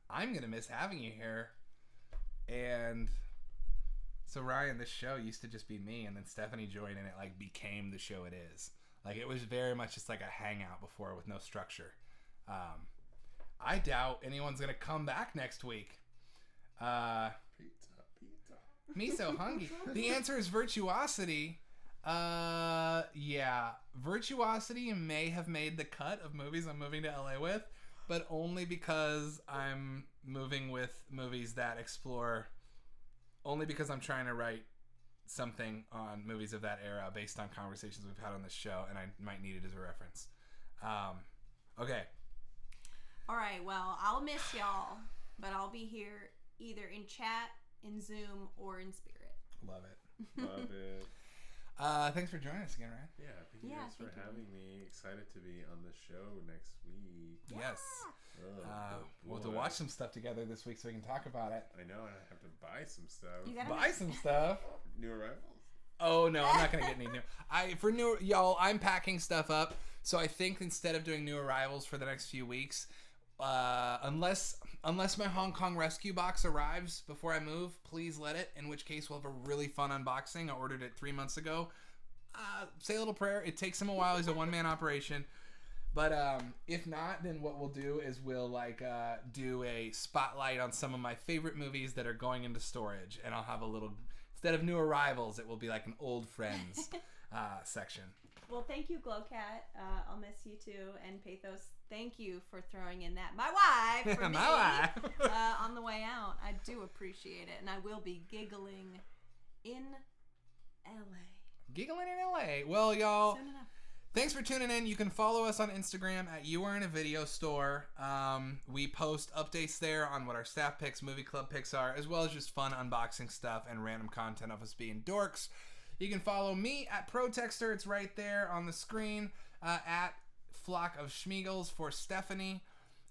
I'm gonna miss having you here. And so Ryan, this show used to just be me, and then Stephanie joined, and it like became the show it is. Like, it was very much just like a hangout before with no structure. I doubt anyone's gonna come back next week. Pizza. Me so hungry. The answer is Virtuosity. Yeah, Virtuosity may have made the cut of movies I'm moving to LA with, but only because I'm moving with movies that explore. Only because I'm trying to write something on movies of that era based on conversations we've had on this show, and I might need it as a reference. Okay. All right. Well, I'll miss y'all, but I'll be here either in chat, in Zoom, or in spirit. Love it. Love it. Thanks for joining us again, Ryan. Yeah, thank you guys for having me. Excited to be on the show next week. Yes. We'll have to watch some stuff together this week so we can talk about it. I know, and I have to buy some stuff. You gotta Buy some stuff. New arrivals? Oh no, I'm not gonna get any new. Y'all, I'm packing stuff up. So I think instead of doing new arrivals for the next few weeks, unless my Hong Kong rescue box arrives before I move, please let it. In which case we'll have a really fun unboxing. I ordered it 3 months ago. Say a little prayer. It takes him a while. He's a one-man operation. But if not, then what we'll do is we'll do a spotlight on some of my favorite movies that are going into storage, and I'll have a little, instead of new arrivals, it will be like an old friends section. Well, thank you, Glowcat. I'll miss you too. And Pathos, thank you for throwing in that my wife for me on the way out. I do appreciate it, and I will be giggling in LA. Giggling in LA. Well, y'all. Soon enough. Thanks for tuning in. You can follow us on Instagram at You Are in a Video Store. We post updates there on what our staff picks, movie club picks are, as well as just fun unboxing stuff and random content of us being dorks. You can follow me at Protextor. It's right there on the screen. At Flock of Schmeagles for Stephanie.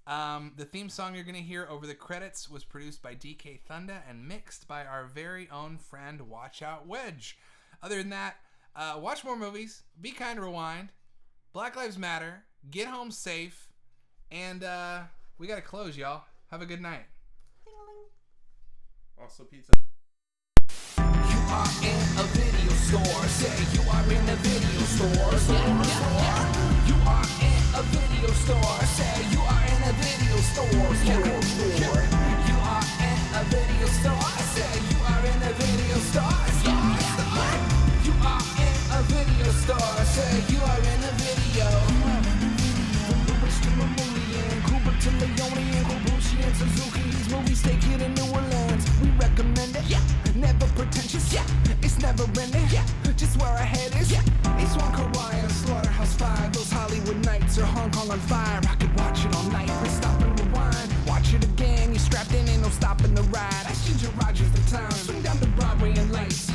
The theme song you're going to hear over the credits was produced by DK Thunda and mixed by our very own friend Watch Out Wedge. Other than that, watch more movies, be kind, rewind, Black Lives Matter, get home safe, and we gotta close, y'all. Have a good night. Also pizza. You are in a video store. Say you are in a video store. You are in a video store. Say you are in a video store. You are in a video store. Say you are in a video store. You are in a video store. Say you are in a video. From Lewis to Mamoulian, Cooper to Leone, Kobushi and Suzuki. These movies take you to New Orleans. We recommend it. Yeah. Never pretentious. Yeah. It's never ending. Yeah. Just where our head is. Yeah. It's one Korea, Slaughterhouse 5. Those Hollywood nights are Hong Kong on fire. I could watch it all night. We're stopping rewind. Watch it again. You strapped in, ain't no stopping the ride. That's Ginger Rogers the time. Swing down to Broadway and lights.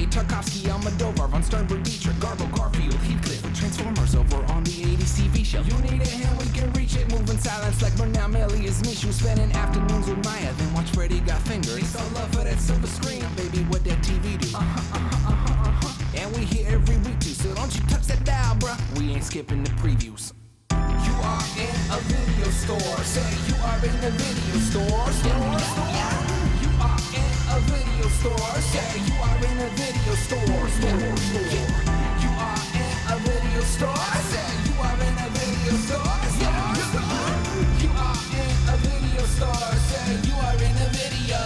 Mike, Tarkovsky, Almodovar, Von Sternberg, Dietrich, Garbo, Garfield, Heathcliff, with Transformers over on the 80s TV show. You need a hand, we can reach it. Moving silence like Bernal Melly is Mishu. Spending afternoons with Maya, then watch Freddy Got Fingered. It's all love for that silver screen, baby, what that TV do. And we here every week too, so don't you touch that dial, bruh. We ain't skipping the previews. You are in a video store. Say you are in a video store. You are in a video store. Say you are in a video store. You are in a video store. Say you are in a video store. You are in a video store. Say you are in a video.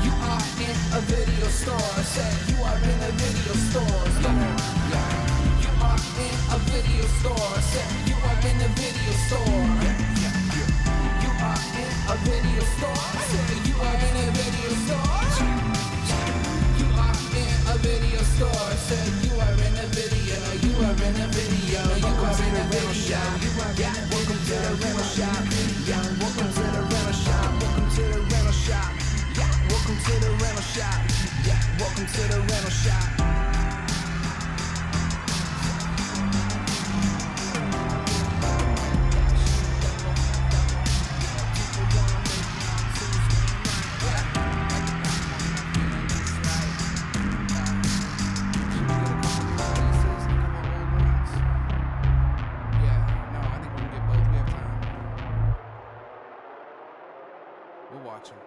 You are in a video store. Say you are in a video store. You are in a video store. Say you are in a video store. You are in a video store. Say you are in a video store. You are in a video store. Say you are in a video. You are in a video. You are in a rental shop. Welcome to the rental shop. Welcome to the rental shop. Welcome to the rental shop. Welcome to the rental shop. Welcome to the rental shop. We'll watch them.